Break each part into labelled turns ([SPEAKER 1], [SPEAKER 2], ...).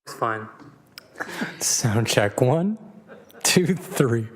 [SPEAKER 1] It's fine.
[SPEAKER 2] Sound check. 1, 2, 3.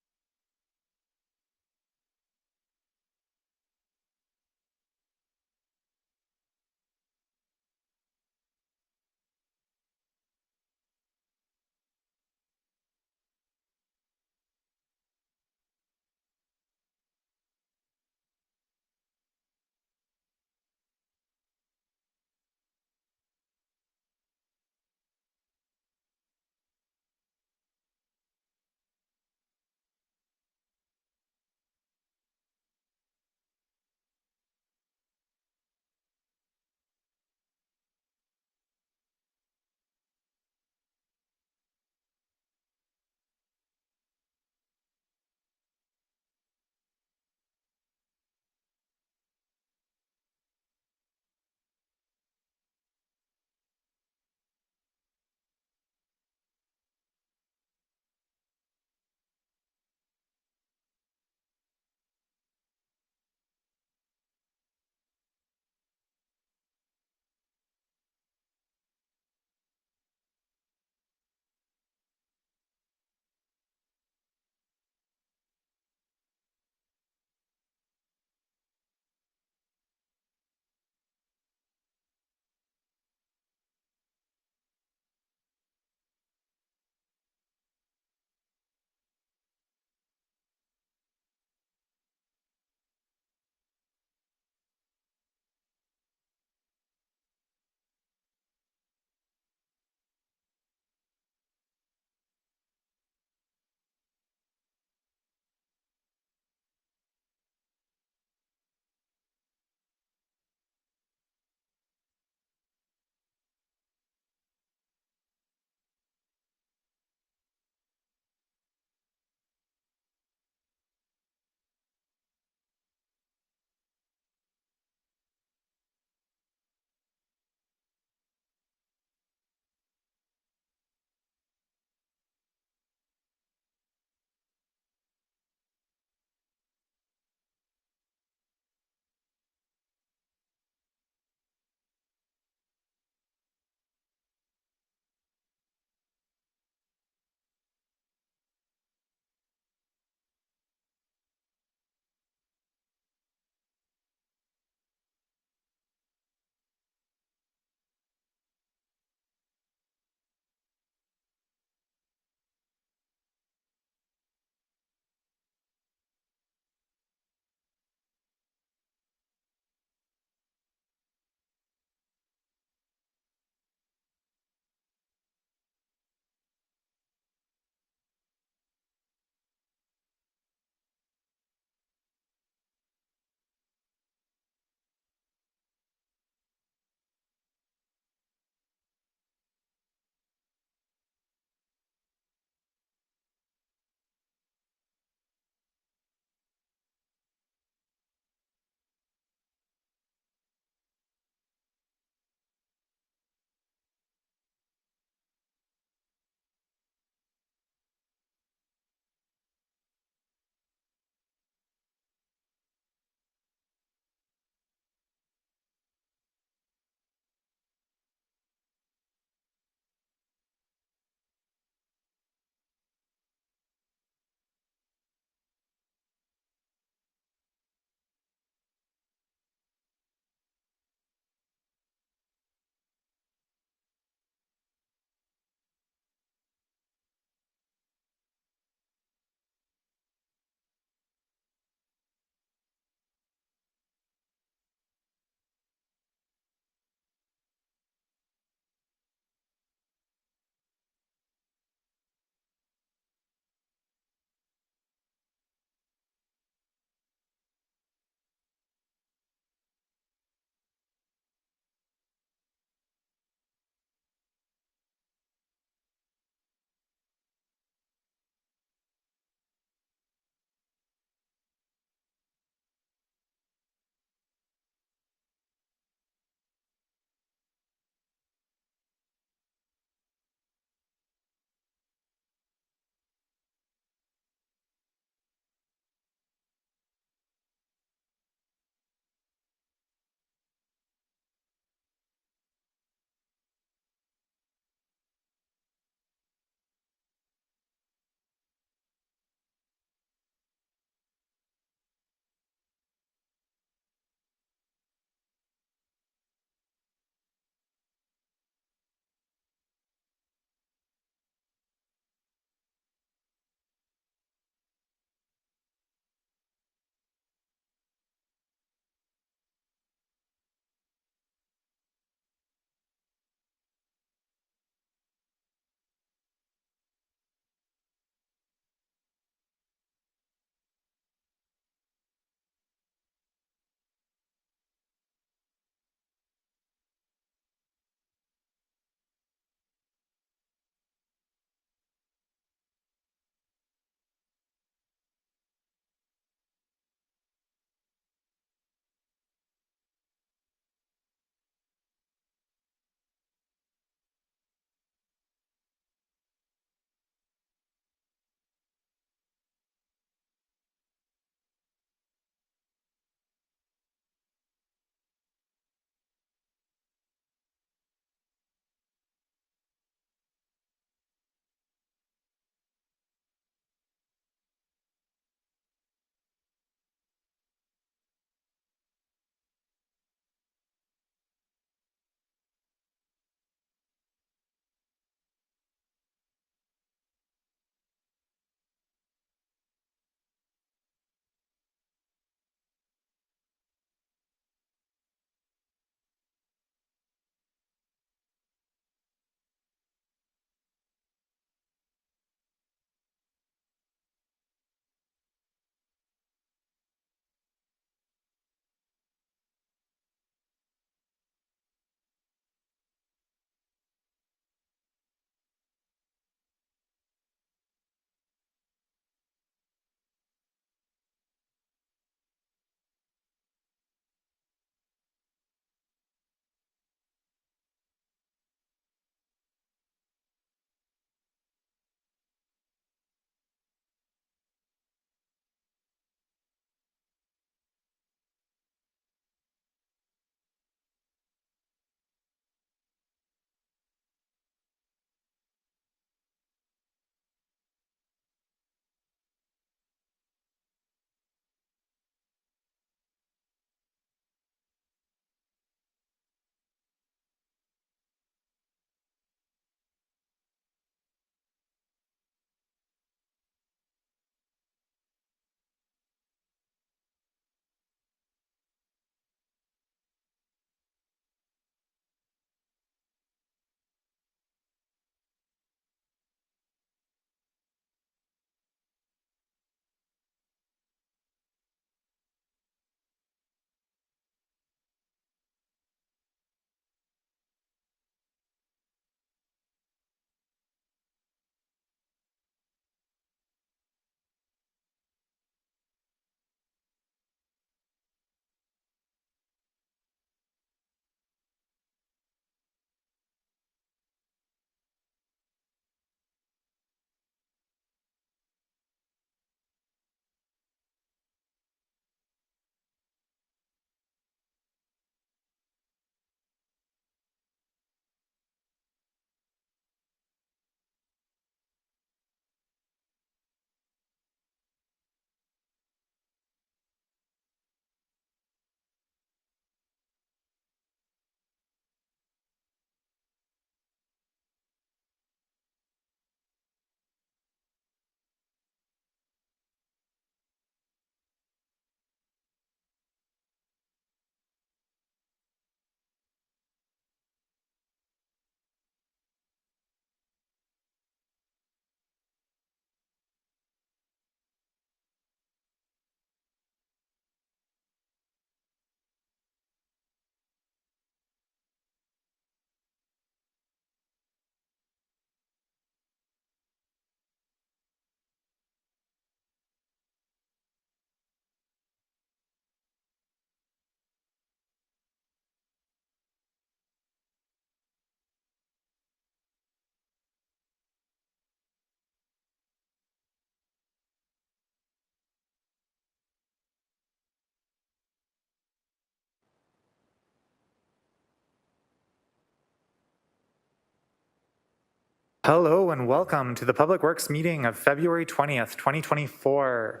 [SPEAKER 1] Hello and welcome to the Public Works meeting of February 20th, 2024.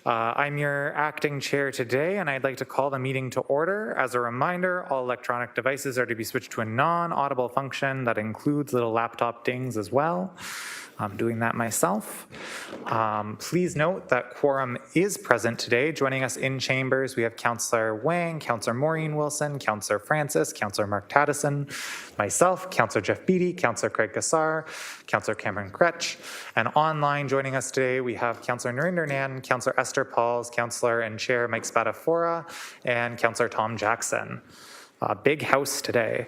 [SPEAKER 1] I'm your acting chair today, and I'd like to call the meeting to order. As a reminder, all electronic devices are to be switched to a non-audible function that includes little laptop dings as well. I'm doing that myself. Please note that quorum is present today. Joining us in chambers, we have Councillor Wang, Councillor Maureen Wilson, Councillor Francis, Councillor Mark Taddison, myself, Councillor Jeff Beattie, Councillor Craig Gassar, Councillor Cameron Kretsch, and online joining us today, we have Councillor Narinder Nan, Councillor Esther Pauls, Councillor and Chair Mike Spadafora, and Councillor Tom Jackson. Big house today.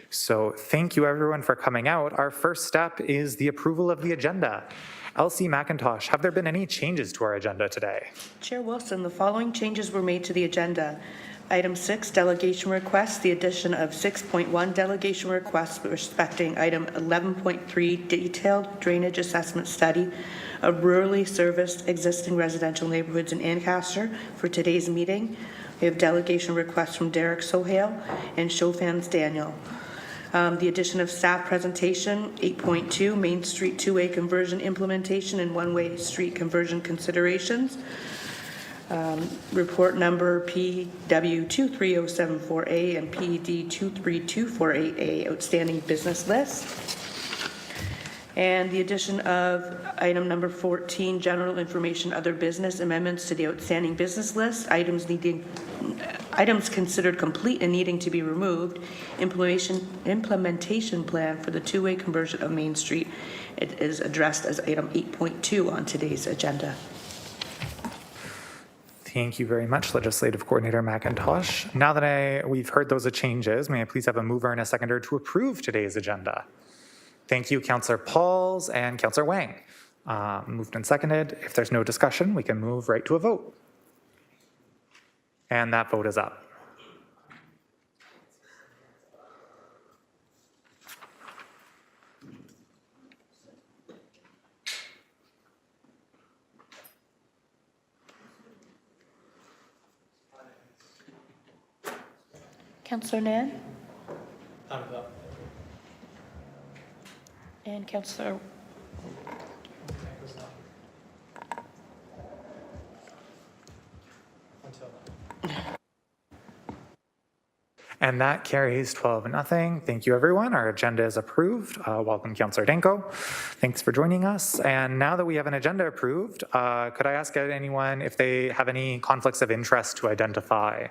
[SPEAKER 1] So thank you everyone for coming out. Our first step is the approval of the agenda. Elsie McIntosh, have there been any changes to our agenda today?
[SPEAKER 3] Chair Wilson, the following changes were made to the agenda. Item 6, delegation requests, the addition of 6.1 delegation requests respecting item 11.3, detailed drainage assessment study of rurally serviced existing residential neighborhoods in Ancaster for today's meeting. We have delegation requests from Derek Sohail and Shofans Daniel. The addition of staff presentation, 8.2, Main Street two-way conversion implementation and one-way street conversion considerations. Report number PW23074A and PD23248A, outstanding business list. And the addition of item number 14, general information, other business amendments to the outstanding business list, items considered complete and needing to be removed, implementation plan for the two-way conversion of Main Street. It is addressed as item 8.2 on today's agenda.
[SPEAKER 1] Thank you very much, Legislative Coordinator McIntosh. Now that we've heard those changes, may I please have a mover and a seconder to approve today's agenda? Thank you, Councillor Pauls and Councillor Wang. Moved and seconded. If there's no discussion, we can move right to a vote. And that vote is up.
[SPEAKER 3] Councillor Nan? And Councillor.
[SPEAKER 1] And that carries 12-0. Thank you, everyone. Our agenda is approved. Welcome, Councillor Danko. Thanks for joining us. And now that we have an agenda approved, could I ask anyone if they have any conflicts of interest to identify?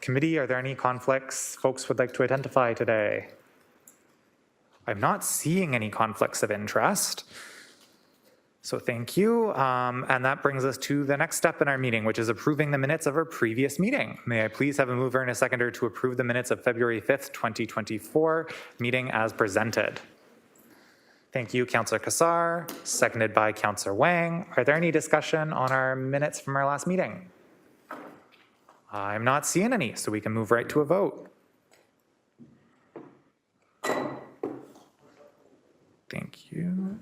[SPEAKER 1] Committee, are there any conflicts folks would like to identify today? I'm not seeing any conflicts of interest. So thank you. And that brings us to the next step in our meeting, which is approving the minutes of our previous meeting. May I please have a mover and a seconder to approve the minutes of February 5th, 2024 meeting as presented. Thank you, Councillor Kassar, seconded by Councillor Wang. Are there any discussion on our minutes from our last meeting? I'm not seeing any, so we can move right to a vote. Thank you.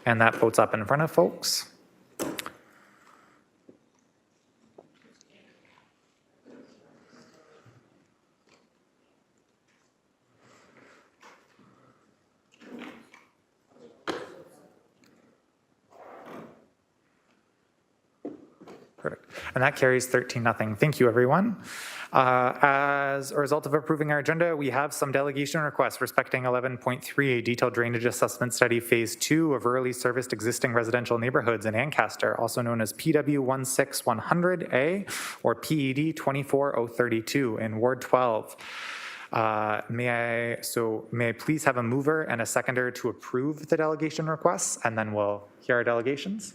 [SPEAKER 1] And that vote's up in front of folks. Perfect. And that carries 13-0. Thank you, everyone. As a result of approving our agenda, we have some delegation requests respecting 11.3, detailed drainage assessment study phase 2 of rurally serviced existing residential neighborhoods in Ancaster, also known as PW 16100A or PED 24032 in Ward 12. May I please have a mover and a seconder to approve the delegation requests, and then we'll hear our delegations.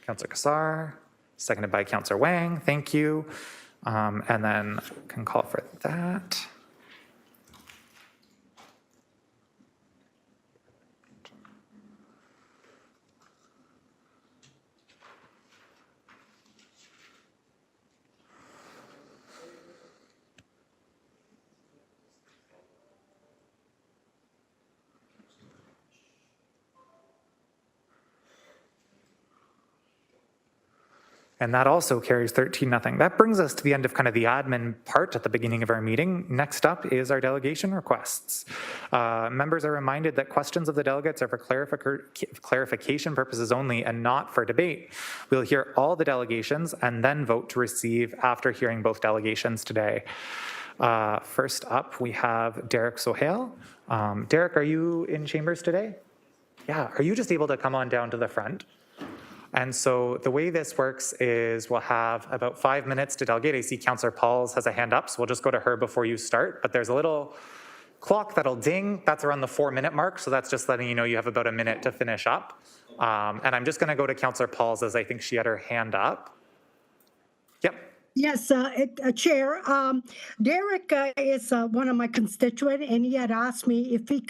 [SPEAKER 1] Councillor Kassar, seconded by Councillor Wang. Thank you. And then can call for that. And that also carries 13-0. That brings us to the end of kind of the admin part at the beginning of our meeting. Next up is our delegation requests. Members are reminded that questions of the delegates are for clarification purposes only and not for debate. We'll hear all the delegations and then vote to receive after hearing both delegations today. First up, we have Derek Sohail. Derek, are you in chambers today? Yeah, are you just able to come on down to the front? And so the way this works is we'll have about 5 minutes to delegate. I see Councillor Pauls has a hand up, so we'll just go to her before you start. But there's a little clock that'll ding. That's around the 4-minute mark, so that's just letting you know you have about a minute to finish up. And I'm just going to go to Councillor Pauls as I think she had her hand up. Yep.
[SPEAKER 4] Yes, Chair. Derek is one of my constituents, and he had asked me if we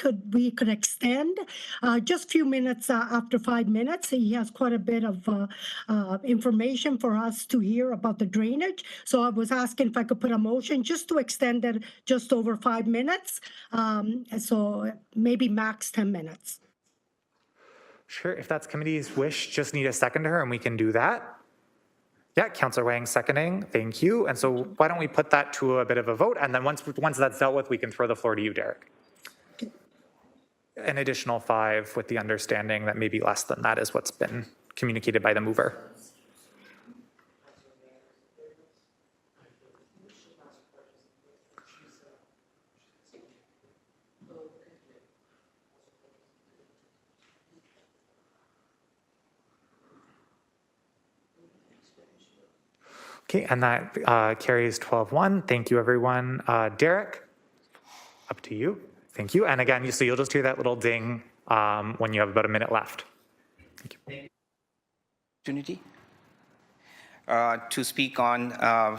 [SPEAKER 4] could extend just a few minutes after 5 minutes. He has quite a bit of information for us to hear about the drainage. So I was asking if I could put a motion just to extend it just over 5 minutes. So maybe max 10 minutes.
[SPEAKER 1] Sure. If that's committee's wish, just need a second to her, and we can do that. Yeah, Councillor Wang seconding, thank you. And so why don't we put that to a bit of a vote, and then once that's dealt with, we can throw the floor to you, Derek. An additional 5 with the understanding that maybe less than that is what's been communicated by the mover. Okay, and that carries 12-1. Thank you, everyone. Derek, up to you. Thank you. And again, so you'll just hear that little ding when you have about a minute left. Thank you.
[SPEAKER 5] Opportunity to speak on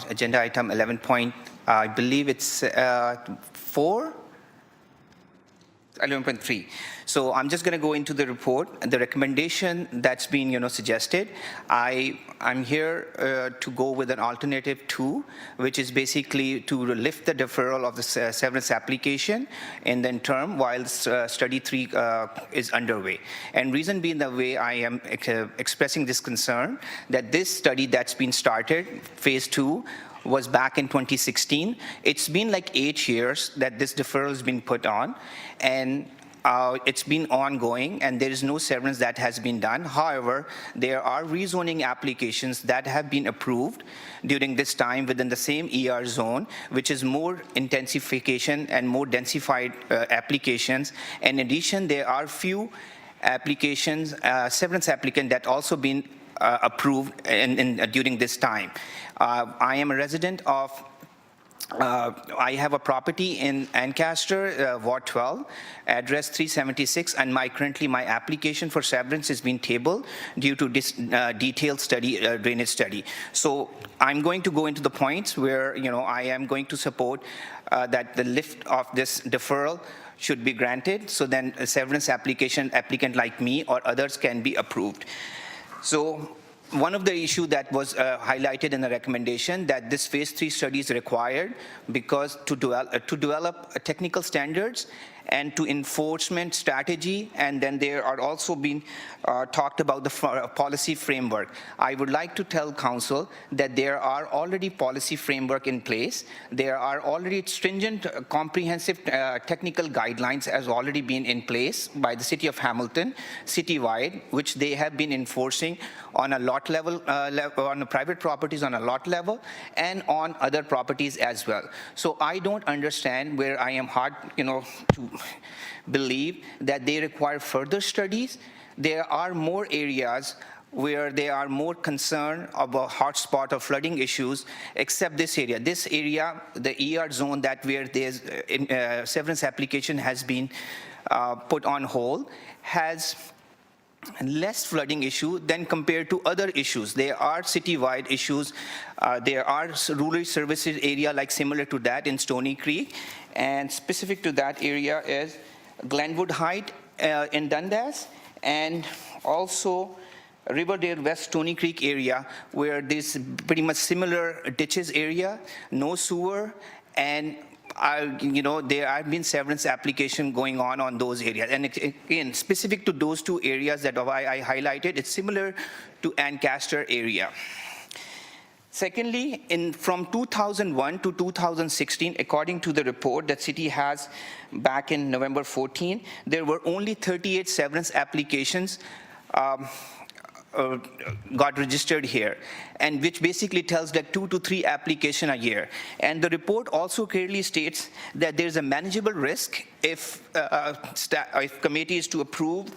[SPEAKER 5] agenda item 11 point, I believe it's 11.3. So I'm just going to go into the report and the recommendation that's been, suggested. I'm here to go with an alternative 2, which is basically to lift the deferral of the severance application in the term while study 3 is underway. And reason being the way I am expressing this concern that this study that's been started, phase 2, was back in 2016. It's been like 8 years that this deferral has been put on, and it's been ongoing, and there is no severance that has been done. However, there are rezoning applications that have been approved during this time within the same ER zone, which is more intensification and more densified applications. In addition, there are few applications, severance applicant that also been approved during this time. I am a resident of, I have a property in Ancaster, Ward 12, address 376, and currently my application for severance is being tabled due to this detailed study, drainage study. So I'm going to go into the points where, I am going to support that the lift of this deferral should be granted, so then a severance applicant like me or others can be approved. So one of the issues that was highlighted in the recommendation that this phase 3 study is required because to develop technical standards and to enforcement strategy, and then there are also been talked about the policy framework. I would like to tell Council that there are already policy framework in place. There are already stringent, comprehensive technical guidelines has already been in place by the City of Hamilton, citywide, which they have been enforcing on a lot level, on private properties on a lot level, and on other properties as well. So I don't understand where I am hard, to believe that they require further studies. There are more areas where they are more concerned about hotspot of flooding issues, except this area. This area, the ER zone that where there's severance application has been put on hold, has less flooding issue than compared to other issues. There are citywide issues. There are rural services area like similar to that in Stony Creek, and specific to that area is Glenwood Height in Dundas, and also Riverdale West Stony Creek area where there's pretty much similar ditches area, no sewer, and there have been severance application going on those areas. And again, specific to those 2 areas that I highlighted, it's similar to Ancaster area. Secondly, from 2001 to 2016, according to the report that city has back in November 14, there were only 38 severance applications got registered here, and which basically tells that 2 to 3 applications a year. And the report also clearly states that there's a manageable risk if committee is to approve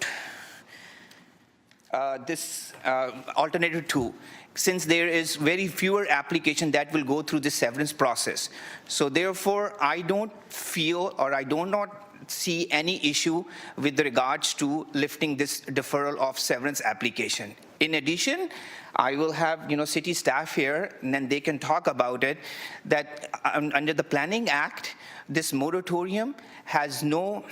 [SPEAKER 5] this alternative 2, since there is very fewer applications that will go through this severance process. So therefore, I don't feel, or I do not see any issue with regards to lifting this deferral of severance application. In addition, I will have city staff here, and then they can talk about it, that under the Planning Act, this moratorium has no,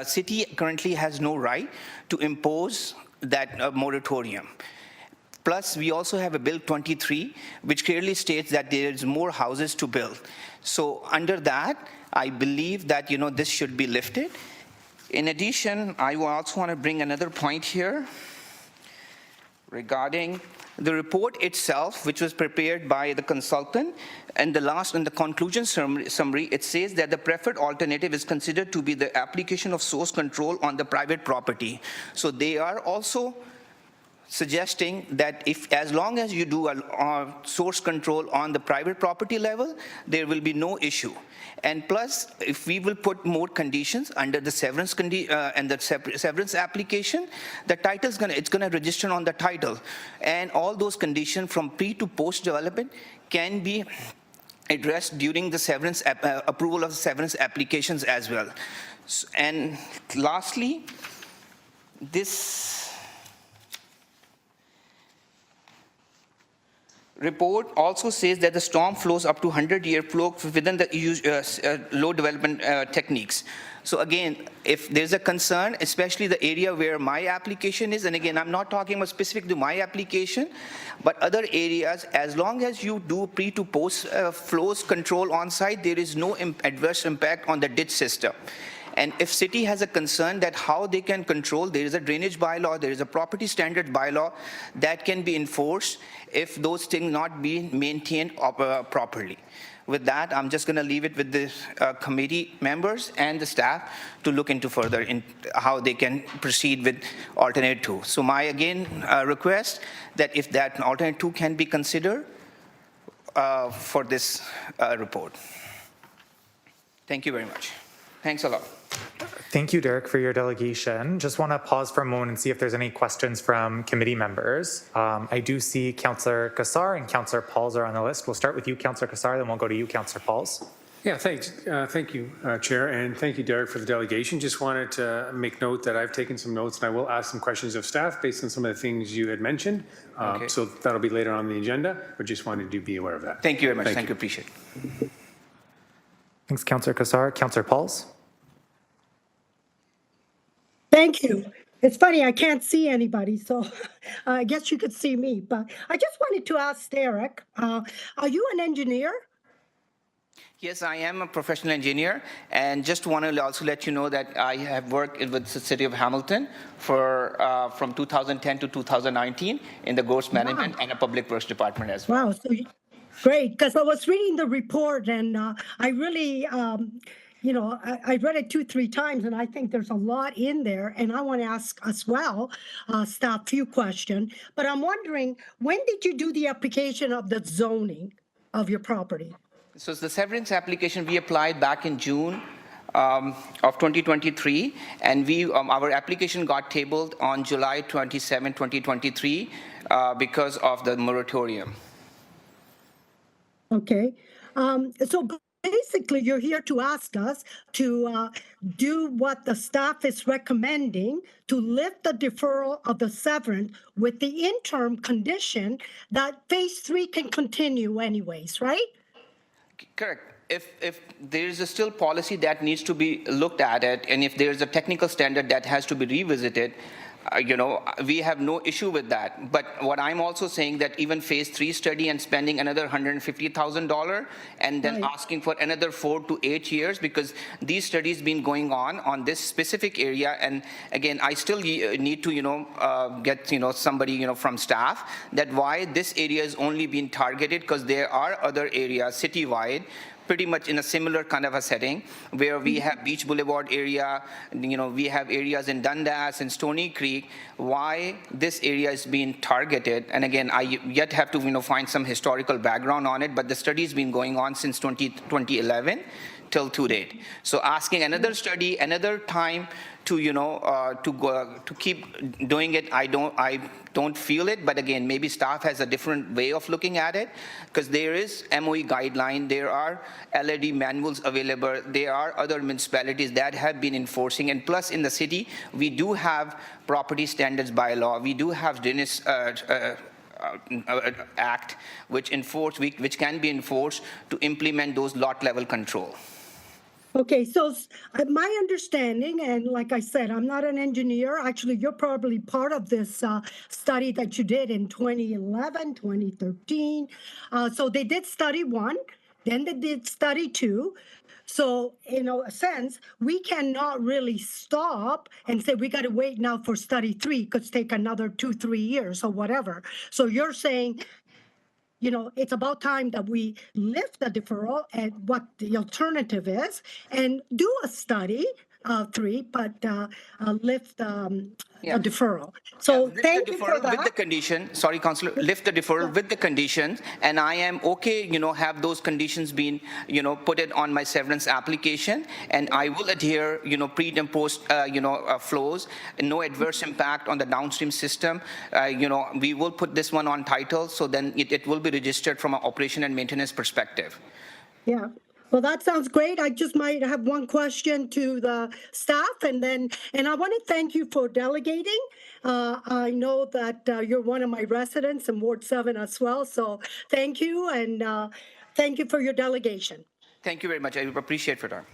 [SPEAKER 5] city currently has no right to impose that moratorium. Plus, we also have a Bill 23, which clearly states that there is more houses to build. So under that, I believe that this should be lifted. In addition, I also want to bring another point here regarding the report itself, which was prepared by the consultant. And in the conclusion summary, it says that the preferred alternative is considered to be the application of source control on the private property. So they are also suggesting that as long as you do a source control on the private property level, there will be no issue. And plus, if we will put more conditions under the severance and the severance application, the title it's going to register on the title, and all those conditions from pre to post development can be addressed during the severance approval of severance applications as well. And lastly, this report also says that the storm flows up to 100-year flow within the low development techniques. So again, if there's a concern, especially the area where my application is, and again, I'm not talking about specific to my application, but other areas, as long as you do pre to post flows control on site, there is no adverse impact on the ditch system. And if city has a concern that how they can control, there is a drainage bylaw, there is a property standard bylaw that can be enforced if those things not being maintained properly. With that, I'm just going to leave it with the committee members and the staff to look into further in how they can proceed with alternate 2. So my, again, request that if that alternate 2 can be considered for this report. Thank you very much. Thanks a lot.
[SPEAKER 1] Thank you, Derek, for your delegation. Just want to pause for a moment and see if there's any questions from committee members. I do see Councillor Kassar and Councillor Pauls are on the list. We'll start with you, Councillor Kassar, then we'll go to you, Councillor Pauls.
[SPEAKER 6] Yeah, thanks. Thank you, Chair, and thank you, Derek, for the delegation. Just wanted to make note that I've taken some notes and I will ask some questions of staff based on some of the things you had mentioned.
[SPEAKER 5] Okay.
[SPEAKER 6] So that'll be later on the agenda, but just wanted to be aware of that.
[SPEAKER 5] Thank you very much. Thank you. Appreciate it.
[SPEAKER 1] Thanks, Councillor Kassar. Councillor Pauls.
[SPEAKER 4] Thank you. It's funny, I can't see anybody, so I guess you could see me. But I just wanted to ask Derek, are you an engineer?
[SPEAKER 5] Yes, I am a professional engineer, and just want to also let you know that I have worked with the City of Hamilton for from 2010 to 2019 in the Ghost Management and a Public Works Department as well.
[SPEAKER 4] Wow, so great, because I was reading the report and I really, I read it 2-3 times and I think there's a lot in there, and I want to ask as well, staff, few questions, but I'm wondering, when did you do the application of the zoning of your property?
[SPEAKER 5] So the severance application we applied back in June of 2023, and our application got tabled on July 27, 2023 because of the moratorium.
[SPEAKER 4] Okay, so basically you're here to ask us to do what the staff is recommending, to lift the deferral of the severance with the interim condition that phase 3 can continue anyways, right?
[SPEAKER 5] Correct. If there is a still policy that needs to be looked at it, and if there's a technical standard that has to be revisited, we have no issue with that. But what I'm also saying that even phase 3 study and spending another $150,000 and then
[SPEAKER 4] Right.
[SPEAKER 5] asking for another 4 to 8 years, because these studies been going on this specific area. And again, I still need to, get, somebody, from staff that why this area is only being targeted, because there are other areas citywide pretty much in a similar kind of a setting where we have Beach Boulevard area, we have areas in Dundas and Stony Creek. Why this area is being targeted? And again, I yet have to find some historical background on it, but the study's been going on since 2011 till to date. So asking another study, another time to to keep doing it, I don't feel it. But again, maybe staff has a different way of looking at it, because there is MOE guideline, there are LED manuals available, there are other municipalities that have been enforcing, and plus in the city we do have property standards bylaw, we do have Dennis Act which can be enforced to implement those lot level control.
[SPEAKER 4] Okay, so my understanding, and like I said, I'm not an engineer. Actually, you're probably part of this study that you did in 2011, 2013. So they did study 1, then they did study 2. So, in a sense, we cannot really stop and say we got to wait now for study 3, because take another 2-3 years or whatever. So you're saying, it's about time that we lift the deferral and what the alternative is and do a study, 3, but lift
[SPEAKER 5] Yeah.
[SPEAKER 4] the deferral. So
[SPEAKER 5] Lift
[SPEAKER 4] thank
[SPEAKER 5] the
[SPEAKER 4] you for
[SPEAKER 5] deferral with the
[SPEAKER 4] that.
[SPEAKER 5] condition, sorry, Councillor, lift the deferral with the conditions, and I am okay, have those conditions being, put it on my severance application, and I will adhere, pre and post, flows, no adverse impact on the downstream system. We will put this one on title, so then it will be registered from an operation and maintenance perspective.
[SPEAKER 4] Yeah. Well, that sounds great. I just might have one question to the staff, and I want to thank you for delegating. I know that you're one of my residents in Ward 7 as well, so thank you, and thank you for your delegation.
[SPEAKER 5] Thank you very much. I appreciate for that.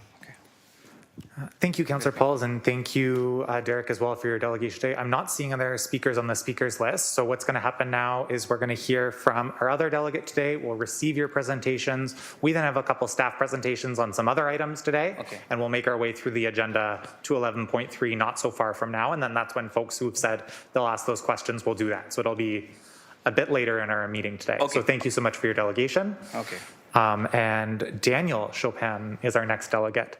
[SPEAKER 1] Thank you, Councillor Pauls, and thank you, Derek, as well for your delegation today. I'm not seeing other speakers on the speakers list, so what's going to happen now is we're going to hear from our other delegate today. We'll receive your presentations. We then have a couple staff presentations on some other items today, and we'll make our way through the agenda to 11.3 not so far from now, and then that's when folks who've said they'll ask those questions will do that. So it'll be a bit later in our meeting today. So thank you so much for your delegation.
[SPEAKER 5] Okay.
[SPEAKER 1] And Daniel Chopin is our next delegate.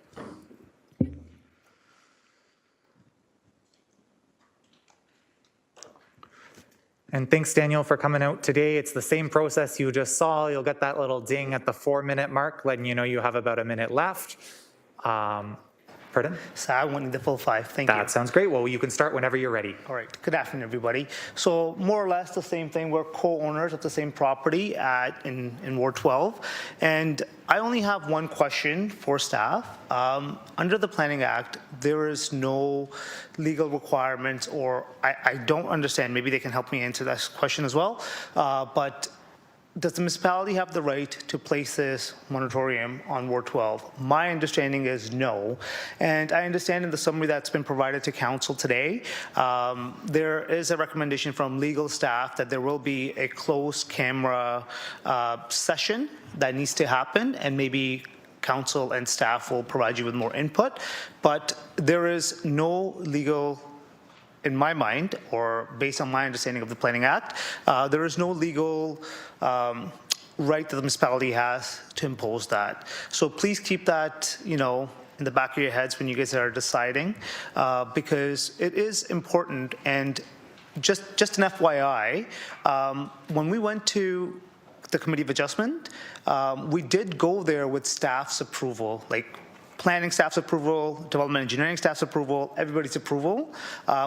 [SPEAKER 1] And thanks, Daniel, for coming out today. It's the same process you just saw. You'll get that little ding at the 4-minute mark, letting you know you have about a minute left. Pardon?
[SPEAKER 7] So I wanted the full 5. Thank you.
[SPEAKER 1] That sounds great. Well, you can start whenever you're ready.
[SPEAKER 7] All right. Good afternoon, everybody. So more or less the same thing. We're co-owners of the same property in Ward 12. And I only have one question for staff. Under the Planning Act, there is no legal requirements, or I don't understand. Maybe they can help me answer this question as well. But does the municipality have the right to place this moratorium on Ward 12? My understanding is no. And I understand in the summary that's been provided to council today, there is a recommendation from legal staff that there will be a closed camera session that needs to happen, and maybe council and staff will provide you with more input. But there is no legal, in my mind, or based on my understanding of the Planning Act, there is no legal right that the municipality has to impose that. So please keep that, in the back of your heads when you guys are deciding, because it is important. And just an FYI, when we went to the Committee of Adjustment, we did go there with staff's approval, like planning staff's approval, development engineering staff's approval, everybody's approval.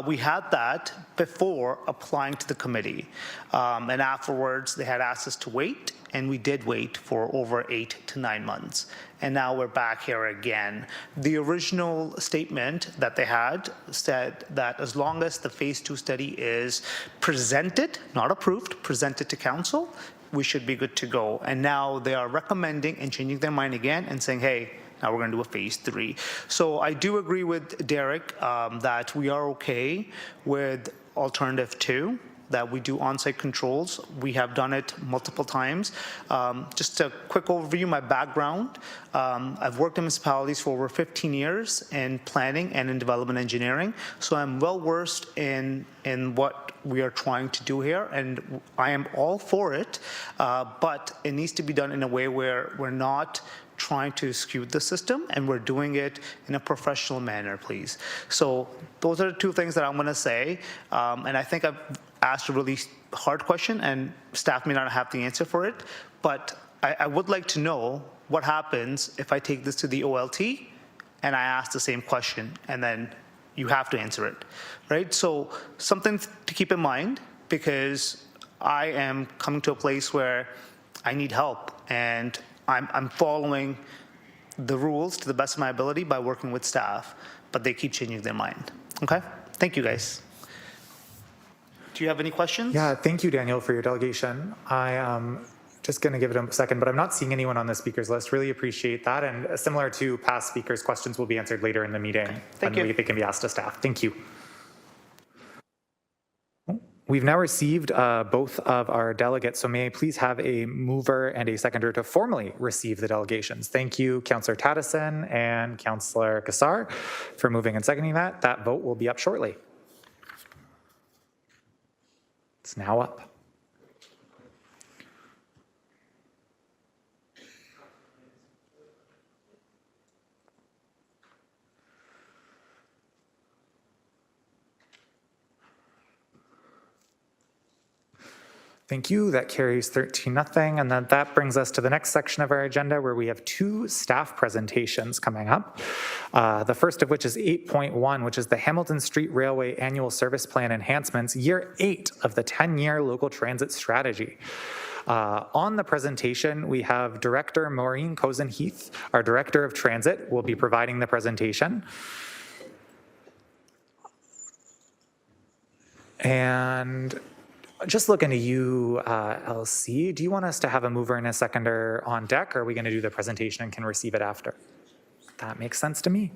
[SPEAKER 7] We had that before applying to the committee. And afterwards, they had asked us to wait, and we did wait for over 8 to 9 months. And now we're back here again. The original statement that they had said that as long as the phase 2 study is presented, not approved, presented to council, we should be good to go. And now they are recommending and changing their mind again and saying, hey, Now we're going to do a phase 3. So I do agree with Derek that we are okay with alternative 2, that we do on-site controls. We have done it multiple times. Just a quick overview, my background. I've worked in municipalities for over 15 years in planning and in development engineering. So I'm well versed in what we are trying to do here, and I am all for it, but it needs to be done in a way where we're not trying to skew the system, and we're doing it in a professional manner, please. So those are the two things that I'm going to say, and I think I've asked a really hard question, and staff may not have the answer for it, but I would like to know what happens if I take this to the OLT and I ask the same question, and then you have to answer it, right? So something to keep in mind, because I am coming to a place where I need help, and I'm following the rules to the best of my ability by working with staff, but they keep changing their mind. Okay? Thank you, guys. Do you have any questions?
[SPEAKER 1] Yeah, thank you, Daniel, for your delegation. I am just going to give it a second, but I'm not seeing anyone on the speakers list. Really appreciate that. And similar to past speakers, questions will be answered later in the meeting.
[SPEAKER 7] Thank you.
[SPEAKER 1] They can be asked to staff. Thank you. We've now received both of our delegates, so may I please have a mover and a seconder to formally receive the delegations. Thank you, Councillor Taddison and Councillor Kassar, for moving and seconding that. That vote will be up shortly. It's now up. Thank you. That carries 13-0. And then that brings us to the next section of our agenda, where we have 2 staff presentations coming up. The first of which is 8.1, which is the Hamilton Street Railway Annual Service Plan Enhancements, Year 8 of the 10-year local transit strategy. On the presentation, we have Director Maureen Cozen-Heath, our Director of Transit, will be providing the presentation. And just looking to you, LC, do you want us to have a mover and a seconder on deck, or are we going to do the presentation and can receive it after? That makes sense to me.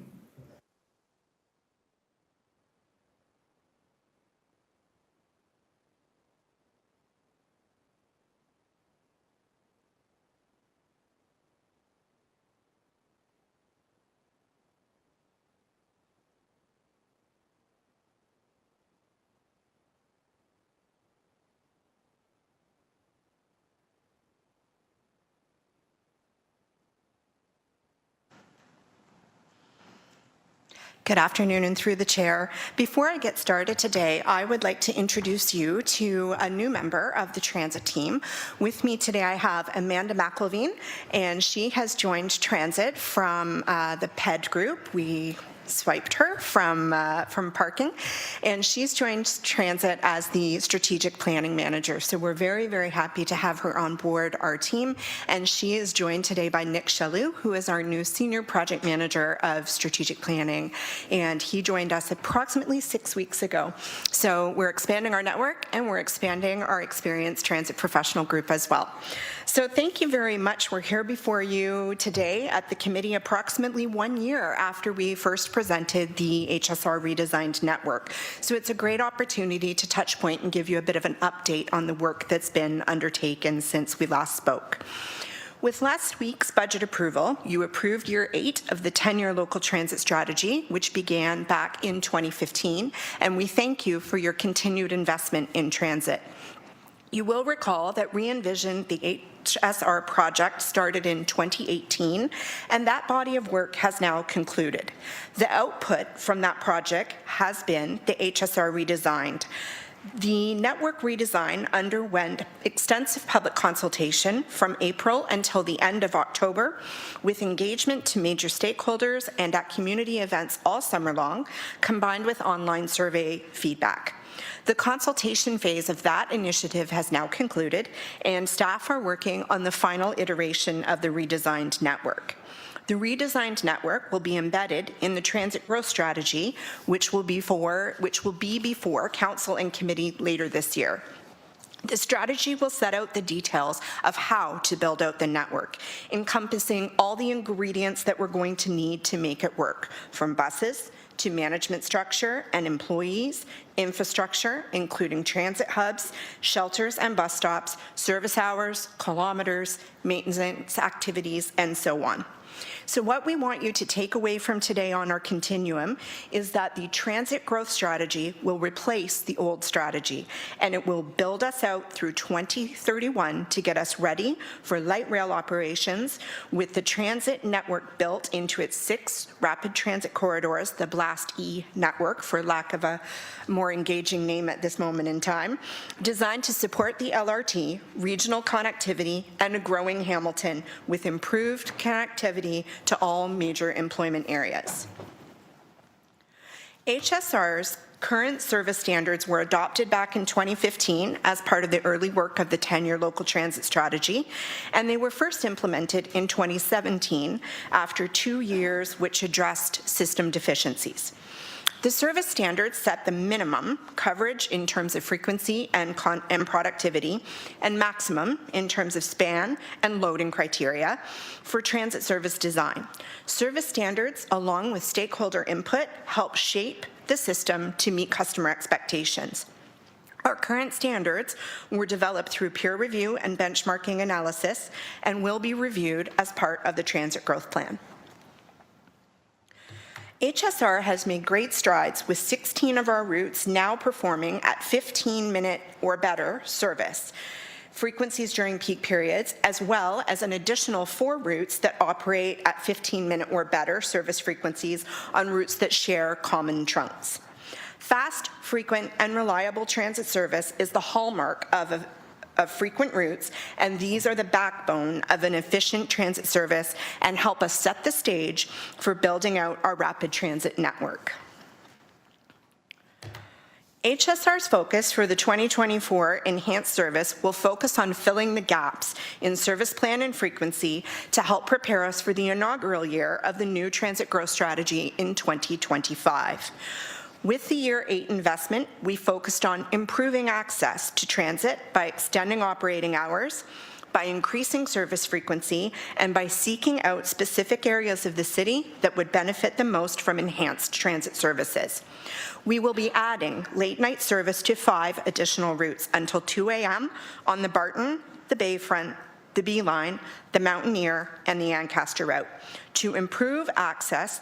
[SPEAKER 8] Good afternoon, and through the chair. Before I get started today, I would like to introduce you to a new member of the transit team. With me today, I have Amanda McElveen, and she has joined transit from the PED group. We swiped her from parking, and she's joined transit as the strategic planning manager. So we're very, very happy to have her on board our team, and she is joined today by Nick Chalou, who is our new senior project manager of strategic planning, and he joined us approximately 6 weeks ago. So we're expanding our network, and we're expanding our experienced transit professional group as well. So thank you very much. We're here before you today at the committee approximately 1 year after we first presented the HSR redesigned network. So it's a great opportunity to touch point and give you a bit of an update on the work that's been undertaken since we last spoke. With last week's budget approval, you approved Year 8 of the 10-year local transit strategy, which began back in 2015, and we thank you for your continued investment in transit. You will recall that Re-envision the HSR project started in 2018, and that body of work has now concluded. The output from that project has been the HSR redesigned. The network redesign underwent extensive public consultation from April until the end of October, with engagement to major stakeholders and at community events all summer long, combined with online survey feedback. The consultation phase of that initiative has now concluded, and staff are working on the final iteration of the redesigned network. The redesigned network will be embedded in the transit growth strategy, which will be before council and committee later this year. The strategy will set out the details of how to build out the network, encompassing all the ingredients that we're going to need to make it work, from buses to management structure and employees, infrastructure, including transit hubs, shelters and bus stops, service hours, kilometers, maintenance activities, and so on. So what we want you to take away from today on our continuum is that the transit growth strategy will replace the old strategy, and it will build us out through 2031 to get us ready for light rail operations with the transit network built into its 6 rapid transit corridors, the Blast E network, for lack of a more engaging name at this moment in time, designed to support the LRT, regional connectivity, and a growing Hamilton with improved connectivity to all major employment areas. HSR's current service standards were adopted back in 2015 as part of the early work of the 10-year local transit strategy, and they were first implemented in 2017 after 2 years which addressed system deficiencies. The service standards set the minimum coverage in terms of frequency and productivity, and maximum in terms of span and loading criteria for transit service design. Service standards, along with stakeholder input, help shape the system to meet customer expectations. Our current standards were developed through peer review and benchmarking analysis and will be reviewed as part of the Transit Growth Plan. HSR has made great strides with 16 of our routes now performing at 15-minute or better service frequencies during peak periods, as well as an additional 4 routes that operate at 15-minute or better service frequencies on routes that share common trunks. Fast, frequent, and reliable transit service is the hallmark of frequent routes, and these are the backbone of an efficient transit service and help us set the stage for building out our rapid transit network. HSR's focus for the 2024 enhanced service will focus on filling the gaps in service plan and frequency to help prepare us for the inaugural year of the new transit growth strategy in 2025. With the Year 8 investment, we focused on improving access to transit by extending operating hours, by increasing service frequency, and by seeking out specific areas of the city that would benefit the most from enhanced transit services. We will be adding late-night service to 5 additional routes until 2 a.m. on the Barton, the Bayfront, the B Line, the Mountaineer, and the Ancaster route to improve access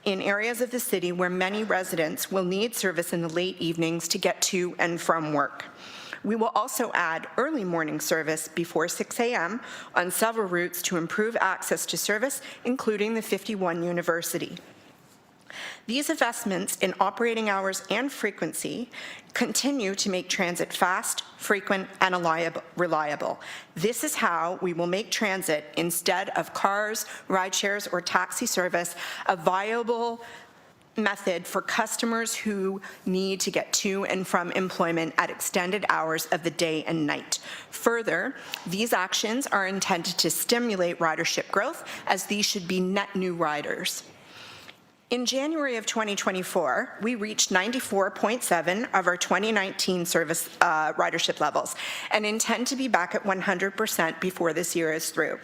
[SPEAKER 8] in areas of the city where many residents will need service in the late evenings to get to and from work. We will also add early morning service before 6 a.m. on several routes to improve access to service, including the 51 University. These investments in operating hours and frequency continue to make transit fast, frequent, and reliable. This is how we will make transit, instead of cars, ride shares, or taxi service, a viable method for customers who need to get to and from employment at extended hours of the day and night. Further, these actions are intended to stimulate ridership growth, as these should be net new riders. In January of 2024, we reached 94.7 of our 2019 service ridership levels and intend to be back at 100% before this year is through.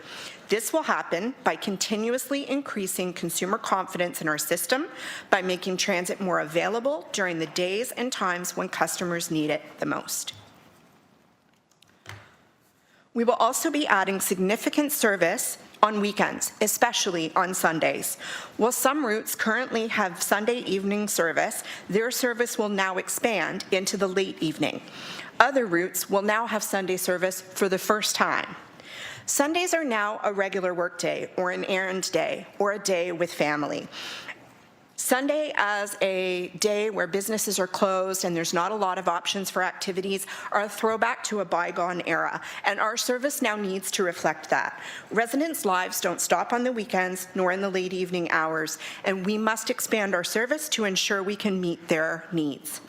[SPEAKER 8] This will happen by continuously increasing consumer confidence in our system, by making transit more available during the days and times when customers need it the most. We will also be adding significant service on weekends, especially on Sundays. While some routes currently have Sunday evening service, their service will now expand into the late evening. Other routes will now have Sunday service for the first time. Sundays are now a regular work day, or an errand day, or a day with family. Sunday as a day where businesses are closed and there's not a lot of options for activities are a throwback to a bygone era, and our service now needs to reflect that. Residents' lives don't stop on the weekends nor in the late evening hours, and we must expand our service to ensure we can meet their needs.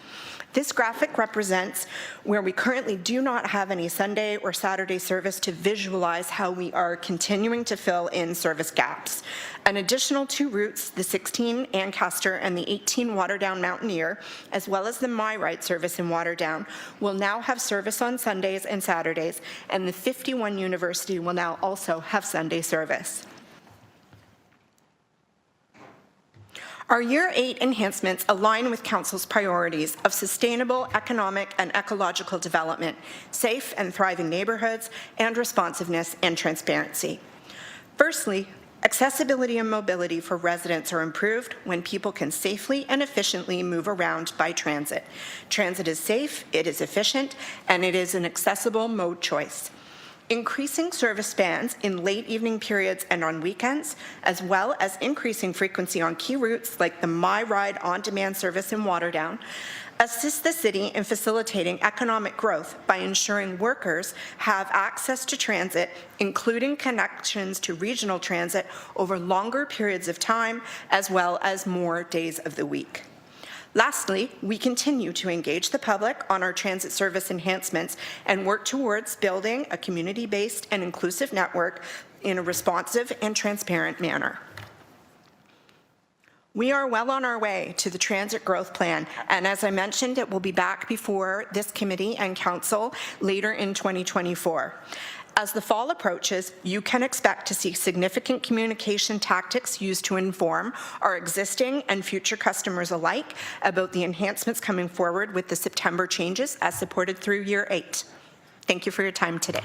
[SPEAKER 8] This graphic represents where we currently do not have any Sunday or Saturday service to visualize how we are continuing to fill in service gaps. An additional 2 routes, the 16 Ancaster and the 18 Waterdown Mountaineer, as well as the My Right service in Waterdown, will now have service on Sundays and Saturdays, and the 51 University will now also have Sunday service. Our Year 8 enhancements align with Council's priorities of sustainable economic and ecological development, safe and thriving neighbourhoods, and responsiveness and transparency. Firstly, accessibility and mobility for residents are improved when people can safely and efficiently move around by transit. Transit is safe, it is efficient, and it is an accessible mode choice. Increasing service spans in late evening periods and on weekends, as well as increasing frequency on key routes like the My Ride on-demand service in Waterdown, assist the city in facilitating economic growth by ensuring workers have access to transit, including connections to regional transit over longer periods of time, as well as more days of the week. Lastly, we continue to engage the public on our transit service enhancements and work towards building a community-based and inclusive network in a responsive and transparent manner. We are well on our way to the transit growth plan, and as I mentioned, it will be back before this committee and council later in 2024. As the fall approaches, you can expect to see significant communication tactics used to inform our existing and future customers alike about the enhancements coming forward with the September changes as supported through Year 8. Thank you for your time today.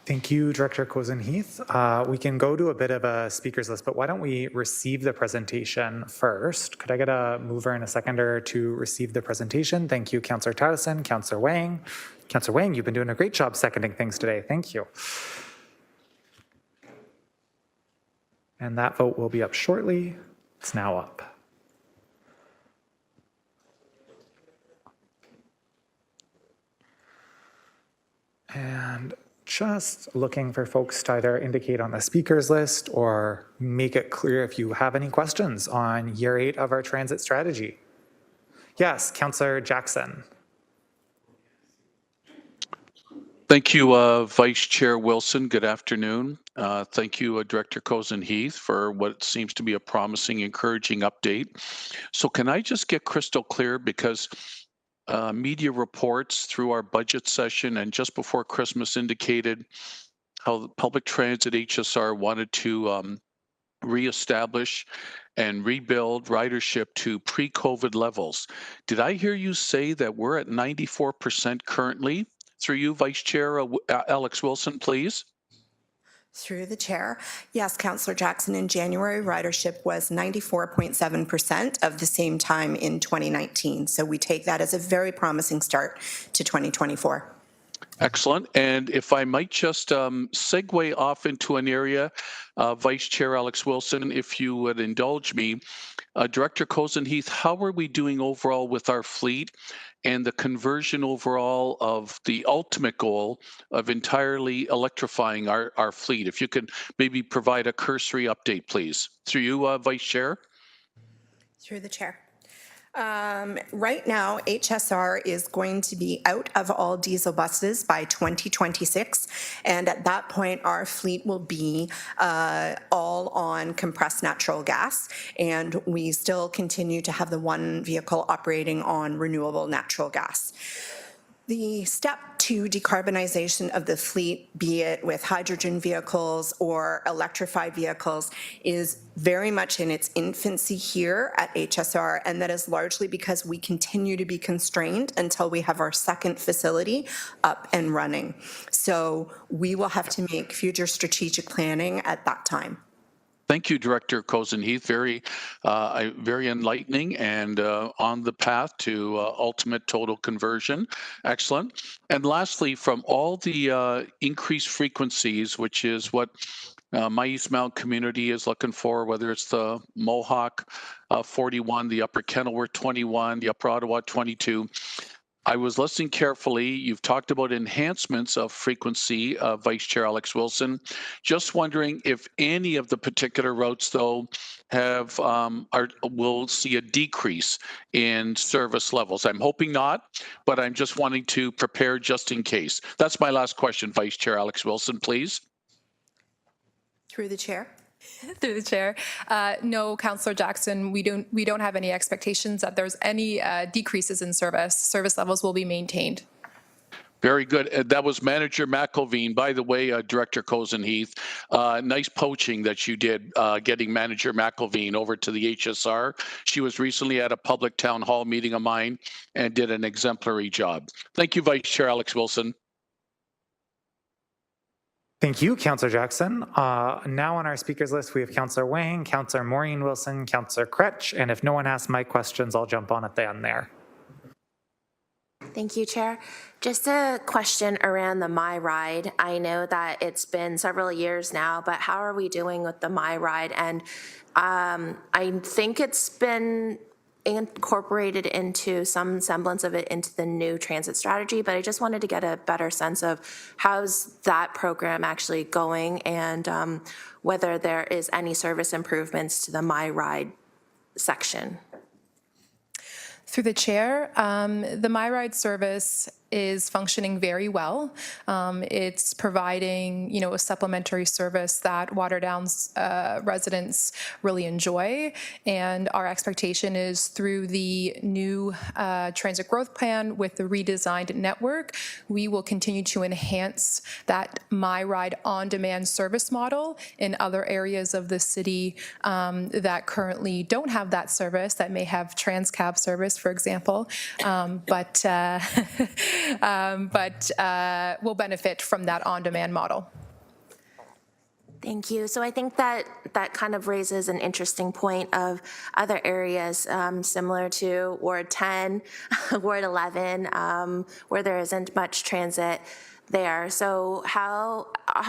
[SPEAKER 1] Thank you, Director Cozen-Heath. We can go to a bit of a speakers list, but why don't we receive the presentation first? Could I get a mover and a seconder to receive the presentation? Thank you, Councillor Tattison, Councillor Wang. Councillor Wang, you've been doing a great job seconding things today. Thank you. And that vote will be up shortly. It's now up. And just looking for folks to either indicate on the speakers list or make it clear if you have any questions on Year 8 of our transit strategy. Yes, Councillor Jackson.
[SPEAKER 9] Thank you, Vice Chair Wilson. Good afternoon. Thank you, Director Cozen-Heath, for what seems to be a promising, encouraging update. So can I just get crystal clear, because media reports through our budget session and just before Christmas indicated how the public transit HSR wanted to reestablish and rebuild ridership to pre-COVID levels. Did I hear you say that we're at 94% currently? Through you, Vice Chair Alex Wilson, please.
[SPEAKER 8] Through the chair, yes, Councillor Jackson, in January, ridership was 94.7% of the same time in 2019. So we take that as a very promising start to 2024.
[SPEAKER 9] Excellent. And if I might just segue off into an area, Vice Chair Alex Wilson, if you would indulge me, Director Cozen-Heath, how are we doing overall with our fleet and the conversion overall of the ultimate goal of entirely electrifying our fleet? If you could maybe provide a cursory update, please. Through you, Vice Chair.
[SPEAKER 8] Through the chair. Right now, HSR is going to be out of all diesel buses by 2026, and at that point, our fleet will be all on compressed natural gas, and we still continue to have the one vehicle operating on renewable natural gas. The step to decarbonization of the fleet, be it with hydrogen vehicles or electrified vehicles, is very much in its infancy here at HSR, and that is largely because we continue to be constrained until we have our second facility up and running. So we will have to make future strategic planning at that time.
[SPEAKER 9] Thank you, Director Cozen-Heath. Very enlightening and on the path to ultimate total conversion. Excellent. And lastly, from all the increased frequencies, which is what my Eastmount community is looking for, whether it's the Mohawk 41, the Upper Kenilworth 21, the Upper Ottawa 22, I was listening carefully. You've talked about enhancements of frequency, Vice Chair Alex Wilson. Just wondering if any of the particular routes, though, have will see a decrease in service levels. I'm hoping not, but I'm just wanting to prepare just in case. That's my last question, Vice Chair Alex Wilson, please.
[SPEAKER 8] Through the chair.
[SPEAKER 10] Through the chair. No, Councillor Jackson, we don't have any expectations that there's any decreases in service. Service levels will be maintained.
[SPEAKER 9] Very good. That was Manager McElveen. By the way, Director Cozen Heath, nice poaching that you did, getting Manager McElveen over to the HSR. She was recently at a public town hall meeting of mine and did an exemplary job. Thank you, Vice Chair Alex Wilson.
[SPEAKER 1] Thank you, Councillor Jackson. Now on our speakers list, we have Councillor Wang, Councillor Maureen Wilson, Councillor Kretsch, and if no one asks my questions, I'll jump on at the end there.
[SPEAKER 11] Thank you, Chair. Just a question around the My Ride. I know that it's been several years now, but how are we doing with the My Ride? And I think it's been incorporated into some semblance of it into the new transit strategy, but I just wanted to get a better sense of how's that program actually going and whether there is any service improvements to the My Ride section.
[SPEAKER 10] Through the chair, the My Ride service is functioning very well. It's providing, a supplementary service that Waterdown's residents really enjoy. And our expectation is through the new transit growth plan with the redesigned network, we will continue to enhance that My Ride on-demand service model in other areas of the city that currently don't have that service, that may have Transcab service, for example, but will benefit from that on-demand model.
[SPEAKER 11] Thank you. So I think that kind of raises an interesting point of other areas similar to Ward 10, Ward 11, where there isn't much transit there. So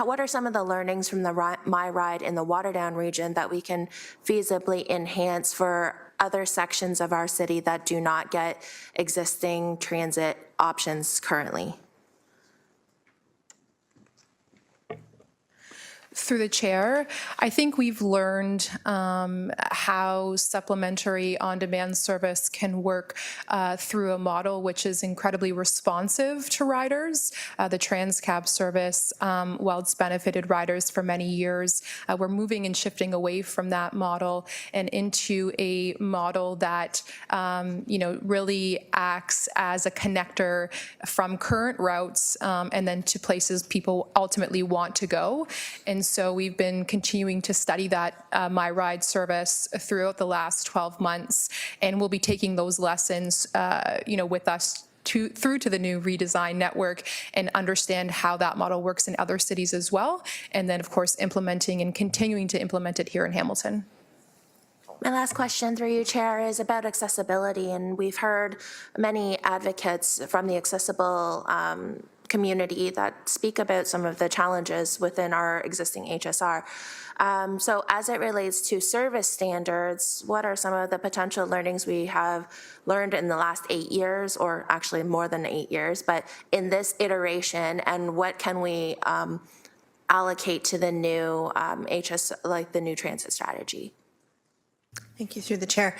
[SPEAKER 11] what are some of the learnings from the My Ride in the Waterdown region that we can feasibly enhance for other sections of our city that do not get existing transit options currently?
[SPEAKER 10] Through the chair, I think we've learned how supplementary on-demand service can work through a model which is incredibly responsive to riders. The Transcab service, while it's benefited riders for many years, we're moving and shifting away from that model and into a model that really acts as a connector from current routes and then to places people ultimately want to go. And so we've been continuing to study that My Ride service throughout the last 12 months, and we'll be taking those lessons, with us through to the new redesigned network and understand how that model works in other cities as well, and then of course implementing and continuing to implement it here in Hamilton.
[SPEAKER 11] My last question through you, Chair, is about accessibility, and we've heard many advocates from the accessible community that speak about some of the challenges within our existing HSR. So as it relates to service standards, what are some of the potential learnings we have learned in the last 8 years, or actually more than 8 years, but in this iteration, and what can we allocate to the new the new transit strategy?
[SPEAKER 8] Thank you, through the chair.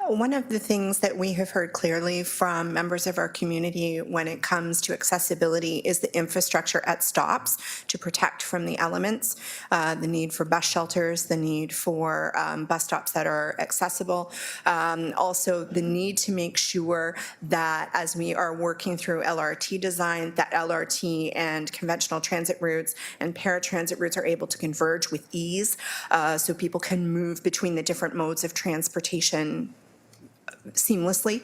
[SPEAKER 8] One of the things that we have heard clearly from members of our community when it comes to accessibility is the infrastructure at stops to protect from the elements, the need for bus shelters, the need for bus stops that are accessible, also the need to make sure that as we are working through LRT design, that LRT and conventional transit routes and paratransit routes are able to converge with ease so people can move between the different modes of transportation seamlessly.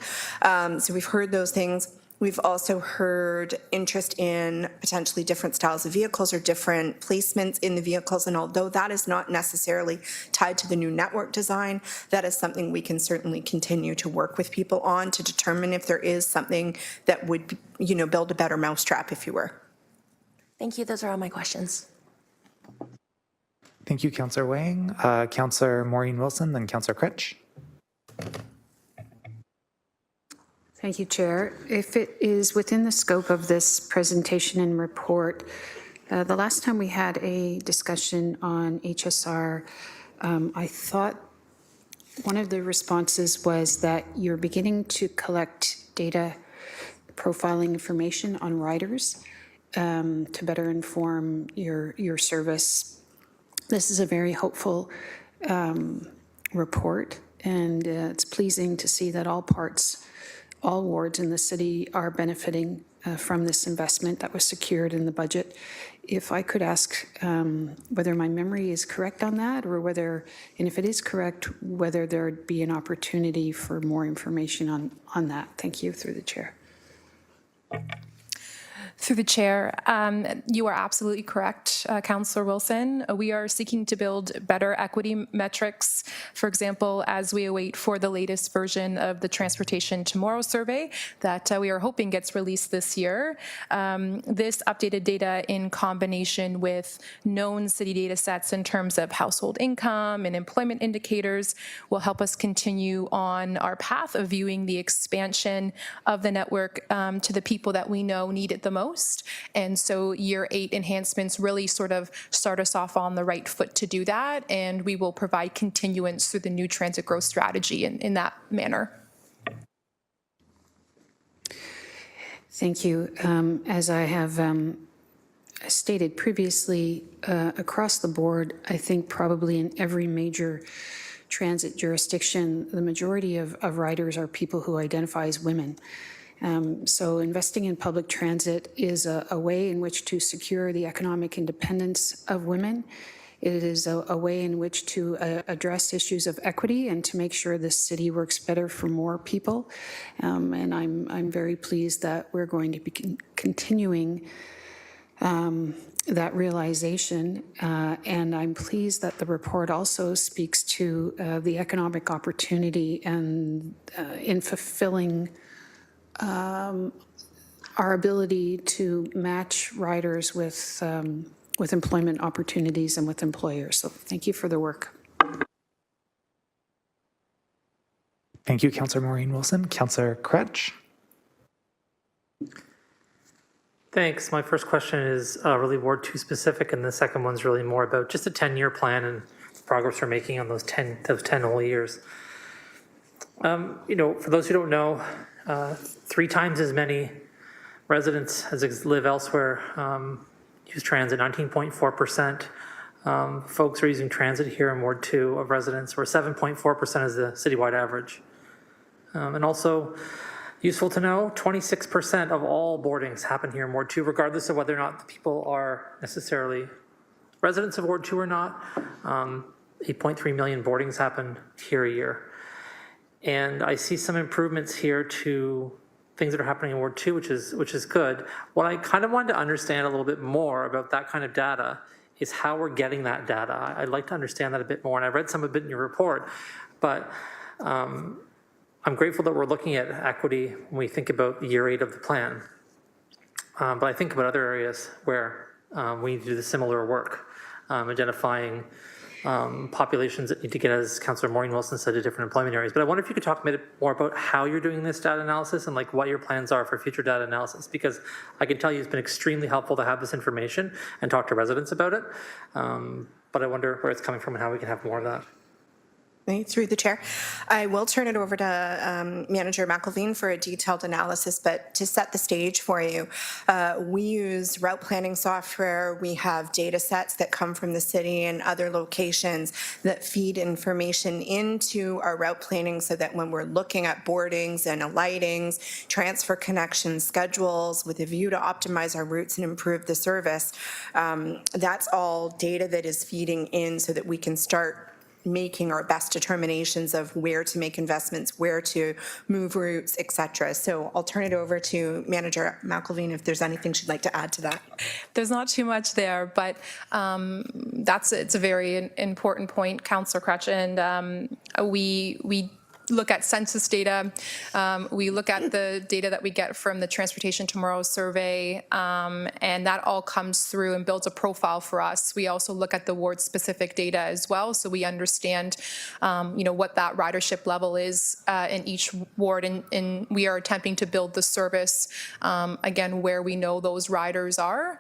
[SPEAKER 8] So we've heard those things. We've also heard interest in potentially different styles of vehicles or different placements in the vehicles. And although that is not necessarily tied to the new network design, that is something we can certainly continue to work with people on to determine if there is something that would, build a better mousetrap, if you were.
[SPEAKER 11] Thank you. Those are all my questions.
[SPEAKER 1] Thank you, Councillor Wang. Councillor Maureen Wilson, then Councillor Kretsch.
[SPEAKER 12] Thank you, Chair. If it is within the scope of this presentation and report, the last time we had a discussion on HSR, I thought one of the responses was that you're beginning to collect data profiling information on riders to better inform your service. This is a very hopeful report, and it's pleasing to see that all wards in the city are benefiting from this investment that was secured in the budget. If I could ask whether my memory is correct on that, or whether, and if it is correct, whether there'd be an opportunity for more information on that. Thank you, through the chair.
[SPEAKER 10] Through the chair, you are absolutely correct, Councillor Wilson. We are seeking to build better equity metrics, for example, as we await for the latest version of the Transportation Tomorrow survey that we are hoping gets released this year. This updated data in combination with known city data sets in terms of household income and employment indicators will help us continue on our path of viewing the expansion of the network to the people that we know need it the most. And so year 8 enhancements really sort of start us off on the right foot to do that. And we will provide continuance through the new transit growth strategy in that manner.
[SPEAKER 12] Thank you. As I have stated previously, across the board, I think probably in every major transit jurisdiction, the majority of riders are people who identify as women. So investing in public transit is a way in which to secure the economic independence of women. It is a way in which to address issues of equity and to make sure the city works better for more people. And I'm very pleased that we're going to be continuing that realization. And I'm pleased that the report also speaks to the economic opportunity and in fulfilling our ability to match riders with employment opportunities and with employers. So thank you for the work.
[SPEAKER 1] Thank you, Councillor Maureen Wilson. Councillor Kretsch.
[SPEAKER 13] Thanks. My first question is really Ward 2 specific, and the second one's really more about just a 10-year plan and the progress we're making on those 10 whole years. For those who don't know, 3 times as many residents as live elsewhere use transit, 19.4%. Folks are using transit here in Ward 2 of residents, where 7.4% is the citywide average. And also, useful to know, 26% of all boardings happen here in Ward 2, regardless of whether or not the people are necessarily residents of Ward 2 or not. 8.3 million boardings happen here a year. And I see some improvements here to things that are happening in Ward 2, which is good. What I kind of wanted to understand a little bit more about that kind of data is how we're getting that data. I'd like to understand that a bit more, and I read some of it in your report, but I'm grateful that we're looking at equity when we think about year 8 of the plan. But I think about other areas where we need to do the similar work, identifying populations that need to get, as Councillor Maureen Wilson said, to different employment areas. But I wonder if you could talk a bit more about how you're doing this data analysis and like what your plans are for future data analysis, because I can tell you it's been extremely helpful to have this information and talk to residents about it. But I wonder where it's coming from and how we can have more of that.
[SPEAKER 8] Through the chair, I will turn it over to Manager McElveen for a detailed analysis, but to set the stage for you, we use route planning software. We have data sets that come from the city and other locations that feed information into our route planning so that when we're looking at boardings and alightings, transfer connections, schedules, with a view to optimize our routes and improve the service, that's all data that is feeding in so that we can start making our best determinations of where to make investments, where to move routes, et cetera. So I'll turn it over to Manager McElveen if there's anything she'd like to add to that.
[SPEAKER 10] There's not too much there, but it's a very important point, Councillor Kretsch, and we look at census data. We look at the data that we get from the Transportation Tomorrow survey, and that all comes through and builds a profile for us. We also look at the ward-specific data as well, so we understand, what that ridership level is in each ward, and we are attempting to build the service, again, where we know those riders are,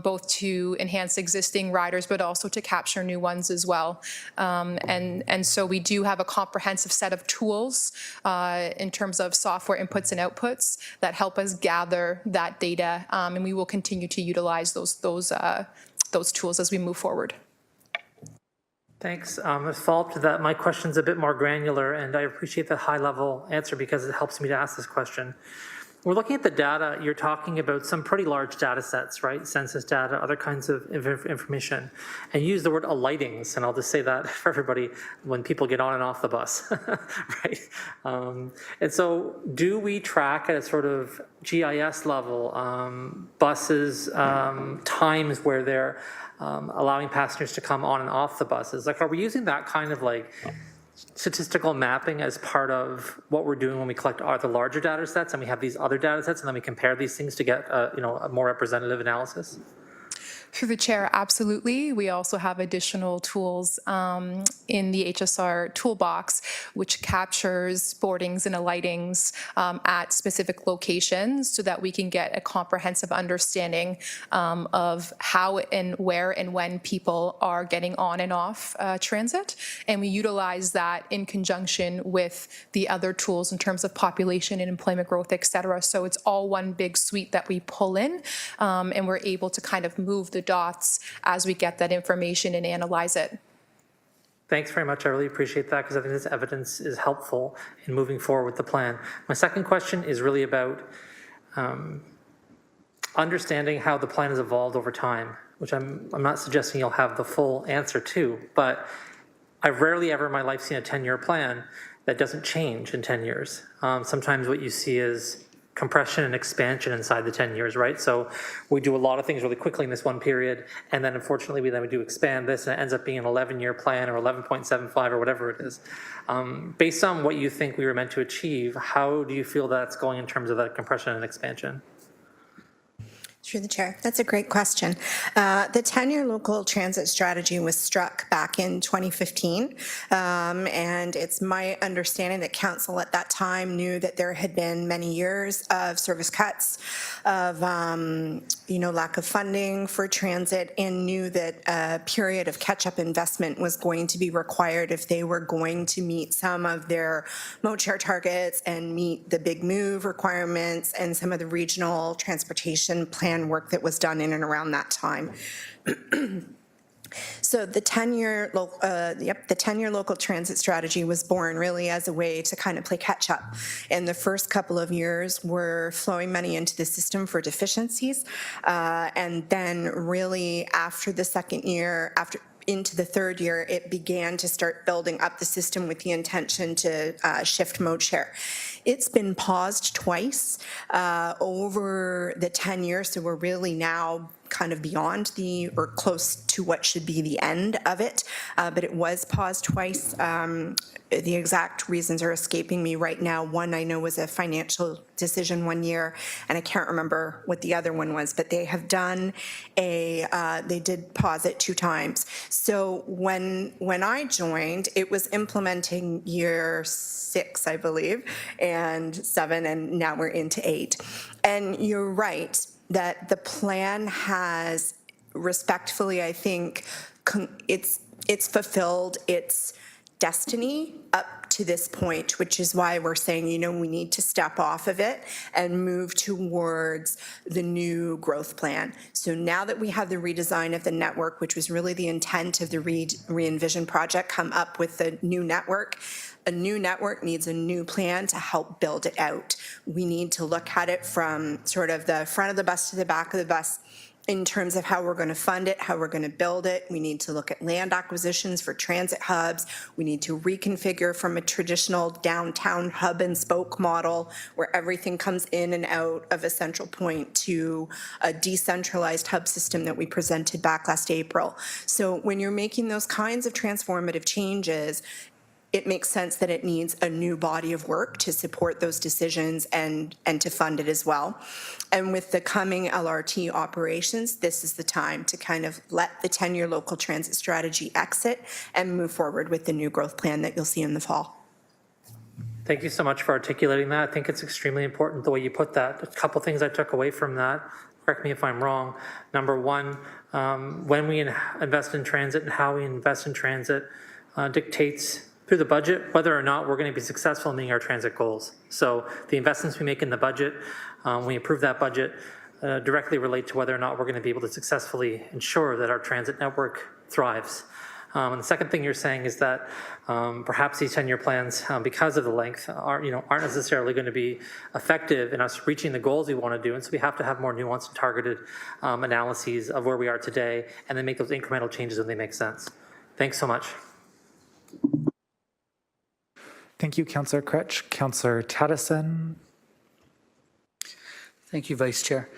[SPEAKER 10] both to enhance existing riders, but also to capture new ones as well. And so we do have a comprehensive set of tools in terms of software inputs and outputs that help us gather that data, and we will continue to utilize those tools as we move forward.
[SPEAKER 13] Thanks. As a follow-up to that, my question's a bit more granular, and I appreciate that high-level answer because it helps me to ask this question. We're looking at the data. You're talking about some pretty large data sets, right? Census data, other kinds of information. And you use the word alightings, and I'll just say that for everybody when people get on and off the bus, right? And so do we track at a sort of GIS level buses, times where they're allowing passengers to come on and off the buses? Like, are we using that kind of like statistical mapping as part of what we're doing when we collect the larger data sets and we have these other data sets and then we compare these things to get a more representative analysis?
[SPEAKER 10] Through the chair, absolutely. We also have additional tools in the HSR toolbox, which captures boardings and alightings at specific locations so that we can get a comprehensive understanding of how and where and when people are getting on and off transit. And we utilize that in conjunction with the other tools in terms of population and employment growth, et cetera. So it's all one big suite that we pull in, and we're able to kind of move the dots as we get that information and analyze it.
[SPEAKER 13] Thanks very much. I really appreciate that because I think this evidence is helpful in moving forward with the plan. My second question is really about understanding how the plan has evolved over time, which I'm not suggesting you'll have the full answer to, but I've rarely ever in my life seen a 10-year plan that doesn't change in 10 years. Sometimes what you see is compression and expansion inside the 10 years, right? So we do a lot of things really quickly in this one period, and then unfortunately we do expand this, and it ends up being an 11-year plan or 11.75 or whatever it is. Based on what you think we were meant to achieve, how do you feel that's going in terms of that compression and expansion?
[SPEAKER 8] Through the chair. That's a great question. The 10-year local transit strategy was struck back in 2015, and it's my understanding that council at that time knew that there had been many years of service cuts, of lack of funding for transit, and knew that a period of catch-up investment was going to be required if they were going to meet some of their mode share targets and meet the big move requirements and some of the regional transportation plan work that was done in and around that time. So the 10-year local transit strategy was born really as a way to kind of play catch up. And the first couple of years were flowing money into the system for deficiencies. And then really after the second year, into the third year, it began to start building up the system with the intention to shift mode share. It's been paused twice over the 10 years, so we're really now kind of beyond or close to what should be the end of it, but it was paused twice. The exact reasons are escaping me right now. One I know was a financial decision one year, and I can't remember what the other one was, but they have done they did pause it 2 times. So when I joined, it was implementing year 6, I believe, and 7, and now we're into 8. And you're right that the plan has, respectfully, I think, it's fulfilled its destiny up to this point, which is why we're saying, we need to step off of it and move towards the new growth plan. So now that we have the redesign of the network, which was really the intent of the re-envision project, come up with the new network. A new network needs a new plan to help build it out. We need to look at it from sort of the front of the bus to the back of the bus in terms of how we're going to fund it, how we're going to build it. We need to look at land acquisitions for transit hubs. We need to reconfigure from a traditional downtown hub and spoke model where everything comes in and out of a central point to a decentralized hub system that we presented back last April. So when you're making those kinds of transformative changes, it makes sense that it needs a new body of work to support those decisions and to fund it as well. And with the coming LRT operations, this is the time to kind of let the 10-year local transit strategy exit and move forward with the new growth plan that you'll see in the fall.
[SPEAKER 13] Thank you so much for articulating that. I think it's extremely important the way you put that. A couple things I took away from that, correct me if I'm wrong. Number one, when we invest in transit and how we invest in transit dictates through the budget whether or not we're going to be successful in meeting our transit goals. So the investments we make in the budget, we approve that budget, directly relate to whether or not we're going to be able to successfully ensure that our transit network thrives. And the second thing you're saying is that perhaps these 10-year plans, because of the length, aren't necessarily going to be effective in us reaching the goals we want to do. And so we have to have more nuanced and targeted analyses of where we are today and then make those incremental changes when they make sense. Thanks so much.
[SPEAKER 1] Thank you, Councillor Critch. Councillor Tedison.
[SPEAKER 14] Thank you, Vice Chair.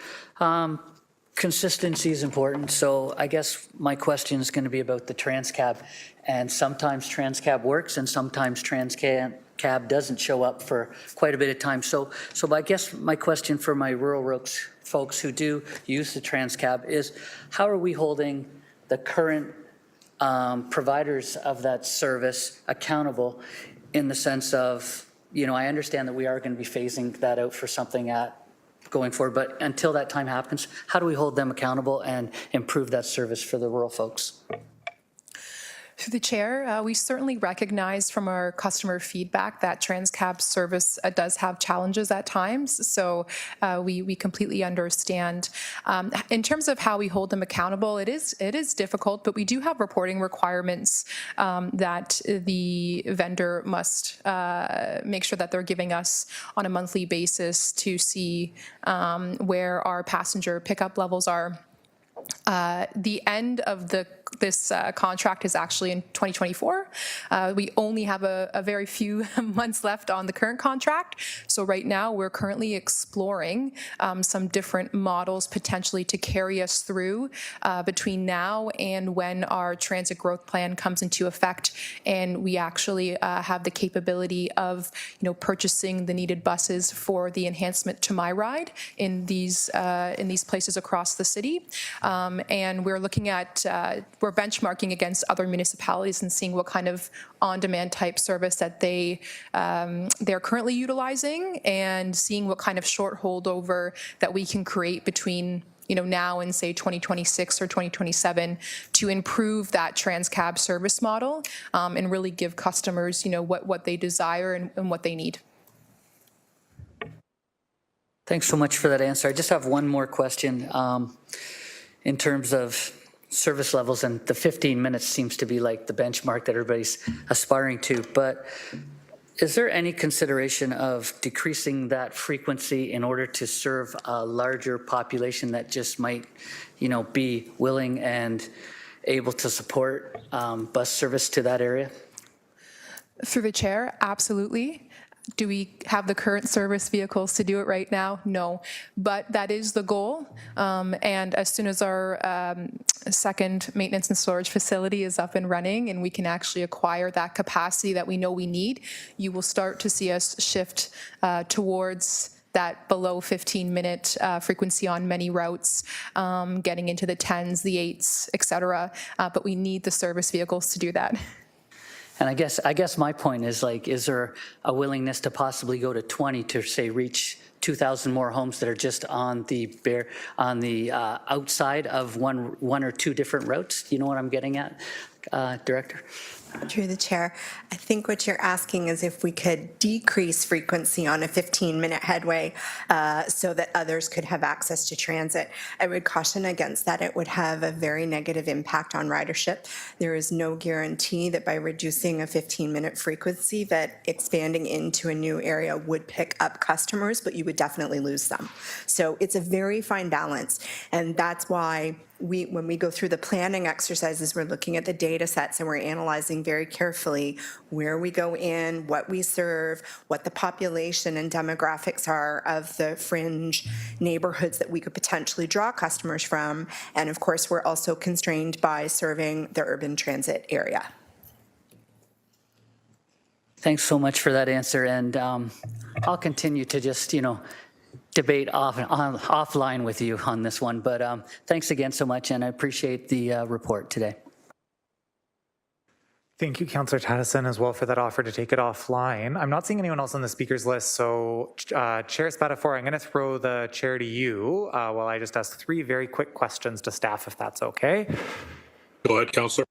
[SPEAKER 14] Consistency is important, so I guess my question is going to be about the Transcab. And sometimes Transcab works and sometimes Transcab doesn't show up for quite a bit of time. So I guess my question for my rural roads folks who do use the Transcab is, how are we holding the current providers of that service accountable in the sense of, I understand that we are going to be phasing that out for something going forward, but until that time happens, how do we hold them accountable and improve that service for the rural folks?
[SPEAKER 10] Through the chair, we certainly recognize from our customer feedback that Transcab service does have challenges at times, so we completely understand. In terms of how we hold them accountable, it is difficult, but we do have reporting requirements that the vendor must make sure that they're giving us on a monthly basis to see where our passenger pickup levels are. The end of this contract is actually in 2024. We only have a very few months left on the current contract. So right now we're currently exploring some different models potentially to carry us through between now and when our transit growth plan comes into effect, and we actually have the capability of purchasing the needed buses for the enhancement to My Ride in these places across the city. And we're looking at, we're benchmarking against other municipalities and seeing what kind of on-demand type service that they're currently utilizing, and seeing what kind of short holdover that we can create between now and say 2026 or 2027 to improve that Transcab service model and really give customers what they desire and what they need.
[SPEAKER 14] Thanks so much for that answer. I just have one more question. In terms of service levels, and the 15 minutes seems to be like the benchmark that everybody's aspiring to, but is there any consideration of decreasing that frequency in order to serve a larger population that just might, be willing and able to support bus service to that area?
[SPEAKER 10] Through the chair, absolutely. Do we have the current service vehicles to do it right now? No, but that is the goal. And as soon as our second maintenance and storage facility is up and running and we can actually acquire that capacity that we know we need, you will start to see us shift towards that below 15-minute frequency on many routes, getting into the 10s, the 8s, et cetera. But we need the service vehicles to do that.
[SPEAKER 14] And I guess my point is, is there a willingness to possibly go to 20 to say reach 2,000 more homes that are just on the outside of one or two different routes? Do you know what I'm getting at, Director?
[SPEAKER 8] Through the chair, I think what you're asking is if we could decrease frequency on a 15-minute headway so that others could have access to transit. I would caution against that. It would have a very negative impact on ridership. There is no guarantee that by reducing a 15-minute frequency that expanding into a new area would pick up customers, but you would definitely lose them. So it's a very fine balance, and that's why when we go through the planning exercises, we're looking at the data sets and we're analyzing very carefully where we go in, what we serve, what the population and demographics are of the fringe neighborhoods that we could potentially draw customers from. And of course, we're also constrained by serving the urban transit area.
[SPEAKER 14] Thanks so much for that answer, and I'll continue to just, debate offline with you on this one, but thanks again so much, and I appreciate the report today.
[SPEAKER 1] Thank you, Councillor Tadison, as well for that offer to take it offline. I'm not seeing anyone else on the speakers list, so Chair Spatafor, I'm going to throw the chair to you while I just ask 3 very quick questions to staff, if that's okay.
[SPEAKER 15] Go ahead, Councillor.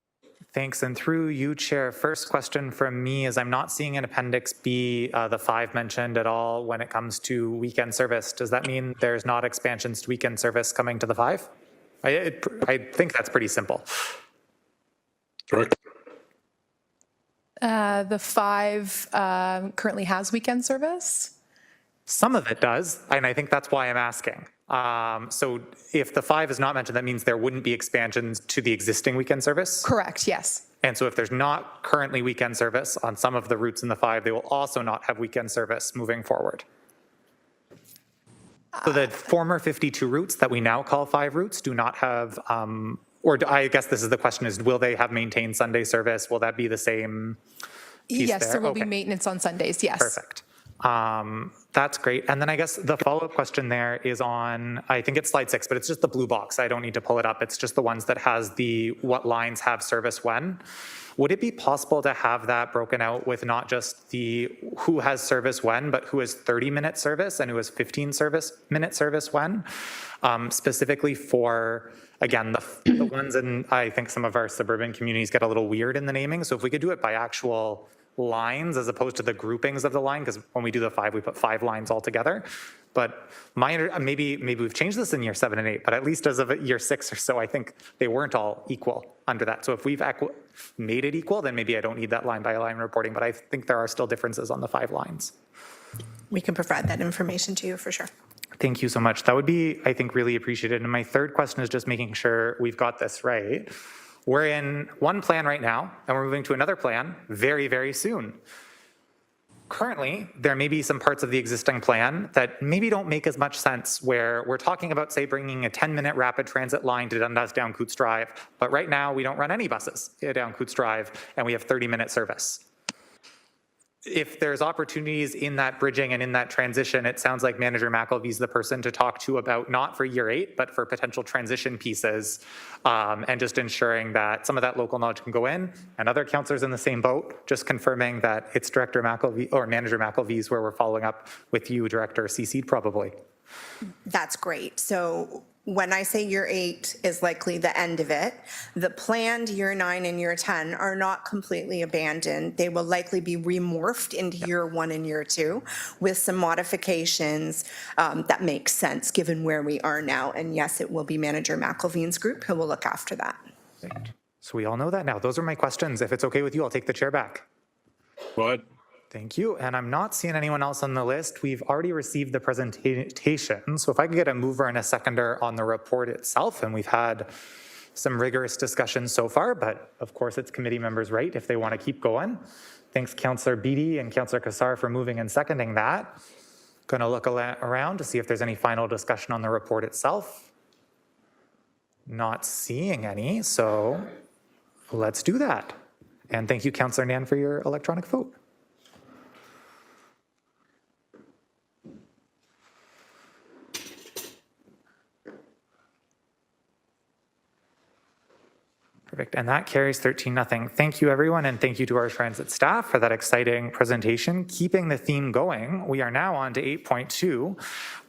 [SPEAKER 1] Thanks, and through you, Chair, first question from me is I'm not seeing in Appendix B the 5 mentioned at all when it comes to weekend service. Does that mean there's not expansions to weekend service coming to the 5? I think that's pretty simple.
[SPEAKER 15] Correct.
[SPEAKER 10] The 5 currently has weekend service?
[SPEAKER 1] Some of it does, and I think that's why I'm asking. So if the 5 is not mentioned, that means there wouldn't be expansions to the existing weekend service?
[SPEAKER 10] Correct, yes.
[SPEAKER 1] And so if there's not currently weekend service on some of the routes in the 5, they will also not have weekend service moving forward. So the former 52 routes that we now call 5 routes do not have, or I guess this is the question is, will they have maintained Sunday service? Will that be the same piece
[SPEAKER 10] Yes,
[SPEAKER 1] there?
[SPEAKER 10] there will be maintenance on Sundays, yes.
[SPEAKER 1] Perfect. That's great. And then I guess the follow-up question there is on, I think it's slide 6, but it's just the blue box. I don't need to pull it up. It's just the ones that has the what lines have service when. Would it be possible to have that broken out with not just the who has service when, but who has 30-minute service and who has 15-minute service when? Specifically for, again, the ones in, I think some of our suburban communities get a little weird in the naming. So if we could do it by actual lines as opposed to the groupings of the line, because when we do the 5, we put 5 lines all together. But maybe we've changed this in year 7 and 8, but at least as of year 6 or so, I think they weren't all equal under that. So if we've made it equal, then maybe I don't need that line by line reporting, but I think there are still differences on the 5 lines.
[SPEAKER 8] We can provide that information to you for sure.
[SPEAKER 1] Thank you so much. That would be, I think, really appreciated. And my third question is just making sure we've got this right. We're in one plan right now, and we're moving to another plan very, very soon. Currently, there may be some parts of the existing plan that maybe don't make as much sense, where we're talking about, say, bringing a 10-minute rapid transit line to Dundas down Coots Drive, but right now we don't run any buses down Coots Drive, and we have 30-minute service. If there's opportunities in that bridging and in that transition, it sounds like Manager McElvey is the person to talk to about, not for year 8, but for potential transition pieces, and just ensuring that some of that local knowledge can go in, and other councillors in the same boat, just confirming that it's Director McElvey or Manager McElvey's where we're following up with you, Director CC'd probably.
[SPEAKER 8] That's great. So when I say year 8 is likely the end of it, the planned year 9 and year 10 are not completely abandoned. They will likely be remorphed into year 1 and year 2 with some modifications that make sense given where we are now. And yes, it will be Manager McElveen's group who will look after that.
[SPEAKER 1] So we all know that now. Those are my questions. If it's okay with you, I'll take the chair back.
[SPEAKER 15] Go ahead.
[SPEAKER 1] Thank you. And I'm not seeing anyone else on the list. We've already received the presentation. So if I could get a mover and a seconder on the report itself, and we've had some rigorous discussions so far, but of course it's committee members' right if they want to keep going. Thanks Councillor Beattie and Councillor Kassar for moving and seconding that. Going to look around to see if there's any final discussion on the report itself. Not seeing any, so let's do that. And thank you, Councillor Nan, for your electronic vote. Perfect, and that carries 13-0. Thank you, everyone, and thank you to our transit staff for that exciting presentation. Keeping the theme going, we are now on to 8.2,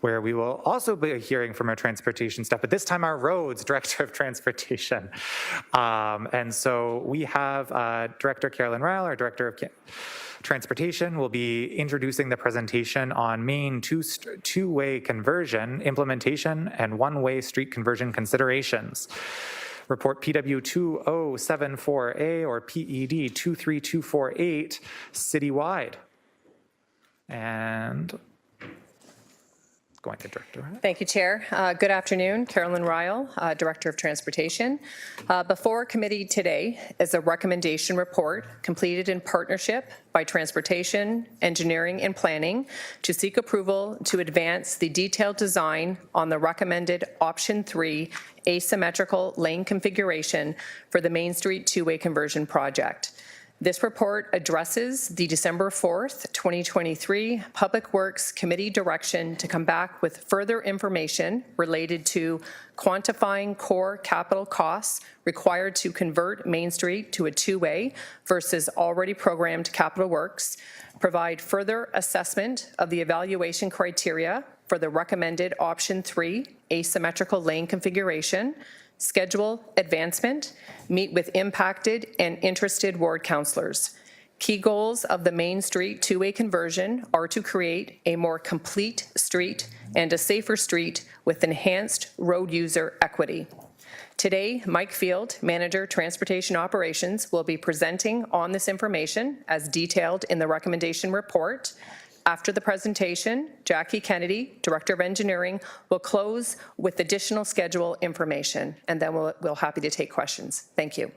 [SPEAKER 1] where we will also be hearing from our transportation staff, but this time our roads Director of Transportation. And so we have Director Carolyn Ryle, our Director of Transportation, will be introducing the presentation on Main two-way conversion implementation and one-way street conversion considerations. Report PW 2074A or PED 23248 citywide. And going to Director.
[SPEAKER 16] Thank you, Chair. Good afternoon. Carolyn Ryle, Director of Transportation. Before committee today is a recommendation report completed in partnership by Transportation, Engineering and Planning to seek approval to advance the detailed design on the recommended option 3 asymmetrical lane configuration for the Main Street two-way conversion project. This report addresses the December 4th, 2023 Public Works Committee direction to come back with further information related to quantifying core capital costs required to convert Main Street to a two-way versus already programmed capital works, provide further assessment of the evaluation criteria for the recommended option 3 asymmetrical lane configuration, schedule advancement, meet with impacted and interested ward councillors. Key goals of the Main Street two-way conversion are to create a more complete street and a safer street with enhanced road user equity. Today, Mike Field, Manager, Transportation Operations, will be presenting on this information as detailed in the recommendation report. After the presentation, Jackie Kennedy, Director of Engineering, will close with additional schedule information, and then we'll happy to take questions. Thank you.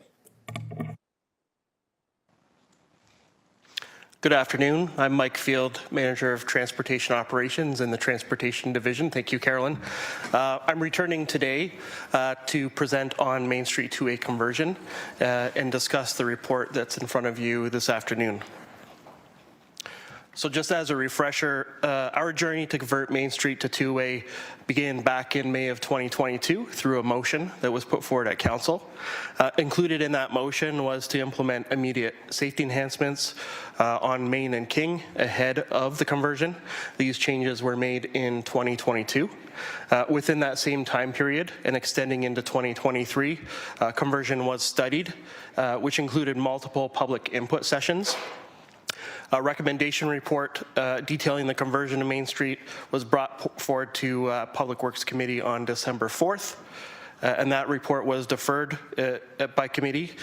[SPEAKER 17] Good afternoon. I'm Mike Field, Manager of Transportation Operations in the Transportation Division. Thank you, Carolyn. I'm returning today to present on Main Street 2A conversion and discuss the report that's in front of you this afternoon. So just as a refresher, our journey to convert Main Street to two-way began back in May of 2022 through a motion that was put forward at Council. Included in that motion was to implement immediate safety enhancements on Main and King ahead of the conversion. These changes were made in 2022. Within that same time period and extending into 2023, conversion was studied, which included multiple public input sessions. A recommendation report detailing the conversion of Main Street was brought forward to Public Works Committee on December 4th, and that report was deferred by committee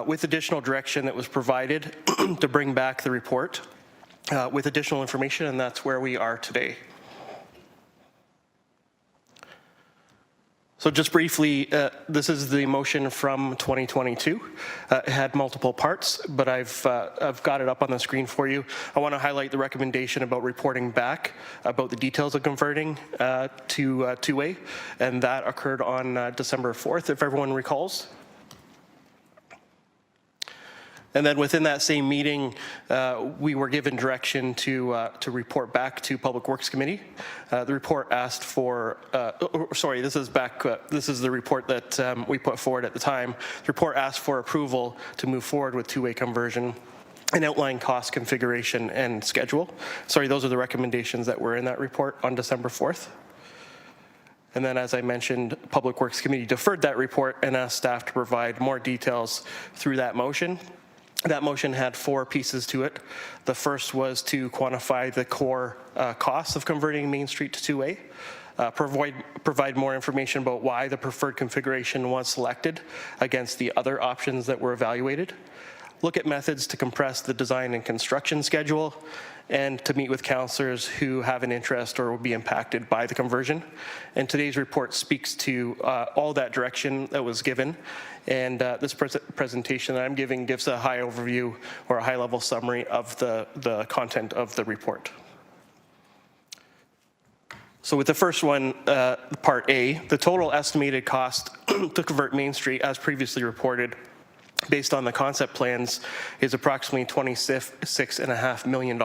[SPEAKER 17] with additional direction that was provided to bring back the report with additional information, and that's where we are today. So just briefly, this is the motion from 2022. It had multiple parts, but I've got it up on the screen for you. I want to highlight the recommendation about reporting back about the details of converting to two-way, and that occurred on December 4th, if everyone recalls. And then within that same meeting, we were given direction to report back to Public Works Committee. The report asked for, this is the report that we put forward at the time. The report asked for approval to move forward with two-way conversion and outline cost, configuration, and schedule. Sorry, those are the recommendations that were in that report on December 4th. And then, as I mentioned, Public Works Committee deferred that report and asked staff to provide more details through that motion. That motion had four pieces to it. The first was to quantify the core costs of converting Main Street to two-way, provide more information about why the preferred configuration was selected against the other options that were evaluated, look at methods to compress the design and construction schedule, and to meet with councillors who have an interest or will be impacted by the conversion. And today's report speaks to all that direction that was given. And this presentation that I'm giving gives a high overview or a high-level summary of the content of the report. So with the first one, Part A, the total estimated cost to convert Main Street, as previously reported, based on the concept plans, is approximately $26.5 million.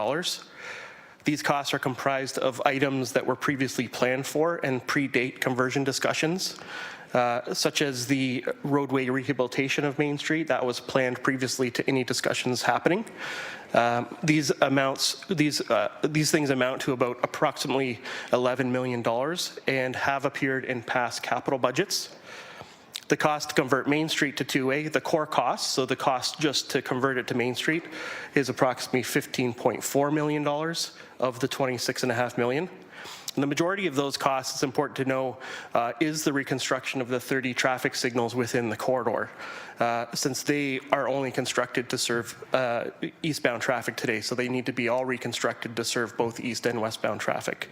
[SPEAKER 17] These costs are comprised of items that were previously planned for and predate conversion discussions, such as the roadway rehabilitation of Main Street that was planned previously to any discussions happening. These things amount to about approximately $11 million and have appeared in past capital budgets. The cost to convert Main Street to two-way, the core cost, so the cost just to convert it to Main Street, is approximately $15.4 million of the $26.5 million. And the majority of those costs, it's important to know, is the reconstruction of the 30 traffic signals within the corridor, since they are only constructed to serve eastbound traffic today, so they need to be all reconstructed to serve both east and westbound traffic.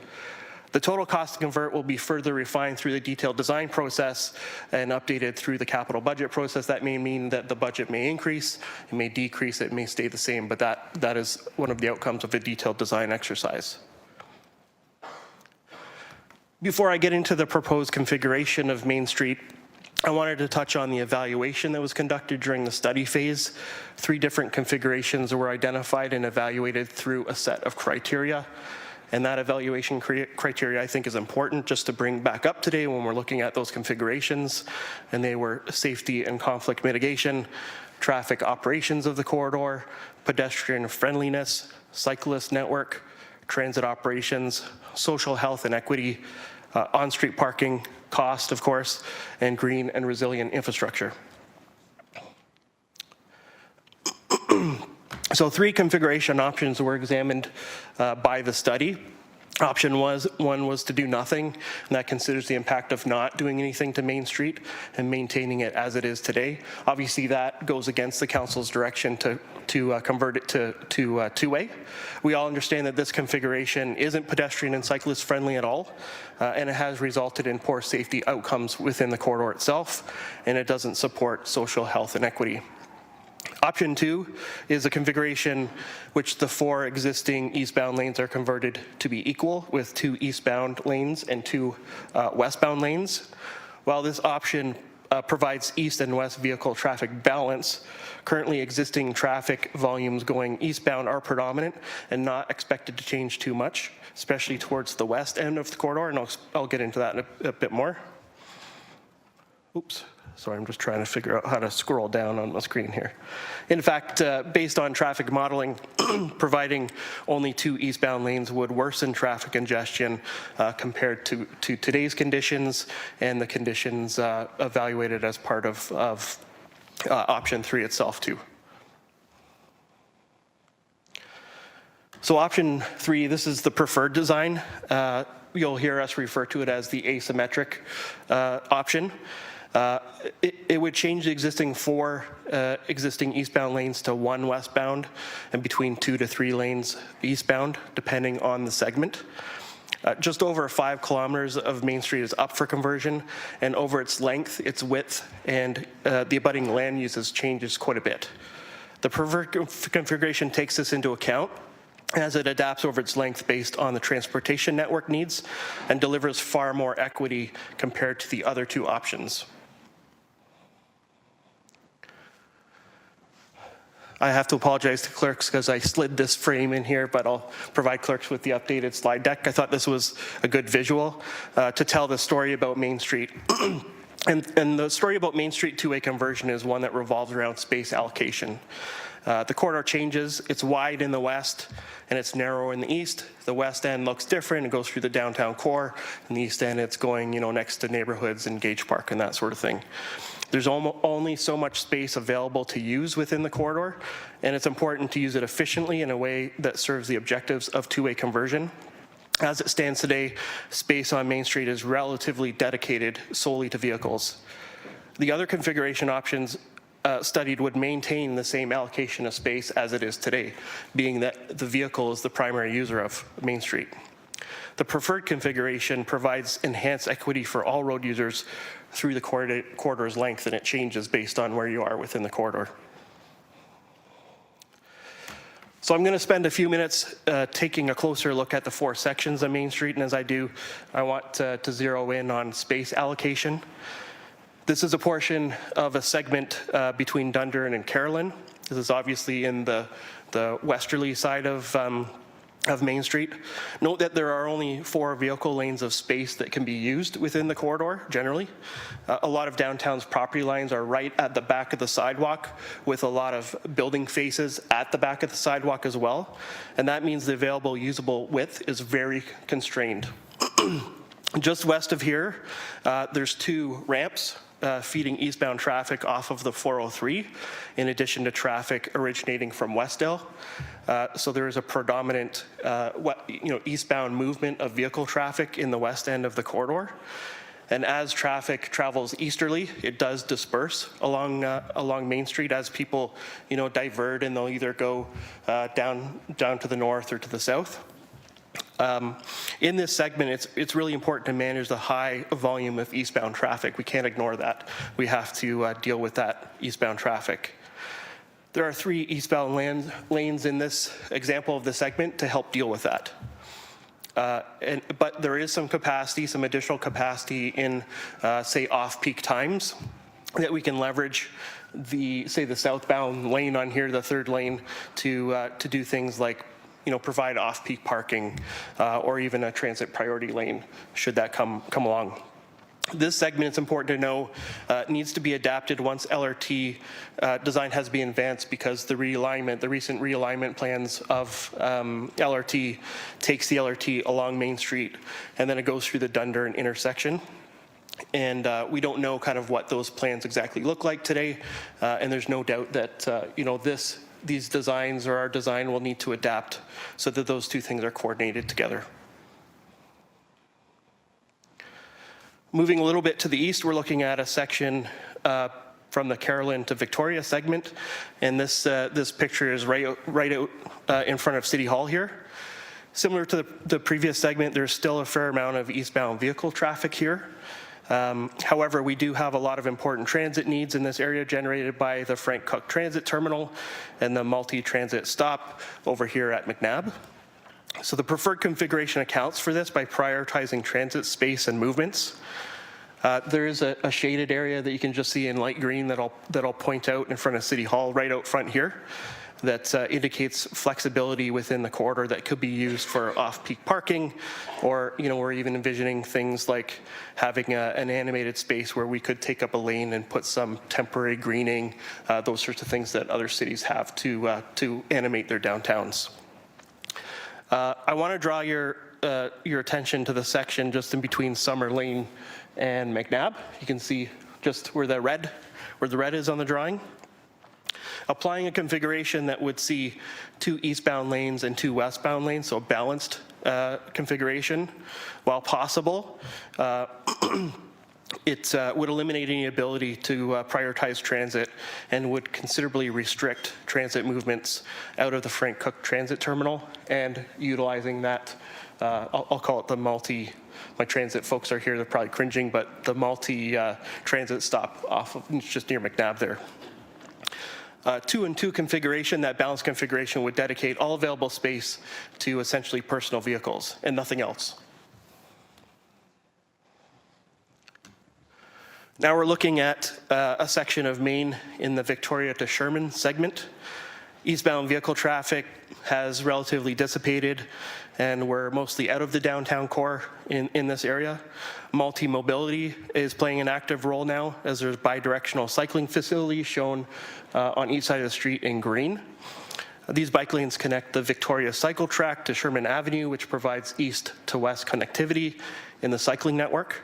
[SPEAKER 17] The total cost to convert will be further refined through the detailed design process and updated through the capital budget process. That may mean that the budget may increase, it may decrease, it may stay the same, but that is one of the outcomes of a detailed design exercise. Before I get into the proposed configuration of Main Street, I wanted to touch on the evaluation that was conducted during the study phase. 3 different configurations were identified and evaluated through a set of criteria. And that evaluation criteria, I think, is important just to bring back up today when we're looking at those configurations. And they were safety and conflict mitigation, traffic operations of the corridor, pedestrian friendliness, cyclist network, transit operations, social health and equity, on-street parking, cost, of course, and green and resilient infrastructure. So 3 configuration options were examined by the study. Option 1 was to do nothing, and that considers the impact of not doing anything to Main Street and maintaining it as it is today. Obviously, that goes against the council's direction to convert it to two-way. We all understand that this configuration isn't pedestrian and cyclist friendly at all, and it has resulted in poor safety outcomes within the corridor itself, and it doesn't support social health and equity. Option 2 is a configuration which the 4 existing eastbound lanes are converted to be equal, with 2 eastbound lanes and 2 westbound lanes. While this option provides east and west vehicle traffic balance, currently existing traffic volumes going eastbound are predominant and not expected to change too much, especially towards the west end of the corridor, and I'll get into that in a bit more. Oops. Sorry, I'm just trying to figure out how to scroll down on my screen here. In fact, based on traffic modeling, providing only 2 eastbound lanes would worsen traffic congestion compared to today's conditions and the conditions evaluated as part of option 3 itself too. So option 3, this is the preferred design. You'll hear us refer to it as the asymmetric option. It would change the existing 4 existing eastbound lanes to 1 westbound and between 2 to 3 lanes eastbound, depending on the segment. Just over 5 kilometers of Main Street is up for conversion, and over its length, its width, and the abutting land uses changes quite a bit. The preferred configuration takes this into account as it adapts over its length based on the transportation network needs and delivers far more equity compared to the other 2 options. I have to apologize to clerks because I slid this frame in here, but I'll provide clerks with the updated slide deck. I thought this was a good visual to tell the story about Main Street. And the story about Main Street two-way conversion is one that revolves around space allocation. The corridor changes, it's wide in the west and it's narrow in the east. The west end looks different, it goes through the downtown core. In the east end it's going next to neighborhoods and Gage Park and that sort of thing. There's only so much space available to use within the corridor, and it's important to use it efficiently in a way that serves the objectives of two-way conversion. As it stands today, space on Main Street is relatively dedicated solely to vehicles. The other configuration options studied would maintain the same allocation of space as it is today, being that the vehicle is the primary user of Main Street. The preferred configuration provides enhanced equity for all road users through the corridor's length, and it changes based on where you are within the corridor. So I'm going to spend a few minutes taking a closer look at the 4 sections of Main Street, and as I do, I want to zero in on space allocation. This is a portion of a segment between Dundurn and Carolyn. This is obviously in the westerly side of Main Street. Note that there are only 4 vehicle lanes of space that can be used within the corridor, generally. A lot of downtown's property lines are right at the back of the sidewalk, with a lot of building faces at the back of the sidewalk as well. And that means the available usable width is very constrained. Just west of here, there's 2 ramps feeding eastbound traffic off of the 403, in addition to traffic originating from Westdale. So there is a predominant eastbound movement of vehicle traffic in the west end of the corridor. And as traffic travels easterly, it does disperse along Main Street as people divert, and they'll either go down to the north or to the south. In this segment, it's really important to manage the high volume of eastbound traffic. We can't ignore that. We have to deal with that eastbound traffic. There are 3 eastbound lanes in this example of the segment to help deal with that. But there is some capacity, some additional capacity in, say, off-peak times that we can leverage the southbound lane on here, the third lane, to do things like, provide off-peak parking or even a transit priority lane should that come along. This segment, it's important to know, needs to be adapted once LRT design has been advanced, because the recent realignment plans of LRT takes the LRT along Main Street and then it goes through the Dundurn intersection. And we don't know kind of what those plans exactly look like today. And there's no doubt that, these designs or our design will need to adapt so that those two things are coordinated together. Moving a little bit to the east, we're looking at a section from the Carolyn to Victoria segment, and this picture is right out in front of City Hall here. Similar to the previous segment, there's still a fair amount of eastbound vehicle traffic here. However, we do have a lot of important transit needs in this area generated by the Frank Cook Transit Terminal and the multi-transit stop over here at McNabb. So the preferred configuration accounts for this by prioritizing transit space and movements. There is a shaded area that you can just see in light green that I'll point out in front of City Hall, right out front here, that indicates flexibility within the corridor that could be used for off-peak parking, or we're even envisioning things like having an animated space where we could take up a lane and put some temporary greening, those sorts of things that other cities have to animate their downtowns. I want to draw your attention to the section just in between Summer Lane and McNabb. You can see just where the red is on the drawing. Applying a configuration that would see 2 eastbound lanes and 2 westbound lanes, so a balanced configuration, while possible, it would eliminate any ability to prioritize transit and would considerably restrict transit movements out of the Frank Cook Transit Terminal, and utilizing that, I'll call it the my transit folks are here, they're probably cringing, but the transit stop off of just near McNabb there. 2-and-2 configuration, that balanced configuration would dedicate all available space to essentially personal vehicles and nothing else. Now we're looking at a section of Main in the Victoria to Sherman segment. Eastbound vehicle traffic has relatively dissipated, and we're mostly out of the downtown core in this area. Multi-mobility is playing an active role now, as there's bi-directional cycling facilities shown on each side of the street in green. These bike lanes connect the Victoria cycle track to Sherman Avenue, which provides east to west connectivity in the cycling network.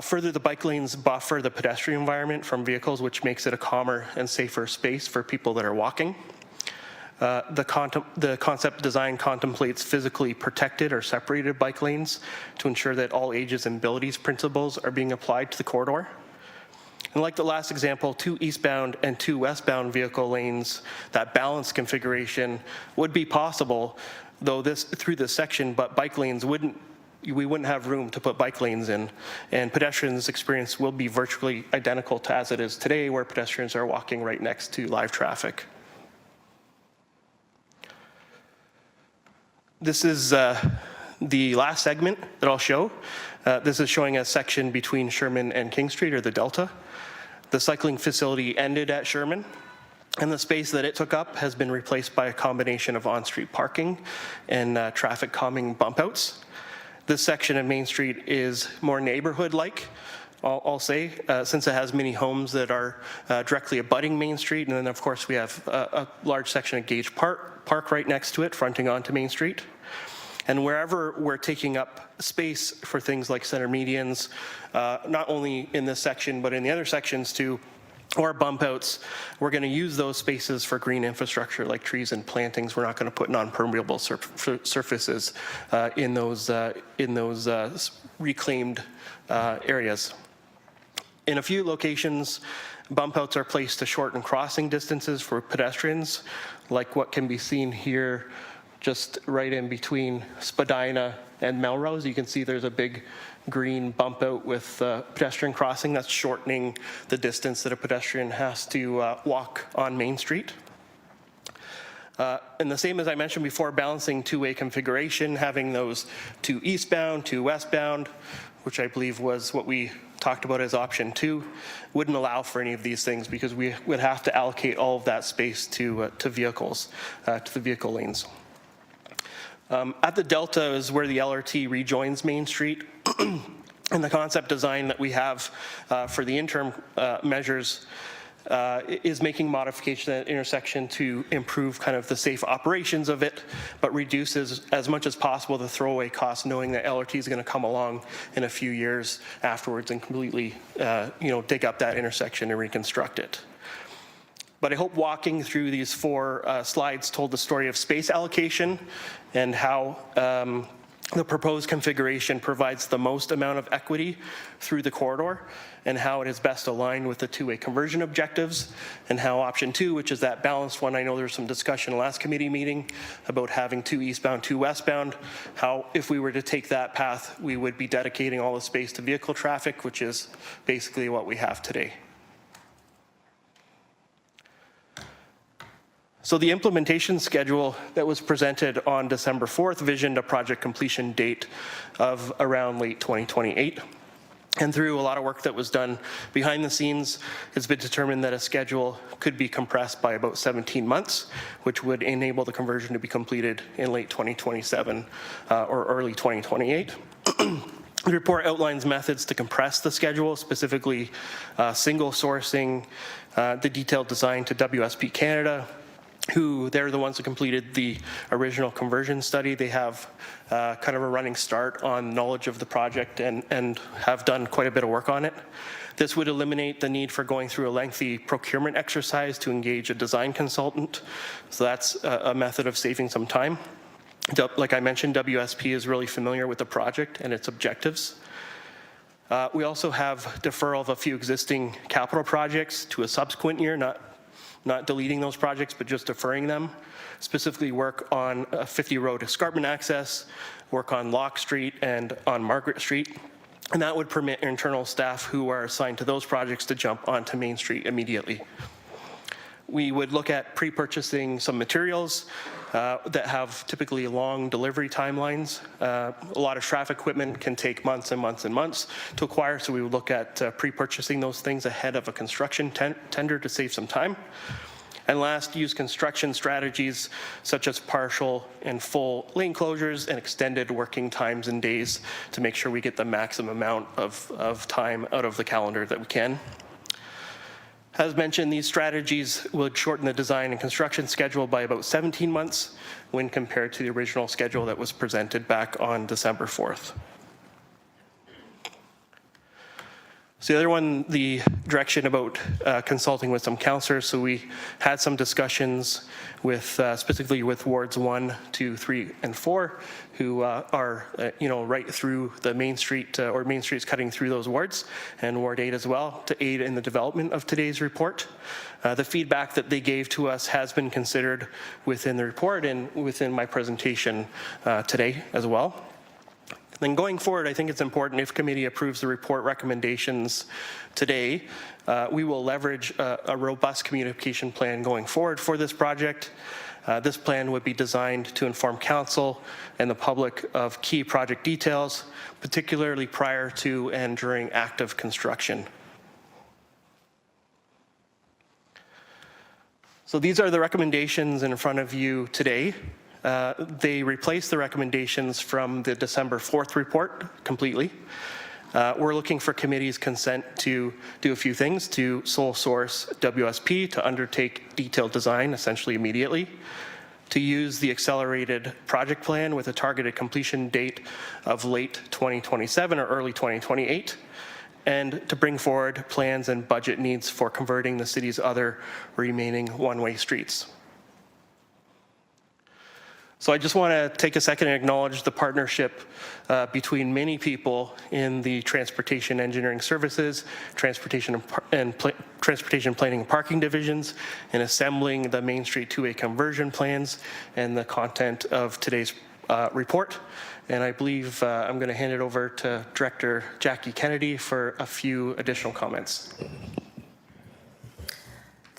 [SPEAKER 17] Further, the bike lanes buffer the pedestrian environment from vehicles, which makes it a calmer and safer space for people that are walking. The concept design contemplates physically protected or separated bike lanes to ensure that all ages and abilities principles are being applied to the corridor. And like the last example, 2 eastbound and 2 westbound vehicle lanes, that balanced configuration would be possible, though through this section, but bike lanes we wouldn't have room to put bike lanes in, and pedestrians' experience will be virtually identical to as it is today, where pedestrians are walking right next to live traffic. This is the last segment that I'll show. This is showing a section between Sherman and King Street, or the Delta. The cycling facility ended at Sherman, and the space that it took up has been replaced by a combination of on-street parking and traffic calming bump outs. This section of Main Street is more neighborhood-like, I'll say, since it has many homes that are directly abutting Main Street. And then, of course, we have a large section of Gage Park right next to it, fronting onto Main Street. And wherever we're taking up space for things like center medians, not only in this section, but in the other sections too, or bump outs, we're going to use those spaces for green infrastructure like trees and plantings. We're not going to put non-permeable surfaces in those reclaimed areas. In a few locations, bump outs are placed to shorten crossing distances for pedestrians, like what can be seen here just right in between Spadina and Melrose. You can see there's a big green bump out with pedestrian crossing that's shortening the distance that a pedestrian has to walk on Main Street. And the same as I mentioned before, balancing two-way configuration, having those two eastbound, two westbound, which I believe was what we talked about as option 2, wouldn't allow for any of these things because we would have to allocate all of that space to vehicles, to the vehicle lanes. At the Delta is where the LRT rejoins Main Street. And the concept design that we have for the interim measures is making modification at that intersection to improve kind of the safe operations of it, but reduces as much as possible the throwaway cost, knowing that LRT is going to come along in a few years afterwards and completely, dig up that intersection and reconstruct it. But I hope walking through these 4 slides told the story of space allocation and how the proposed configuration provides the most amount of equity through the corridor and how it is best aligned with the two-way conversion objectives, and how option 2, which is that balanced one, I know there was some discussion in the last committee meeting about having 2 eastbound, 2 westbound, how if we were to take that path, we would be dedicating all the space to vehicle traffic, which is basically what we have today. So the implementation schedule that was presented on December 4th visioned a project completion date of around late 2028. And through a lot of work that was done behind the scenes, it's been determined that a schedule could be compressed by about 17 months, which would enable the conversion to be completed in late 2027 or early 2028. The report outlines methods to compress the schedule, specifically single sourcing the detailed design to WSP Canada, who they're the ones who completed the original conversion study. They have kind of a running start on knowledge of the project and have done quite a bit of work on it. This would eliminate the need for going through a lengthy procurement exercise to engage a design consultant. So that's a method of saving some time. Like I mentioned, WSP is really familiar with the project and its objectives. We also have deferral of a few existing capital projects to a subsequent year, not deleting those projects, but just deferring them. Specifically work on 50 Road escarpment access, work on Locke Street and on Margaret Street. And that would permit internal staff who are assigned to those projects to jump onto Main Street immediately. We would look at pre-purchasing some materials that have typically long delivery timelines. A lot of traffic equipment can take months and months and months to acquire, so we would look at pre-purchasing those things ahead of a construction tender to save some time. And last, use construction strategies such as partial and full lane closures and extended working times and days to make sure we get the maximum amount of time out of the calendar that we can. As mentioned, these strategies would shorten the design and construction schedule by about 17 months when compared to the original schedule that was presented back on December 4th. So the other one, the direction about consulting with some councillors. So we had some discussions with specifically with wards 1, 2, 3, and 4, who are right through the Main Street or Main Street's cutting through those wards, and Ward 8 as well, to aid in the development of today's report. The feedback that they gave to us has been considered within the report and within my presentation today as well. Then going forward, I think it's important if committee approves the report recommendations today, we will leverage a robust communication plan going forward for this project. This plan would be designed to inform council and the public of key project details, particularly prior to and during active construction. So these are the recommendations in front of you today. They replace the recommendations from the December 4th report completely. We're looking for committee's consent to do a few things: to sole source WSP to undertake detailed design essentially immediately, to use the accelerated project plan with a targeted completion date of late 2027 or early 2028, and to bring forward plans and budget needs for converting the city's other remaining one-way streets. So I just want to take a second and acknowledge the partnership between many people in the transportation engineering services, transportation planning and parking divisions in assembling the Main Street two-way conversion plans and the content of today's report. And I believe I'm going to hand it over to Director Jackie Kennedy for a few additional comments.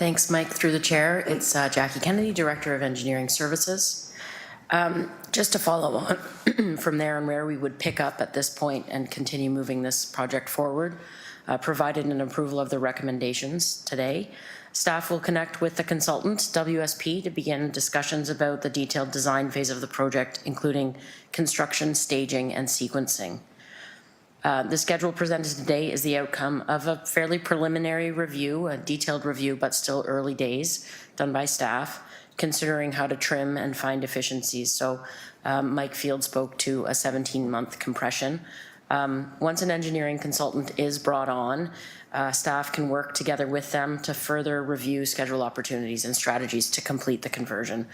[SPEAKER 18] Thanks, Mike. Through the chair, it's Jackie Kennedy, Director of Engineering Services. Just to follow on from there and where we would pick up at this point and continue moving this project forward, provided an approval of the recommendations today, staff will connect with the consultant, WSP, to begin discussions about the detailed design phase of the project, including construction, staging, and sequencing. The schedule presented today is the outcome of a fairly preliminary review, a detailed review, but still early days, done by staff, considering how to trim and find efficiencies. So Mike Field spoke to a 17-month compression. Once an engineering consultant is brought on, staff can work together with them to further review schedule opportunities and strategies to complete the conversion.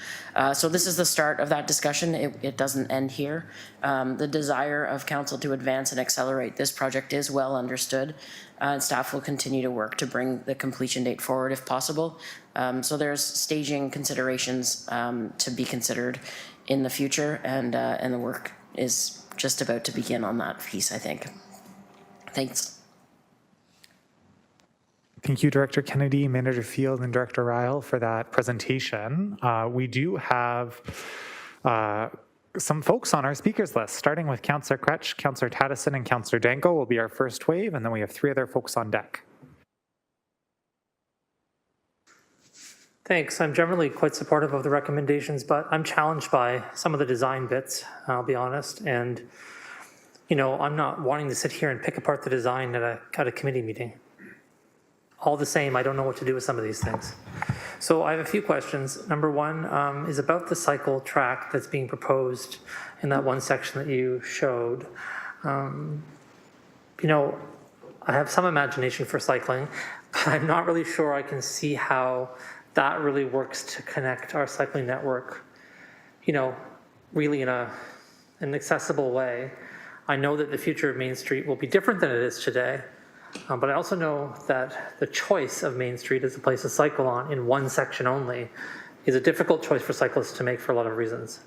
[SPEAKER 18] So this is the start of that discussion. It doesn't end here. The desire of council to advance and accelerate this project is well understood, and staff will continue to work to bring the completion date forward if possible. So there's staging considerations to be considered in the future, and the work is just about to begin on that piece, I think. Thanks.
[SPEAKER 1] Thank you, Director Kennedy, Manager Field, and Director Ryle for that presentation. We do have some folks on our speakers list, starting with Councillor Kretsch, Councillor Taddison, and Councillor Danko will be our first wave, and then we have 3 other folks on deck.
[SPEAKER 13] Thanks. I'm generally quite supportive of the recommendations, but I'm challenged by some of the design bits, I'll be honest. And, you know, I'm not wanting to sit here and pick apart the design at a committee meeting. All the same, I don't know what to do with some of these things. So I have a few questions. Number one is about the cycle track that's being proposed in that one section that you showed. You know, I have some imagination for cycling, but I'm not really sure I can see how that really works to connect our cycling network, you know, really in an accessible way. I know that the future of Main Street will be different than it is today, but I also know that the choice of Main Street as a place to cycle on in one section only is a difficult choice for cyclists to make for a lot of reasons.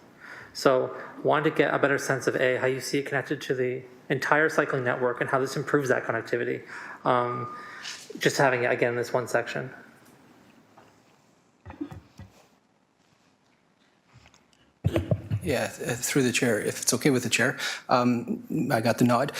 [SPEAKER 13] So I wanted to get a better sense of how you see it connected to the entire cycling network and how this improves that connectivity, just having it, again, this one section.
[SPEAKER 19] Yeah, through the chair, if it's okay with the chair. I got the nod.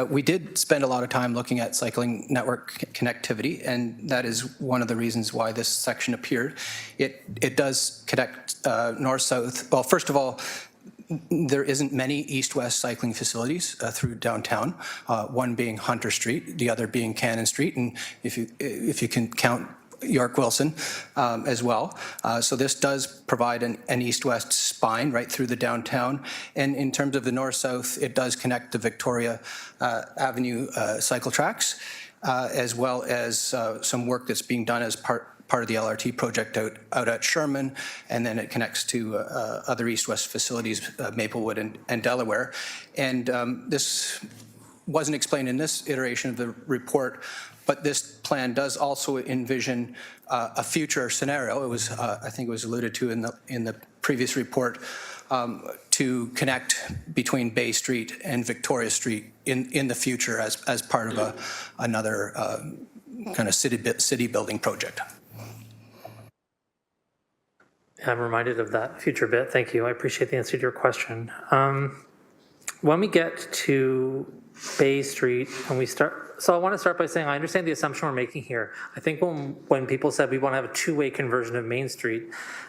[SPEAKER 19] We did spend a lot of time looking at cycling network connectivity, and that is one of the reasons why this section appeared. It does connect north-south. Well, first of all, there isn't many east-west cycling facilities through downtown, one being Hunter Street, the other being Cannon Street, and if you can count York Wilson as well. So this does provide an east-west spine right through the downtown. And in terms of the north-south, it does connect the Victoria Avenue cycle tracks, as well as some work that's being done as part of the LRT project out at Sherman, and then it connects to other east-west facilities, Maplewood and Delaware. And this wasn't explained in this iteration of the report, but this plan does also envision a future scenario. It was, I think it was alluded to in the previous report, to connect between Bay Street and Victoria Street in the future as part of another kind of city building project.
[SPEAKER 13] I'm reminded of that future bit. Thank you. I appreciate the answer to your question. When we get to Bay Street and we start, so I want to start by saying I understand the assumption we're making here. I think when people said we want to have a two-way conversion of Main Street,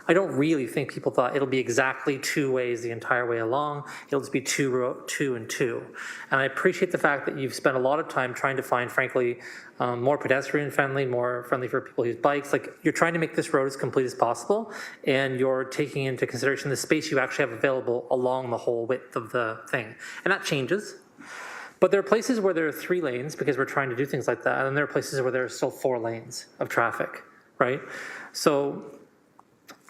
[SPEAKER 13] I don't really think people thought it'll be exactly 2 ways the entire way along. It'll just be two and two. And I appreciate the fact that you've spent a lot of time trying to find, frankly, more pedestrian friendly, more friendly for people who use bikes. Like, you're trying to make this road as complete as possible, and you're taking into consideration the space you actually have available along the whole width of the thing. And that changes. But there are places where there are 3 lanes because we're trying to do things like that, and then there are places where there are still 4 lanes of traffic, right? So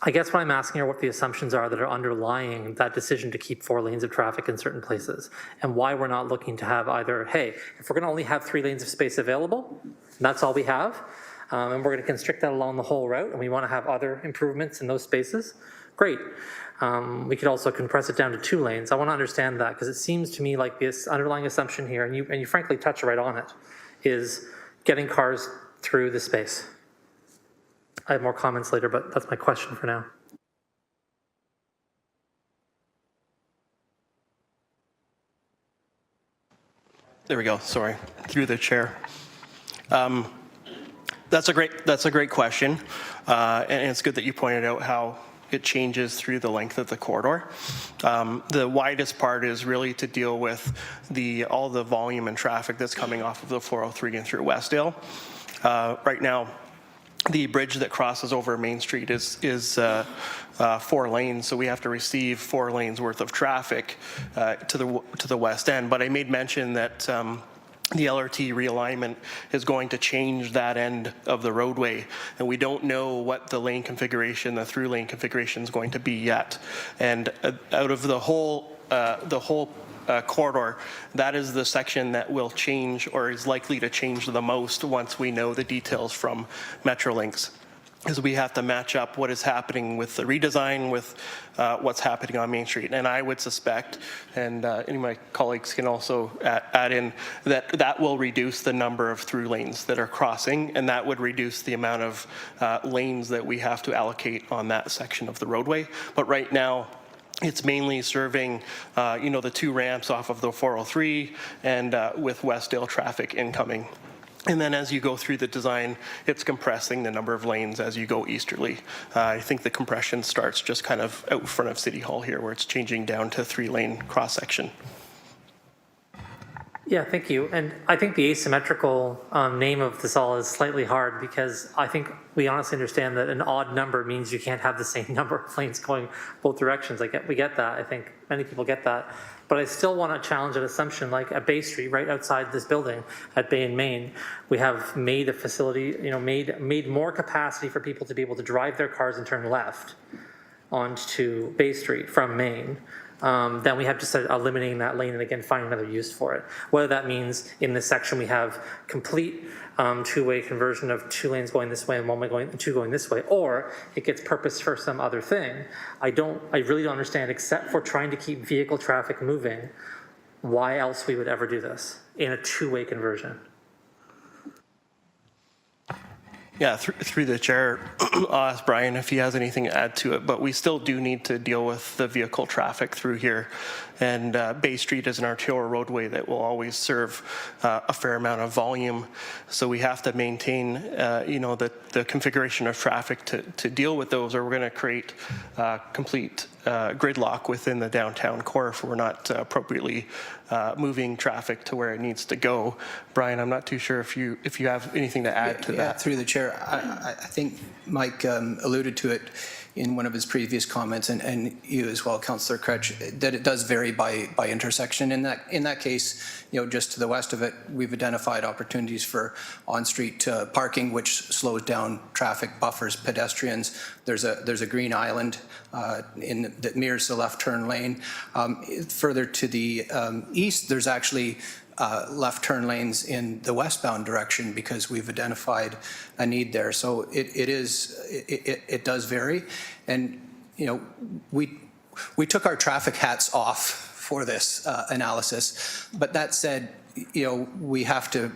[SPEAKER 13] I guess what I'm asking are what the assumptions are that are underlying that decision to keep 4 lanes of traffic in certain places, and why we're not looking to have either, hey, if we're gonna only have 3 lanes of space available, that's all we have, and we're gonna constrict that along the whole route, and we wanna have other improvements in those spaces, great. We could also compress it down to 2 lanes. I want to understand that, because it seems to me like this underlying assumption here, and you frankly touch right on it, is getting cars through the space. I have more comments later, but that's my question for now.
[SPEAKER 17] There we go. Sorry, through the chair. That's a great question, and it's good that you pointed out how it changes through the length of the corridor. The widest part is really to deal with all the volume and traffic that's coming off of the 403 and through Westdale. Right now, the bridge that crosses over Main Street is 4 lanes, so we have to receive 4 lanes worth of traffic to the west end. But I made mention that the LRT realignment is going to change that end of the roadway, and we don't know what the lane configuration, the through lane configuration, is going to be yet. And out of the whole corridor, that is the section that will change or is likely to change the most once we know the details from Metrolinx, is we have to match up what is happening with the redesign with what's happening on Main Street. And I would suspect, and any of my colleagues can also add in, that will reduce the number of through lanes that are crossing, and that would reduce the amount of lanes that we have to allocate on that section of the roadway. But right now, it's mainly serving, the 2 ramps off of the 403 and with Westdale traffic incoming. And then as you go through the design, it's compressing the number of lanes as you go easterly. I think the compression starts just kind of out in front of City Hall here, where it's changing down to 3-lane cross-section.
[SPEAKER 13] Yeah, thank you. And I think the asymmetrical name of this all is slightly hard, because I think we honestly understand that an odd number means you can't have the same number of lanes going both directions. We get that. I think many people get that. But I still want to challenge an assumption, like at Bay Street, right outside this building at Bay and Main, we have made a facility, made more capacity for people to be able to drive their cars and turn left onto Bay Street from Main. Then we have just eliminating that lane and again finding another use for it. Whether that means in this section we have complete two-way conversion of 2 lanes going this way and 1 way going, 2 going this way, or it gets purposed for some other thing. I really don't understand, except for trying to keep vehicle traffic moving, why else we would ever do this in a 2-way conversion.
[SPEAKER 17] Yeah, through the chair, I'll ask Brian if he has anything to add to it, but we still do need to deal with the vehicle traffic through here. And Bay Street is an arterial roadway that will always serve a fair amount of volume. So we have to maintain, the configuration of traffic to deal with those, or we're going to create complete gridlock within the downtown core if we're not appropriately moving traffic to where it needs to go. Brian, I'm not too sure if you have anything to add to that.
[SPEAKER 19] Through the chair, I think Mike alluded to it in one of his previous comments, and you as well, Councillor Kretsch, that it does vary by intersection. In that case, just to the west of it, we've identified opportunities for on-street parking, which slows down traffic, buffers pedestrians. There's a green island that mirrors the left turn lane. Further to the east, there's actually left turn lanes in the westbound direction because we've identified a need there. So it does vary, and we took our traffic hats off for this analysis. But that said, we have to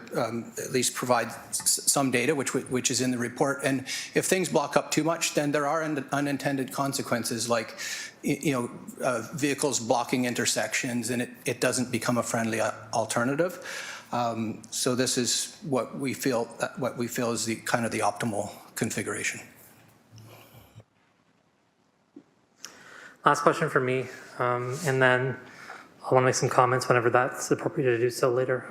[SPEAKER 19] at least provide some data, which is in the report. And if things block up too much, then there are unintended consequences, like vehicles blocking intersections, and it doesn't become a friendly alternative. So this is what we feel is the kind of the optimal configuration.
[SPEAKER 13] Last question for me, and then I want to make some comments whenever that's appropriate to do so later.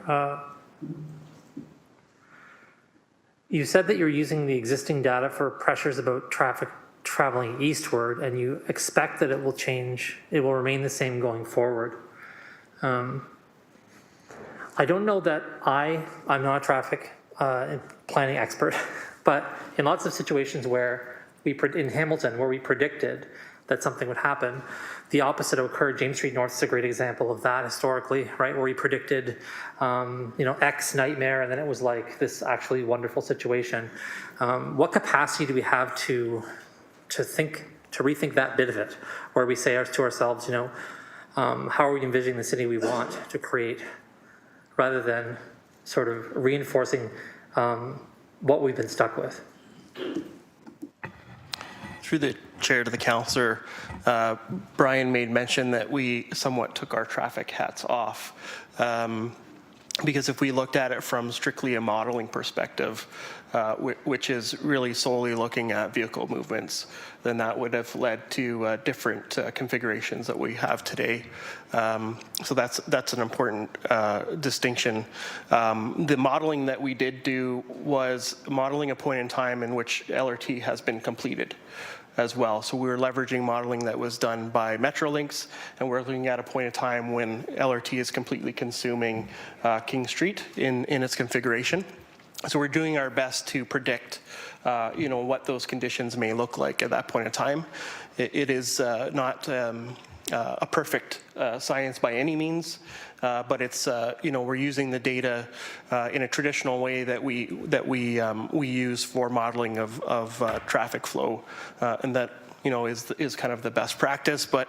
[SPEAKER 13] You said that you're using the existing data for pressures about traffic traveling eastward, and you expect that it will change, it will remain the same going forward. I don't know that I'm not a traffic planning expert, but in lots of situations where in Hamilton, where we predicted that something would happen, the opposite occurred. James Street North is a great example of that historically, right? Where we predicted, X nightmare, and then it was like this actually wonderful situation. What capacity do we have to rethink that bit of it, where we say to ourselves, how are we envisioning the city we want to create, rather than sort of reinforcing what we've been stuck with?
[SPEAKER 17] Through the chair to the councillor, Brian made mention that we somewhat took our traffic hats off. Because if we looked at it from strictly a modeling perspective, which is really solely looking at vehicle movements, then that would have led to different configurations that we have today. So that's an important distinction. The modeling that we did do was modeling a point in time in which LRT has been completed as well. So we were leveraging modeling that was done by Metrolinx, and we're looking at a point in time when LRT is completely consuming King Street in its configuration. So we're doing our best to predict, what those conditions may look like at that point in time. It is not a perfect science by any means, but it's we're using the data in a traditional way that we use for modeling of traffic flow, and that is kind of the best practice. But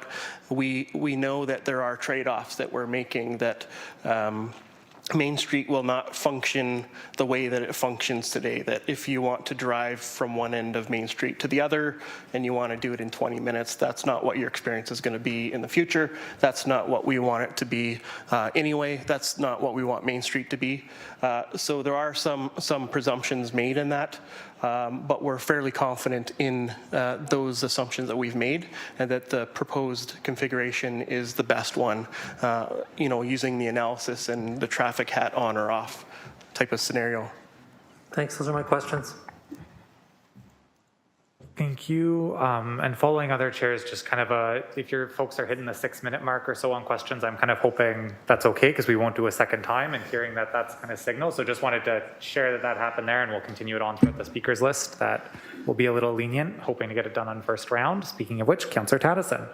[SPEAKER 17] we know that there are trade-offs that we're making, that Main Street will not function the way that it functions today, that if you want to drive from one end of Main Street to the other and you want to do it in 20 minutes, that's not what your experience is going to be in the future. That's not what we want it to be anyway. That's not what we want Main Street to be. So there are some presumptions made in that, but we're fairly confident in those assumptions that we've made, and that the proposed configuration is the best one, using the analysis and the traffic hat on or off type of scenario.
[SPEAKER 13] Thanks. Those are my questions.
[SPEAKER 1] Thank you. And following other chairs, just kind of if your folks are hitting the 6-minute mark or so on questions, I'm kind of hoping that's okay, because we won't do a second time, and hearing that that's kind of signal. So just wanted to share that happened there, and we'll continue it on throughout the speakers list. That will be a little lenient, hoping to get it done on first round. Speaking of which, Councillor Tattison.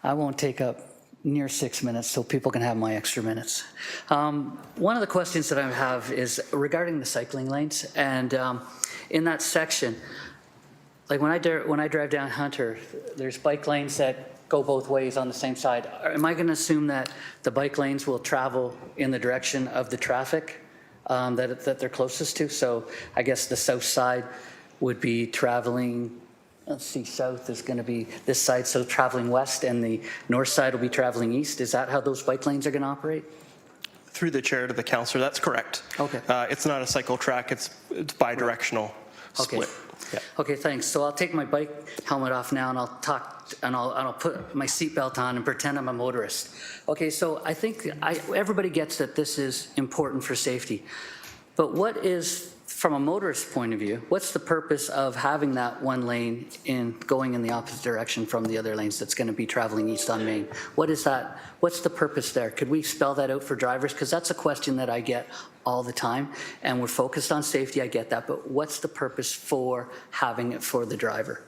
[SPEAKER 14] I won't take up near 6 minutes so people can have my extra minutes. One of the questions that I have is regarding the cycling lanes, and in that section, like when I drive down Hunter, there's bike lanes that go both ways on the same side. Am I going to assume that the bike lanes will travel in the direction of the traffic that they're closest to? So I guess the south side would be traveling, let's see, south is going to be this side, so traveling west, and the north side will be traveling east. Is that how those bike lanes are going to operate?
[SPEAKER 17] Through the chair to the councillor, that's correct.
[SPEAKER 14] Okay.
[SPEAKER 17] It's not a cycle track, it's bi-directional split.
[SPEAKER 14] Yeah. Okay, thanks. So I'll take my bike helmet off now, and I'll talk, and I'll put my seatbelt on and pretend I'm a motorist. Okay, so I think everybody gets that this is important for safety, but what is, from a motorist point of view, what's the purpose of having that one lane going in the opposite direction from the other lanes that's going to be traveling east on Main? What is that? What's the purpose there? Could we spell that out for drivers? Because that's a question that I get all the time, and we're focused on safety, I get that, but what's the purpose for having it for the driver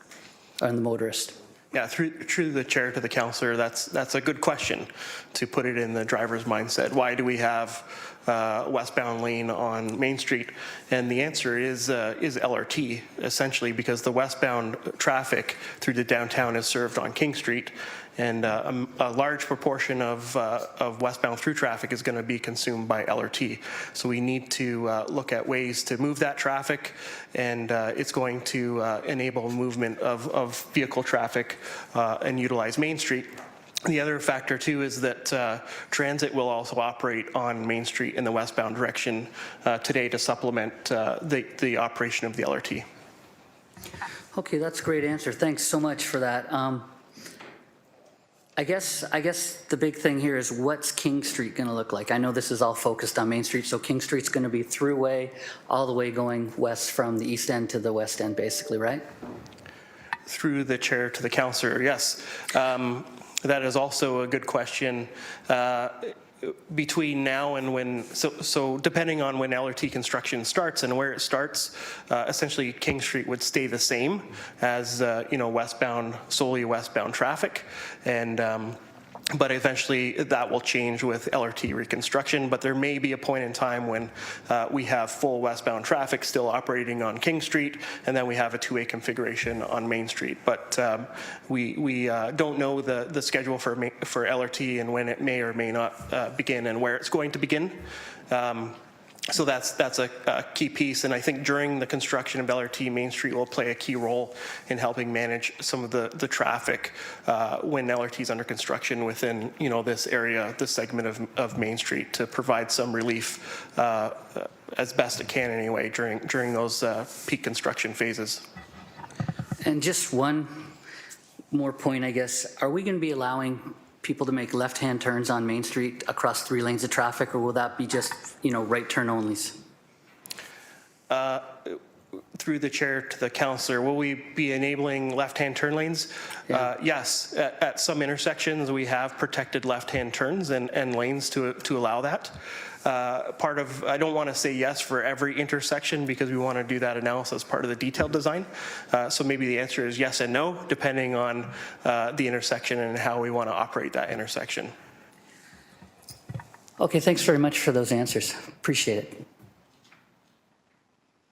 [SPEAKER 14] and the motorist?
[SPEAKER 17] Yeah, through the chair to the councillor, that's a good question to put it in the driver's mindset. Why do we have westbound lane on Main Street? And the answer is LRT, essentially, because the westbound traffic through the downtown is served on King Street, and a large proportion of westbound through traffic is going to be consumed by LRT. So we need to look at ways to move that traffic, and it's going to enable movement of vehicle traffic and utilize Main Street. The other factor too is that transit will also operate on Main Street in the westbound direction today to supplement the operation of the LRT.
[SPEAKER 14] Okay, that's a great answer. Thanks so much for that. I guess the big thing here is, what's King Street going to look like? I know this is all focused on Main Street, so King Street's going to be throughway all the way going west from the east end to the west end, basically, right?
[SPEAKER 17] Through the chair to the councillor, yes. That is also a good question. Between now and when, so depending on when LRT construction starts and where it starts, essentially King Street would stay the same as solely westbound traffic, and but eventually that will change with LRT reconstruction. But there may be a point in time when we have full westbound traffic still operating on King Street, and then we have a two-way configuration on Main Street. But we don't know the schedule for LRT and when it may or may not begin and where it's going to begin. So that's a key piece, and I think during the construction of LRT, Main Street will play a key role in helping manage some of the traffic when LRT is under construction within this area, this segment of Main Street, to provide some relief as best it can anyway during those peak construction phases.
[SPEAKER 14] And just one more point, I guess. Are we going to be allowing people to make left-hand turns on Main Street across 3 lanes of traffic, or will that be just, right turn onlys?
[SPEAKER 17] Through the chair to the councillor, will we be enabling left-hand turn lanes?
[SPEAKER 14] Yeah.
[SPEAKER 17] Yes, at some intersections we have protected left-hand turns and lanes to allow that. I don't want to say yes for every intersection because we want to do that analysis as part of the detailed design. So maybe the answer is yes and no, depending on the intersection and how we want to operate that intersection.
[SPEAKER 14] Okay, thanks very much for those answers. Appreciate it.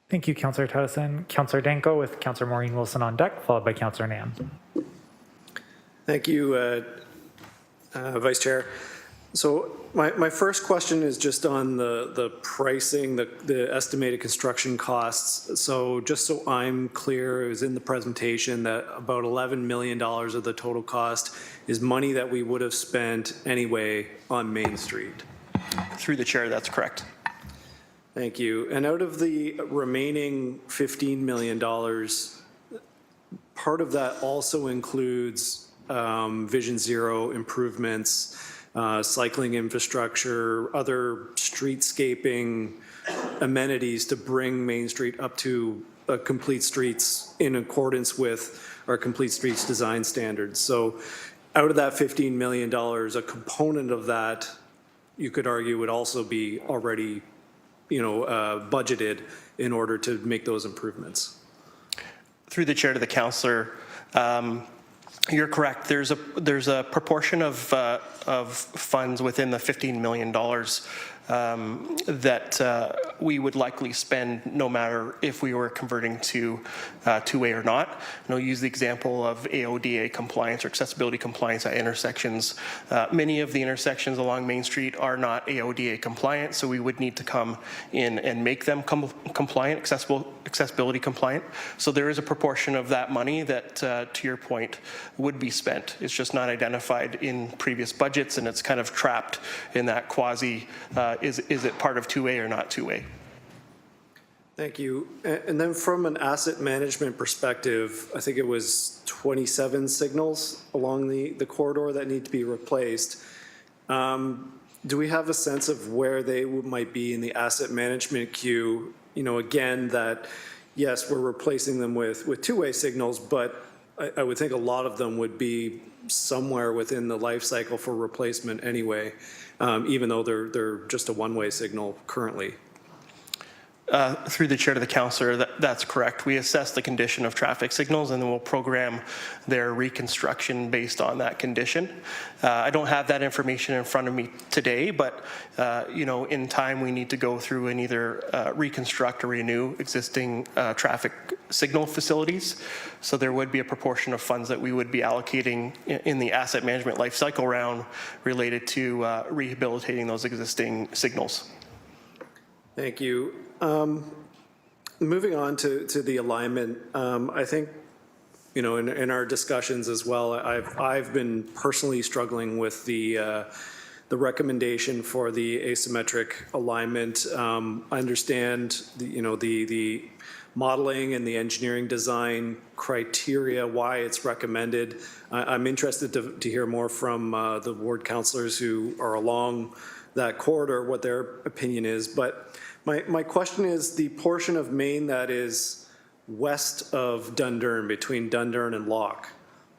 [SPEAKER 1] Thank you, Councillor Tedison. Councillor Danko with Councillor Maureen Wilson on deck, followed by Councillor Nam.
[SPEAKER 20] Thank you, Vice Chair. So my first question is just on the pricing, the estimated construction costs. So just so I'm clear, it was in the presentation that about $11 million of the total cost is money that we would have spent anyway on Main Street.
[SPEAKER 17] Through the chair, that's correct.
[SPEAKER 20] Thank you. And out of the remaining $15 million, part of that also includes Vision Zero improvements, cycling infrastructure, other streetscaping amenities to bring Main Street up to complete streets in accordance with our complete streets design standards. So out of that $15 million, a component of that, you could argue, would also be already budgeted in order to make those improvements.
[SPEAKER 17] Through the chair to the councillor, you're correct. There's a proportion of funds within the $15 million that we would likely spend no matter if we were converting to two-way or not. And I'll use the example of AODA compliance or accessibility compliance at intersections. Many of the intersections along Main Street are not AODA compliant, so we would need to come in and make them compliant, accessibility compliant. So there is a proportion of that money that, to your point, would be spent. It's just not identified in previous budgets, and it's kind of trapped in that quasi, is it part of two-way or not two-way?
[SPEAKER 20] Thank you. And then from an asset management perspective, I think it was 27 signals along the corridor that need to be replaced. Do we have a sense of where they might be in the asset management queue? Again, that yes, we're replacing them with two-way signals, but I would think a lot of them would be somewhere within the life cycle for replacement anyway, even though they're just a one-way signal currently.
[SPEAKER 17] Through the chair to the councillor, that's correct. We assess the condition of traffic signals and then we'll program their reconstruction based on that condition. I don't have that information in front of me today, but in time we need to go through and either reconstruct or renew existing traffic signal facilities. So there would be a proportion of funds that we would be allocating in the asset management life cycle round related to rehabilitating those existing signals.
[SPEAKER 20] Thank you. Moving on to the alignment, I think, in our discussions as well, I've been personally struggling with the recommendation for the asymmetric alignment. I understand the modeling and the engineering design criteria, why it's recommended. I'm interested to hear more from the ward councillors who are along that corridor, what their opinion is. But my question is the portion of Main that is west of Dundurn, between Dundurn and Locke.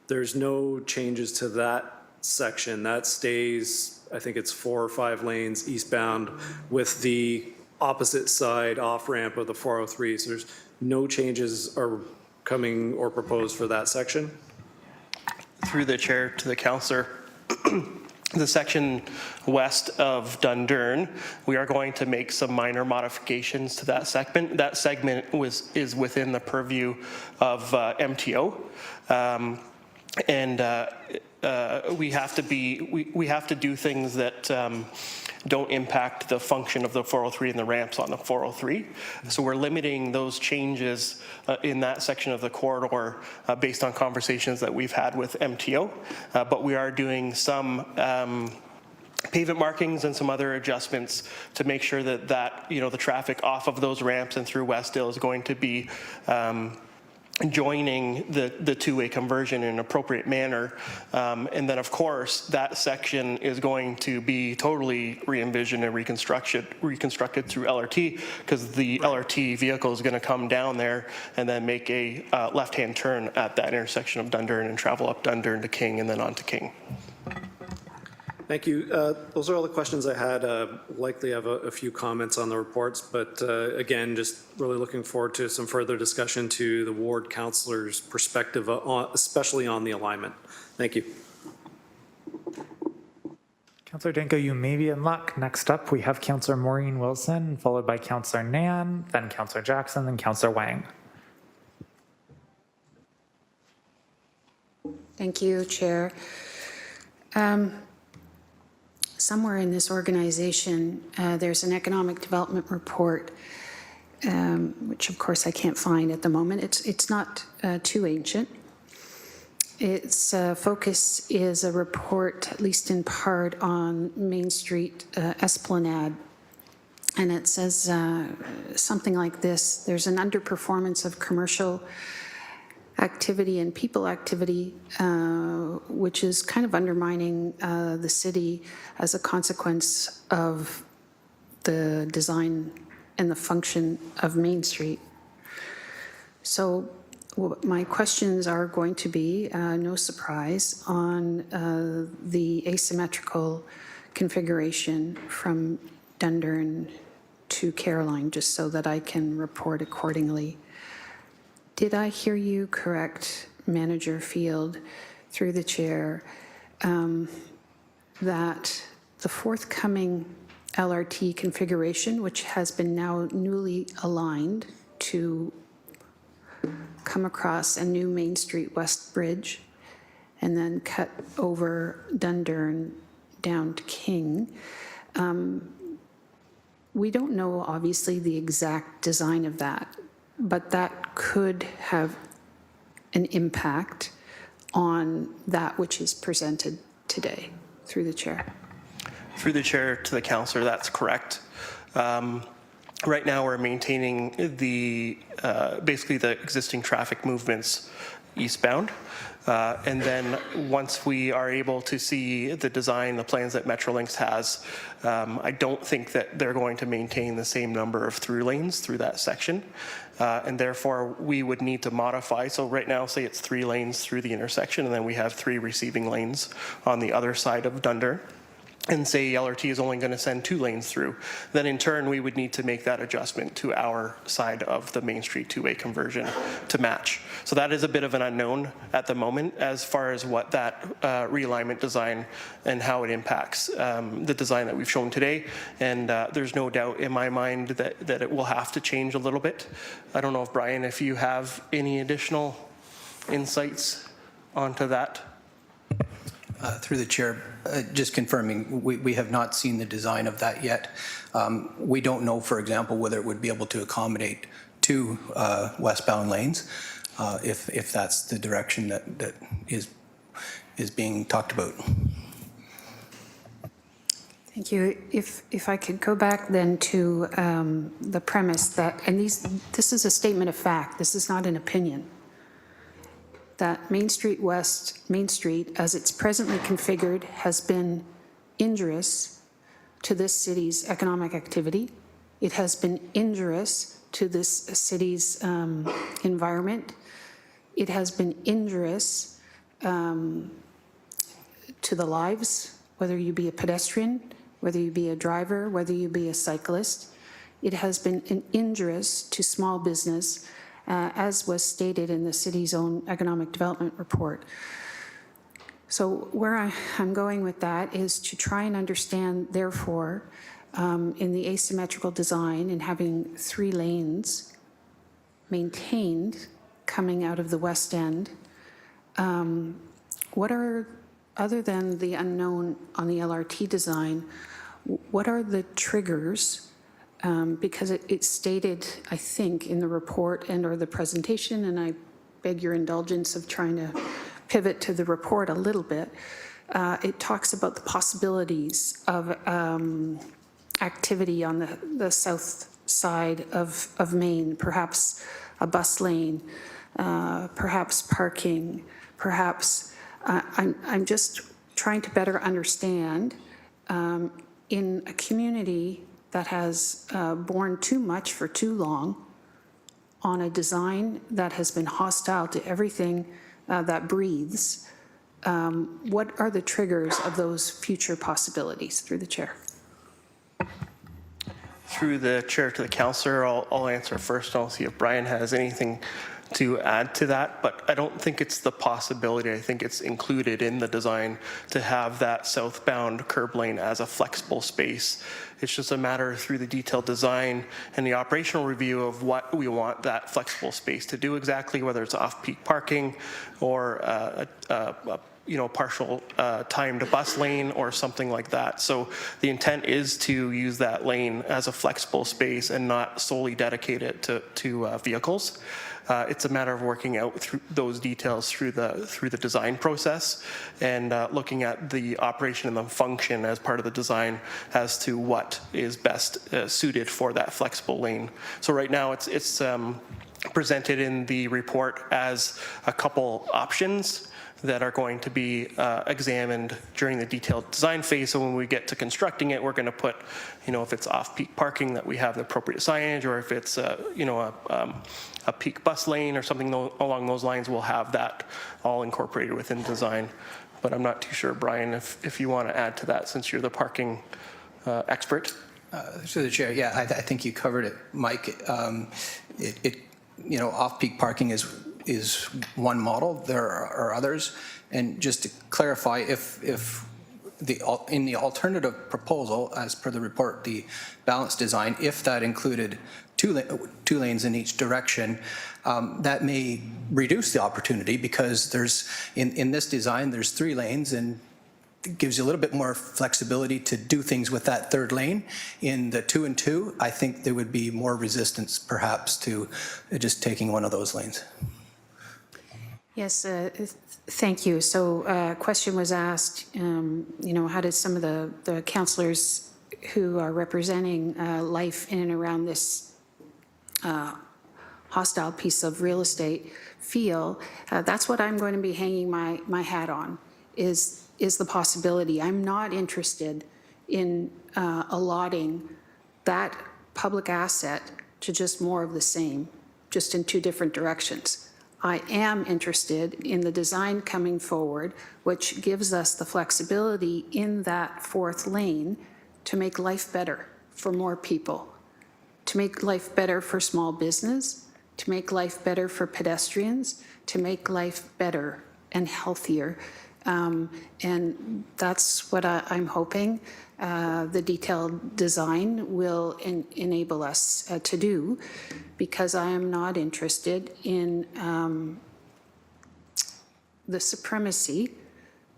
[SPEAKER 20] There's no changes to that section. That stays, I think it's 4 or 5 lanes eastbound with the opposite side off-ramp of the 403. So there's no changes are coming or proposed for that section?
[SPEAKER 17] Through the chair to the councillor. The section west of Dundurn, we are going to make some minor modifications to that segment. That segment is within the purview of MTO. and we have to do things that don't impact the function of the 403 and the ramps on the 403. So we're limiting those changes in that section of the corridor based on conversations that we've had with MTO, but we are doing some pavement markings and some other adjustments to make sure that the traffic off of those ramps and through Westdale is going to be joining the two-way conversion in an appropriate manner. And then, of course, that section is going to be totally re-envisioned and reconstructed through LRT, because the LRT vehicle is going to come down there and then make a left-hand turn at that intersection of Dundurn and travel up Dundurn to King and then on to King.
[SPEAKER 20] Thank you. Those are all the questions I had. Likely have a few comments on the reports, but again, just really looking forward to some further discussion to the ward councillors' perspective, especially on the alignment. Thank you.
[SPEAKER 1] Councillor Danko, you may be in luck. Next up, we have Councillor Maureen Wilson, followed by Councillor Nan, then Councillor Jackson, then Councillor Wang.
[SPEAKER 12] Thank you, Chair. Somewhere in this organization, there's an economic development report, which of course I can't find at the moment. It's not too ancient. Its focus is a report, at least in part, on Main Street Esplanade. And it says something like this: there's an underperformance of commercial activity and people activity, which is kind of undermining the city as a consequence of the design and the function of Main Street. So my questions are going to be, no surprise, on the asymmetrical configuration from Dundurn to Caroline, just so that I can report accordingly. Did I hear you correct, Manager Field, through the chair, that the forthcoming LRT configuration, which has been now newly aligned to come across a new Main Street West Bridge and then cut over Dundurn down to King, we don't know, obviously, the exact design of that, but that could have an impact on that which is presented today. Through the chair.
[SPEAKER 17] Through the chair to the councillor, that's correct. Right now we're maintaining the basically the existing traffic movements eastbound. And then once we are able to see the design, the plans that Metrolinx has, I don't think that they're going to maintain the same number of through lanes through that section. And therefore we would need to modify. So right now, say it's 3 lanes through the intersection, and then we have 3 receiving lanes on the other side of Dundurn. And say LRT is only going to send 2 lanes through, then in turn we would need to make that adjustment to our side of the Main Street two-way conversion to match. So that is a bit of an unknown at the moment as far as what that realignment design and how it impacts the design that we've shown today. And there's no doubt in my mind that it will have to change a little bit. I don't know if Brian, if you have any additional insights onto that.
[SPEAKER 19] Through the chair, just confirming, we have not seen the design of that yet. We don't know, for example, whether it would be able to accommodate 2 westbound lanes, if that's the direction that is being talked about.
[SPEAKER 12] Thank you. If I could go back then to the premise that, and this is a statement of fact, this is not an opinion, that Main Street West, Main Street, as it's presently configured, has been injurious to this city's economic activity. It has been injurious to this city's environment. It has been injurious to the lives, whether you be a pedestrian, whether you be a driver, whether you be a cyclist. It has been injurious to small business, as was stated in the city's own economic development report. So where I'm going with that is to try and understand, therefore, in the asymmetrical design and having 3 lanes maintained coming out of the west end, what are, other than the unknown on the LRT design, what are the triggers? Because it's stated, I think, in the report and or the presentation, and I beg your indulgence of trying to pivot to the report a little bit. It talks about the possibilities of activity on the south side of Maine, perhaps a bus lane, perhaps parking, perhaps, I'm just trying to better understand in a community that has borne too much for too long on a design that has been hostile to everything that breathes, what are the triggers of those future possibilities? Through the chair.
[SPEAKER 17] Through the chair to the councillor, I'll answer first. I'll see if Brian has anything to add to that, but I don't think it's the possibility. I think it's included in the design to have that southbound curb lane as a flexible space. It's just a matter through the detailed design and the operational review of what we want that flexible space to do exactly, whether it's off-peak parking or partial timed bus lane or something like that. So the intent is to use that lane as a flexible space and not solely dedicate it to vehicles. It's a matter of working out through those details through the design process and looking at the operation and the function as part of the design as to what is best suited for that flexible lane. So right now it's presented in the report as a couple options that are going to be examined during the detailed design phase. So when we get to constructing it, we're going to put, if it's off-peak parking, that we have the appropriate signage, or if it's, a peak bus lane or something along those lines, we'll have that all incorporated within design. But I'm not too sure, Brian, if you want to add to that since you're the parking expert.
[SPEAKER 19] Through the chair, yeah, I think you covered it, Mike. Off-peak parking is one model. There are others, and just to clarify, if in the alternative proposal, as per the report, the balanced design, if that included two lanes in each direction, that may reduce the opportunity because there's in this design there's 3 lanes and it gives you a little bit more flexibility to do things with that third lane. In the 2 and 2, I think there would be more resistance perhaps to just taking one of those lanes.
[SPEAKER 12] Yes, thank you. So a question was asked, how does some of the councillors who are representing life in and around this hostile piece of real estate feel? That's what I'm going to be hanging my hat on, is the possibility. I'm not interested in allotting that public asset to just more of the same, just in 2 different directions. I am interested in the design coming forward, which gives us the flexibility in that 4th lane to make life better for more people, to make life better for small business, to make life better for pedestrians, to make life better and healthier. And that's what I'm hoping the detailed design will enable us to do, because I am not interested in the supremacy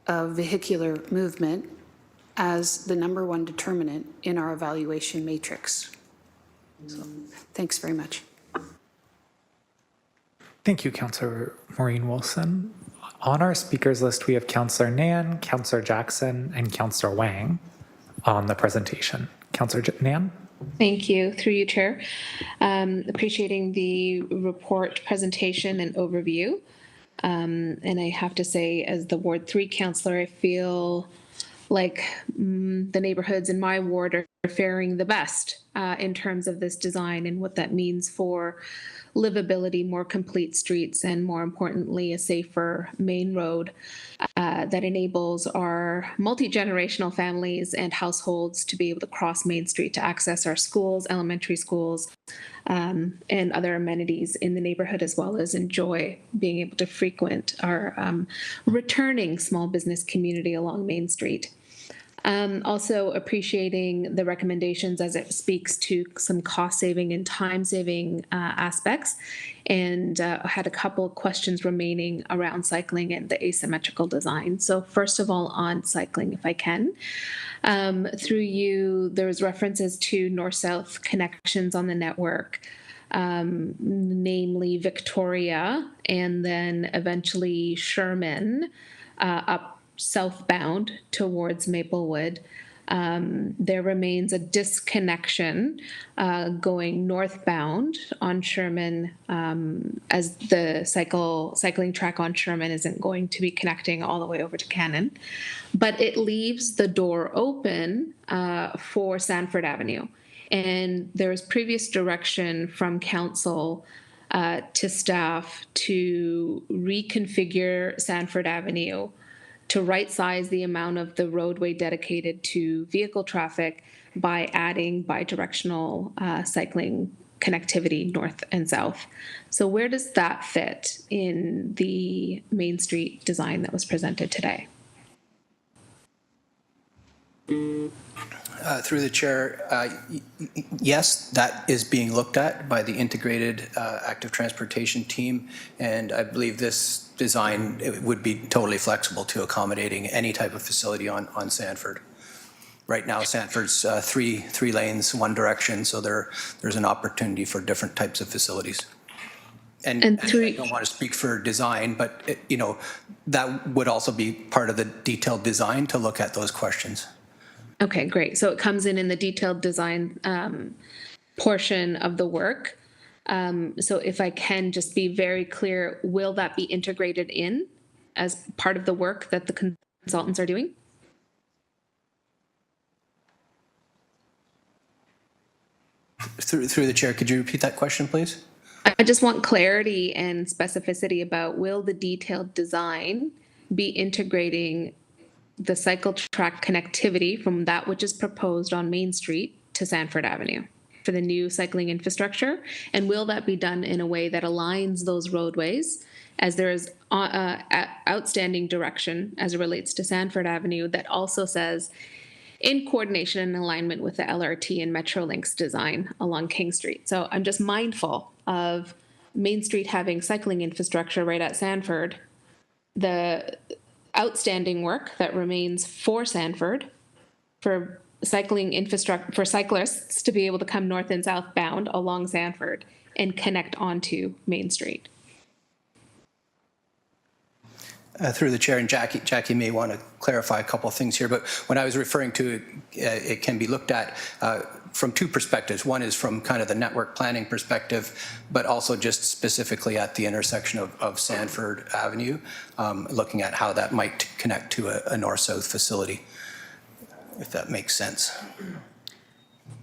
[SPEAKER 12] of vehicular movement as the #1 determinant in our evaluation matrix. So, thanks very much.
[SPEAKER 1] Thank you, Councillor Maureen Wilson. On our speakers list, we have Councillor Nan, Councillor Jackson, and Councillor Wang on the presentation. Councillor Nan?
[SPEAKER 21] Thank you. Through you, Chair. Appreciating the report presentation and overview. And I have to say, as the Ward 3 councillor, I feel like the neighborhoods in my ward are faring the best in terms of this design and what that means for livability, more complete streets, and more importantly, a safer main road that enables our multi-generational families and households to be able to cross Main Street to access our schools, elementary schools, and other amenities in the neighborhood, as well as enjoy being able to frequent our returning small business community along Main Street. Also appreciating the recommendations as it speaks to some cost saving and time saving aspects, and had a couple questions remaining around cycling and the asymmetrical design. So first of all, on cycling, if I can. Through you, there was references to north-south connections on the network, namely Victoria, and then eventually Sherman up southbound towards Maplewood. There remains a disconnection going northbound on Sherman, as the cycling track on Sherman isn't going to be connecting all the way over to Cannon. But it leaves the door open for Sanford Avenue. And there was previous direction from council to staff to reconfigure Sanford Avenue to right-size the amount of the roadway dedicated to vehicle traffic by adding bidirectional cycling connectivity north and south. So where does that fit in the Main Street design that was presented today?
[SPEAKER 19] Through the chair, yes, that is being looked at by the integrated active transportation team, and I believe this design would be totally flexible to accommodating any type of facility on Sanford. Right now, Sanford's three lanes, one direction, so there's an opportunity for different types of facilities. And I don't want to speak for design, but that would also be part of the detailed design to look at those questions.
[SPEAKER 21] Okay, great. So it comes in the detailed design portion of the work. So if I can just be very clear, will that be integrated in as part of the work that the consultants are doing?
[SPEAKER 19] Through the chair, could you repeat that question, please?
[SPEAKER 21] I just want clarity and specificity about, will the detailed design be integrating the cycle track connectivity from that which is proposed on Main Street to Sanford Avenue for the new cycling infrastructure? And will that be done in a way that aligns those roadways, as there is outstanding direction as it relates to Sanford Avenue that also says in coordination and alignment with the LRT and Metrolinx design along King Street? So I'm just mindful of Main Street having cycling infrastructure right at Sanford, the outstanding work that remains for Sanford for cycling infrastructure, for cyclists to be able to come north and southbound along Sanford and connect onto Main Street.
[SPEAKER 19] Through the chair, and Jackie may want to clarify a couple of things here, but when I was referring to it can be looked at from two perspectives. One is from kind of the network planning perspective, but also just specifically at the intersection of Sanford Avenue, looking at how that might connect to a north-south facility, if that makes sense.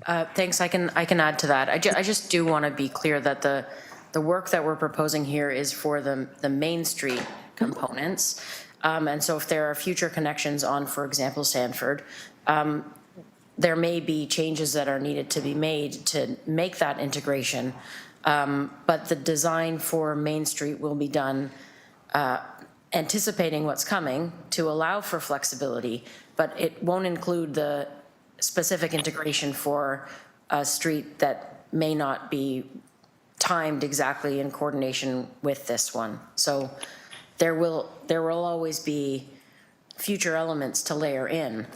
[SPEAKER 18] Thanks. I can add to that. I just do want to be clear that the work that we're proposing here is for the Main Street components. And so if there are future connections on, for example, Sanford, there may be changes that are needed to be made to make that integration. But the design for Main Street will be done anticipating what's coming to allow for flexibility, but it won't include the specific integration for a street that may not be timed exactly in coordination with this one. So there will always be future elements to layer in.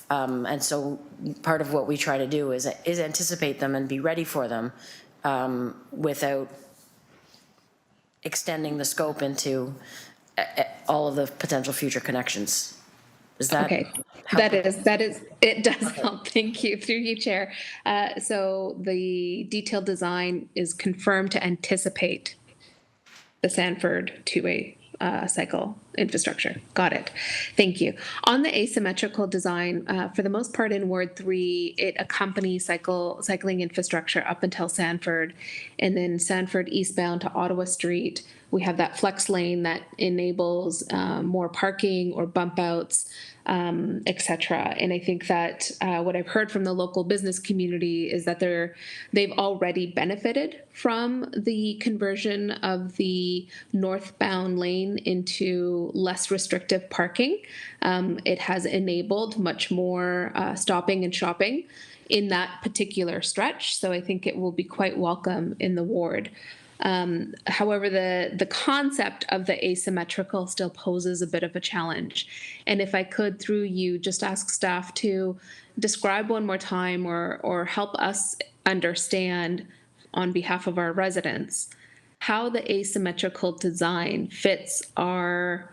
[SPEAKER 18] And so part of what we try to do is anticipate them and be ready for them without extending the scope into all of the potential future connections. Is that
[SPEAKER 21] okay? It does help. Thank you. Through you, Chair. So the detailed design is confirmed to anticipate the Sanford two-way cycle infrastructure. Got it. Thank you. On the asymmetrical design, for the most part in Ward 3, it accompanies cycling infrastructure up until Sanford, and then Sanford eastbound to Ottawa Street we have that flex lane that enables more parking or bump outs, et cetera. And I think that what I've heard from the local business community is that they've already benefited from the conversion of the northbound lane into less restrictive parking. It has enabled much more stopping and shopping in that particular stretch. So I think it will be quite welcome in the ward. However, the concept of the asymmetrical still poses a bit of a challenge. And if I could, through you, just ask staff to describe one more time or help us understand on behalf of our residents how the asymmetrical design fits our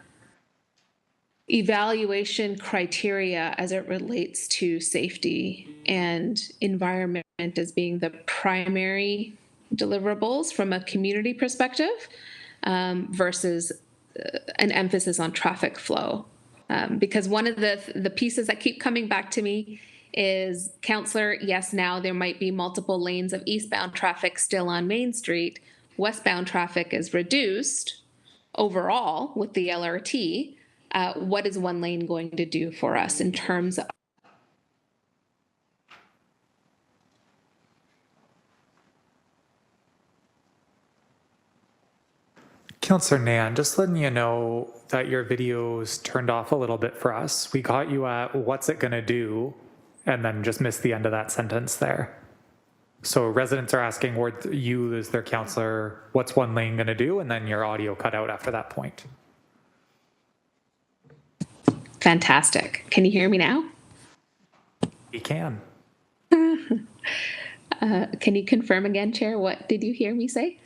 [SPEAKER 21] evaluation criteria as it relates to safety and environment as being the primary deliverables from a community perspective versus an emphasis on traffic flow. Because one of the pieces that keep coming back to me is, Councillor, yes, now there might be multiple lanes of eastbound traffic still on Main Street. Westbound traffic is reduced overall with the LRT. What is one lane going to do for us in terms of
[SPEAKER 1] Councillor Nan, just letting you know that your video's turned off a little bit for us. We got you at what's it gonna do, and then just missed the end of that sentence there. So residents are asking you as their councillor, what's one lane gonna do? And then your audio cut out after that point.
[SPEAKER 21] fantastic? Can you hear me now?
[SPEAKER 1] We can.
[SPEAKER 21] Can you confirm again, Chair? What did you hear me say?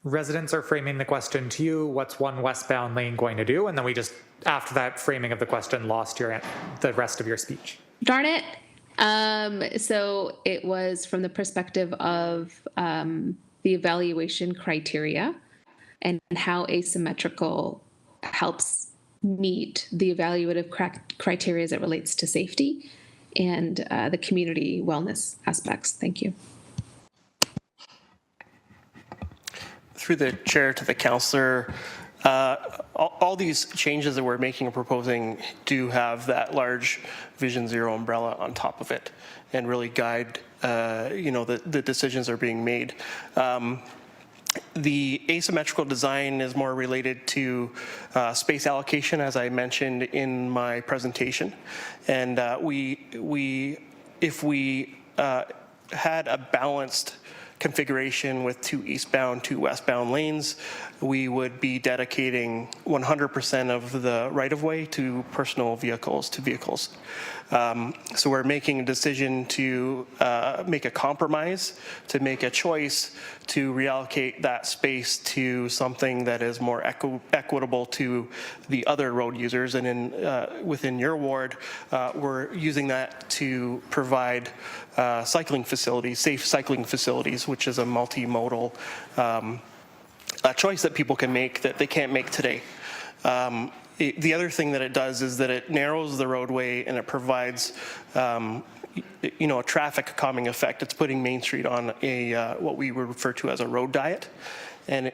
[SPEAKER 1] Residents are framing the question to you, what's one westbound lane going to do? And then we just, after that framing of the question, lost the rest of your speech.
[SPEAKER 21] Darn it. So it was from the perspective of the evaluation criteria and how asymmetrical helps meet the evaluative criteria as it relates to safety and the community wellness aspects. Thank you.
[SPEAKER 17] Through the chair to the councillor, all these changes that we're making and proposing do have that large Vision Zero umbrella on top of it and really guide, the decisions that are being made. The asymmetrical design is more related to space allocation, as I mentioned in my presentation. And if we had a balanced configuration with 2 eastbound, 2 westbound lanes, we would be dedicating 100% of the right-of-way to personal vehicles, So we're making a decision to make a compromise, to make a choice to reallocate that space to something that is more equitable to the other road users. And within your ward, we're using that to provide cycling facilities, safe cycling facilities, which is a multimodal choice that people can make that they can't make today. The other thing that it does is that it narrows the roadway and it provides a traffic calming effect. It's putting Main Street on a what we would refer to as a road diet. And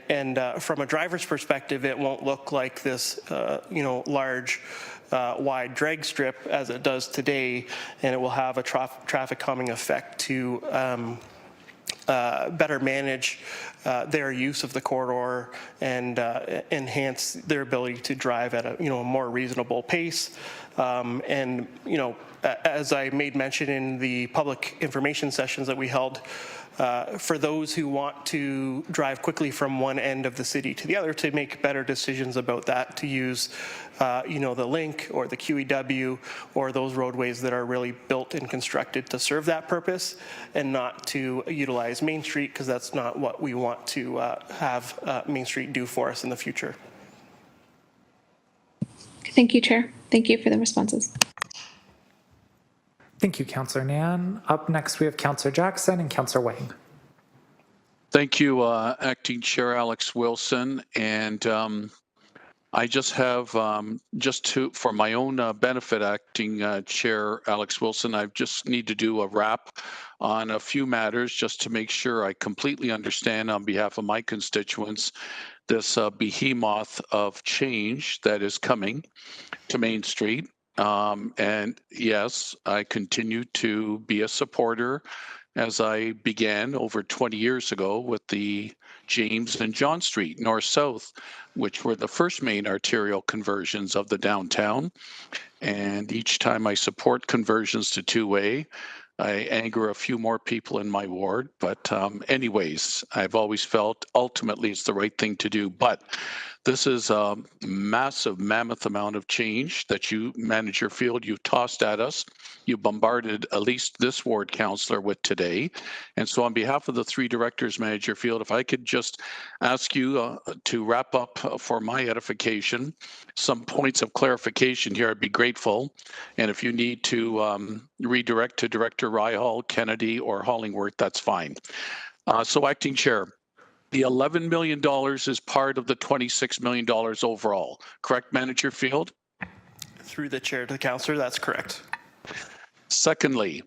[SPEAKER 17] from a driver's perspective, it won't look like this large wide drag strip as it does today, and it will have a traffic calming effect to better manage their use of the corridor and enhance their ability to drive at a more reasonable pace. As I made mention in the public information sessions that we held, for those who want to drive quickly from one end of the city to the other, to make better decisions about that, to use the link or the QEW or those roadways that are really built and constructed to serve that purpose, and not to utilize Main Street, because that's not what we want to have Main Street do for us in the future.
[SPEAKER 21] Thank you, Chair. Thank you for the responses.
[SPEAKER 1] Thank you, Councillor Nan. Up next, we have Councillor Jackson and Councillor Wang.
[SPEAKER 9] Thank you, Acting Chair Alex Wilson. And I just have, for my own benefit, Acting Chair Alex Wilson, I just need to do a wrap on a few matters just to make sure I completely understand on behalf of my constituents this behemoth of change that is coming to Main Street. And yes, I continue to be a supporter as I began over 20 years ago with the James and John Street north-south, which were the first main arterial conversions of the downtown. And each time I support conversions to two-way, I anger a few more people in my ward. But anyways, I've always felt ultimately it's the right thing to do. But this is a massive, mammoth amount of change that you, Manager Field, you've tossed at us. You bombarded at least this ward councillor with today. And so on behalf of the three directors, Manager Field, if I could just ask you to wrap up for my edification, some points of clarification here, I'd be grateful. And if you need to redirect to Director Ryhall, Kennedy, or Hollingworth, that's fine. So Acting Chair, the $11 million is part of the $26 million overall, correct, Manager Field?
[SPEAKER 17] Through the chair to the councillor, that's correct.
[SPEAKER 9] Secondly,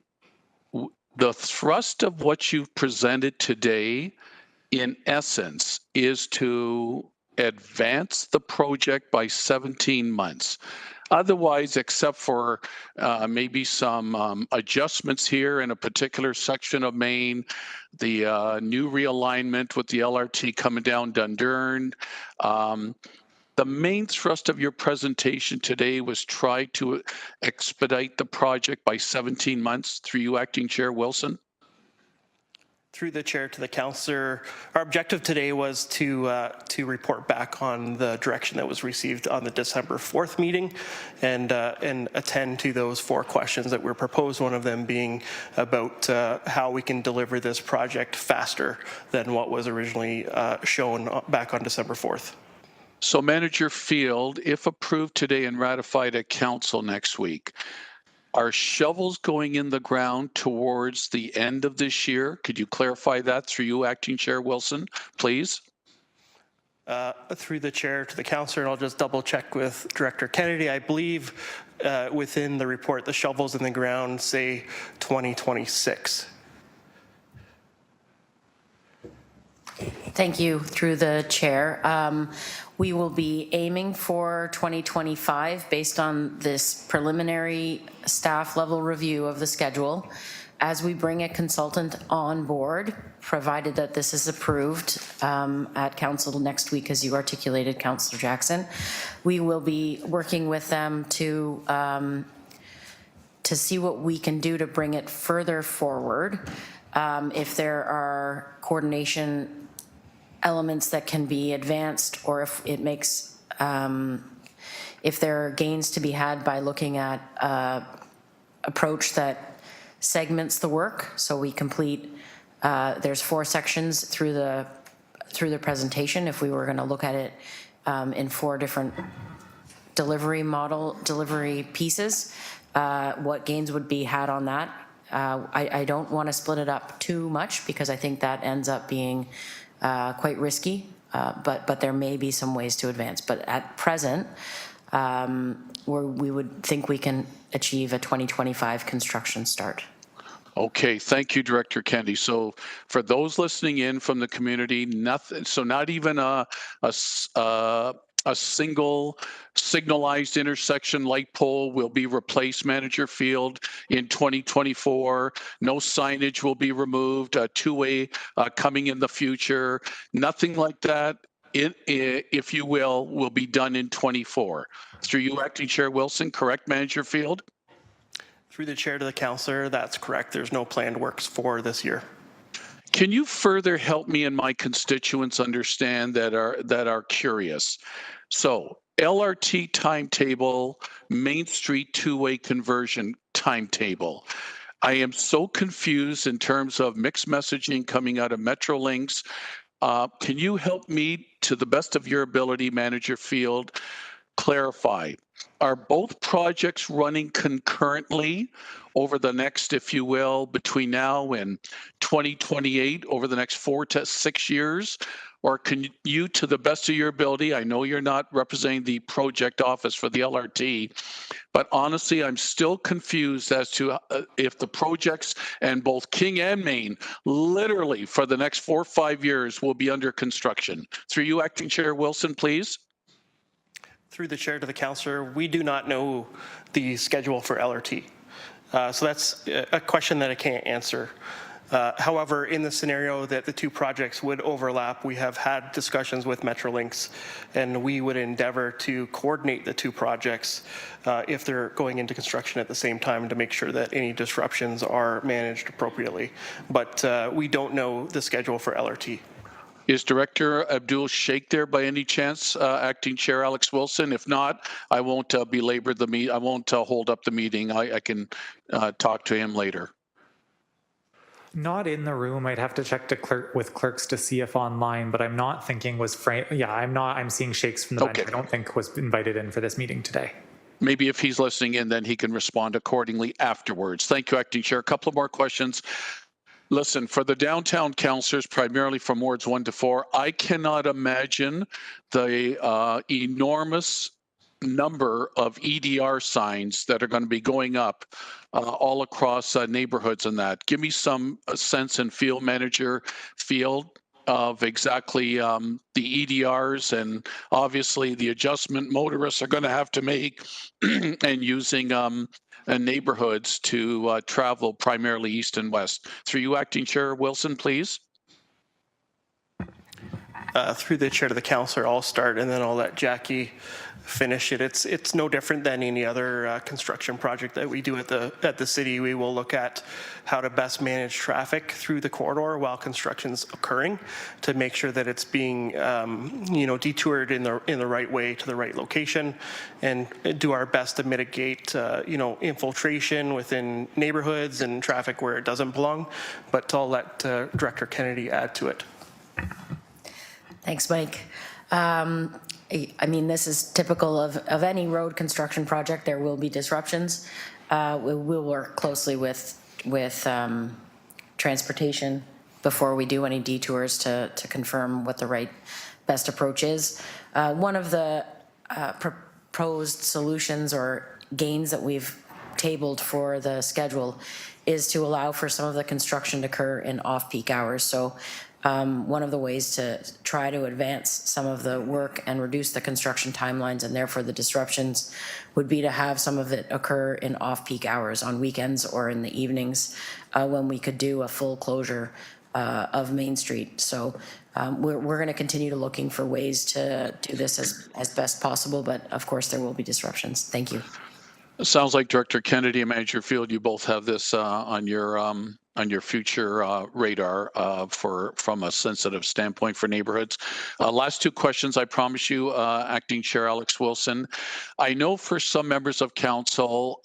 [SPEAKER 9] the thrust of what you've presented today, in essence, is to advance the project by 17 months. Otherwise, except for maybe some adjustments here in a particular section of Maine, the new realignment with the LRT coming down Dundurn, the main thrust of your presentation today was try to expedite the project by 17 months through you, Acting Chair Wilson?
[SPEAKER 17] Through the chair to the councillor, our objective today was to report back on the direction that was received on the December 4th meeting and attend to those 4 questions that were proposed, one of them being about how we can deliver this project faster than what was originally shown back on December 4th.
[SPEAKER 9] So Manager Field, if approved today and ratified at council next week, are shovels going in the ground towards the end of this year? Could you clarify that through you, Acting Chair Wilson, please?
[SPEAKER 17] Through the chair to the councillor, and I'll just double check with Director Kennedy. I believe within the report, the shovels in the ground say 2026.
[SPEAKER 18] Thank you. Through the chair. We will be aiming for 2025 based on this preliminary staff level review of the schedule. As we bring a consultant on board, provided that this is approved at council next week, as you articulated, Councillor Jackson, we will be working with them to see what we can do to bring it further forward. If there are coordination elements that can be advanced, or if it makes, if there are gains to be had by looking at approach that segments the work. So we complete, there's 4 sections through the presentation. If we were going to look at it in 4 different delivery pieces, what gains would be had on that. I don't want to split it up too much because I think that ends up being quite risky, but there may be some ways to advance. But at present, we would think we can achieve a 2025 construction start.
[SPEAKER 9] Okay, thank you, Director Kennedy. So for those listening in from the community, nothing. So not even a single signalized intersection light pole will be replaced, Manager Field, in 2024. No signage will be removed, two-way coming in the future. Nothing like that, if you will be done in 24. Through you, Acting Chair Wilson, correct, Manager Field?
[SPEAKER 17] Through the chair to the councillor, that's correct. There's no planned works for this year.
[SPEAKER 9] Can you further help me and my constituents understand that are curious? So LRT timetable, Main Street two-way conversion timetable. I am so confused in terms of mixed messaging coming out of Metrolinx. Can you help me, to the best of your ability, Manager Field, clarify? Are both projects running concurrently over the next, if you will, between now and 2028, over the next 4 to 6 years? or can you, to the best of your ability, I know you're not representing the project office for the LRT, but honestly, I'm still confused as to if the projects and both King and Main, literally for the next 4 or 5 years, will be under construction. Through you, Acting Chair Wilson, please.
[SPEAKER 17] Through the chair to the councillor, we do not know the schedule for LRT. So that's a question that I can't answer. However, in the scenario that the two projects would overlap, we have had discussions with Metrolinx, and we would endeavor to coordinate the two projects if they're going into construction at the same time to make sure that any disruptions are managed appropriately. But we don't know the schedule for LRT.
[SPEAKER 9] Is Director Abdul Sheikh there by any chance, Acting Chair Alex Wilson? If not, I won't belabor the meeting. I won't hold up the meeting. I can talk to him later.
[SPEAKER 1] Not in the room. I'd have to check with clerks to see if online, but I'm not thinking was yeah, I'm seeing shakes from the bench. I don't think was invited in for this meeting today.
[SPEAKER 9] Maybe if he's listening in, then he can respond accordingly afterwards. Thank you, Acting Chair. A couple of more questions. Listen, for the downtown councillors, primarily from wards 1 to 4, I cannot imagine the enormous number of EDR signs that are going to be going up all across neighborhoods and that. Give me some sense and feel, Manager Field, of exactly the EDRs and obviously the adjustment motorists are going to have to make and using neighborhoods to travel primarily east and west. Through you, Acting Chair Wilson, please.
[SPEAKER 17] Through the chair to the councillor, I'll start and then I'll let Jackie finish it. It's no different than any other construction project that we do at the city. We will look at how to best manage traffic through the corridor while construction's occurring to make sure that it's being detoured in the right way to the right location, and do our best to mitigate infiltration within neighborhoods and traffic where it doesn't belong. But I'll let Director Kennedy add to it.
[SPEAKER 18] Thanks, Mike. I mean, this is typical of any road construction project. There will be disruptions. We will work closely with transportation before we do any detours to confirm what the right best approach is. One of the proposed solutions or gains that we've tabled for the schedule is to allow for some of the construction to occur in off-peak hours. So one of the ways to try to advance some of the work and reduce the construction timelines and therefore the disruptions would be to have some of it occur in off-peak hours on weekends or in the evenings when we could do a full closure of Main Street. So we're going to continue to looking for ways to do this as best possible, but of course there will be disruptions. Thank you.
[SPEAKER 9] It sounds like Director Kennedy and Manager Field, you both have this on your future radar from a sensitive standpoint for neighborhoods. Last two questions, I promise you, Acting Chair Alex Wilson. I know for some members of council,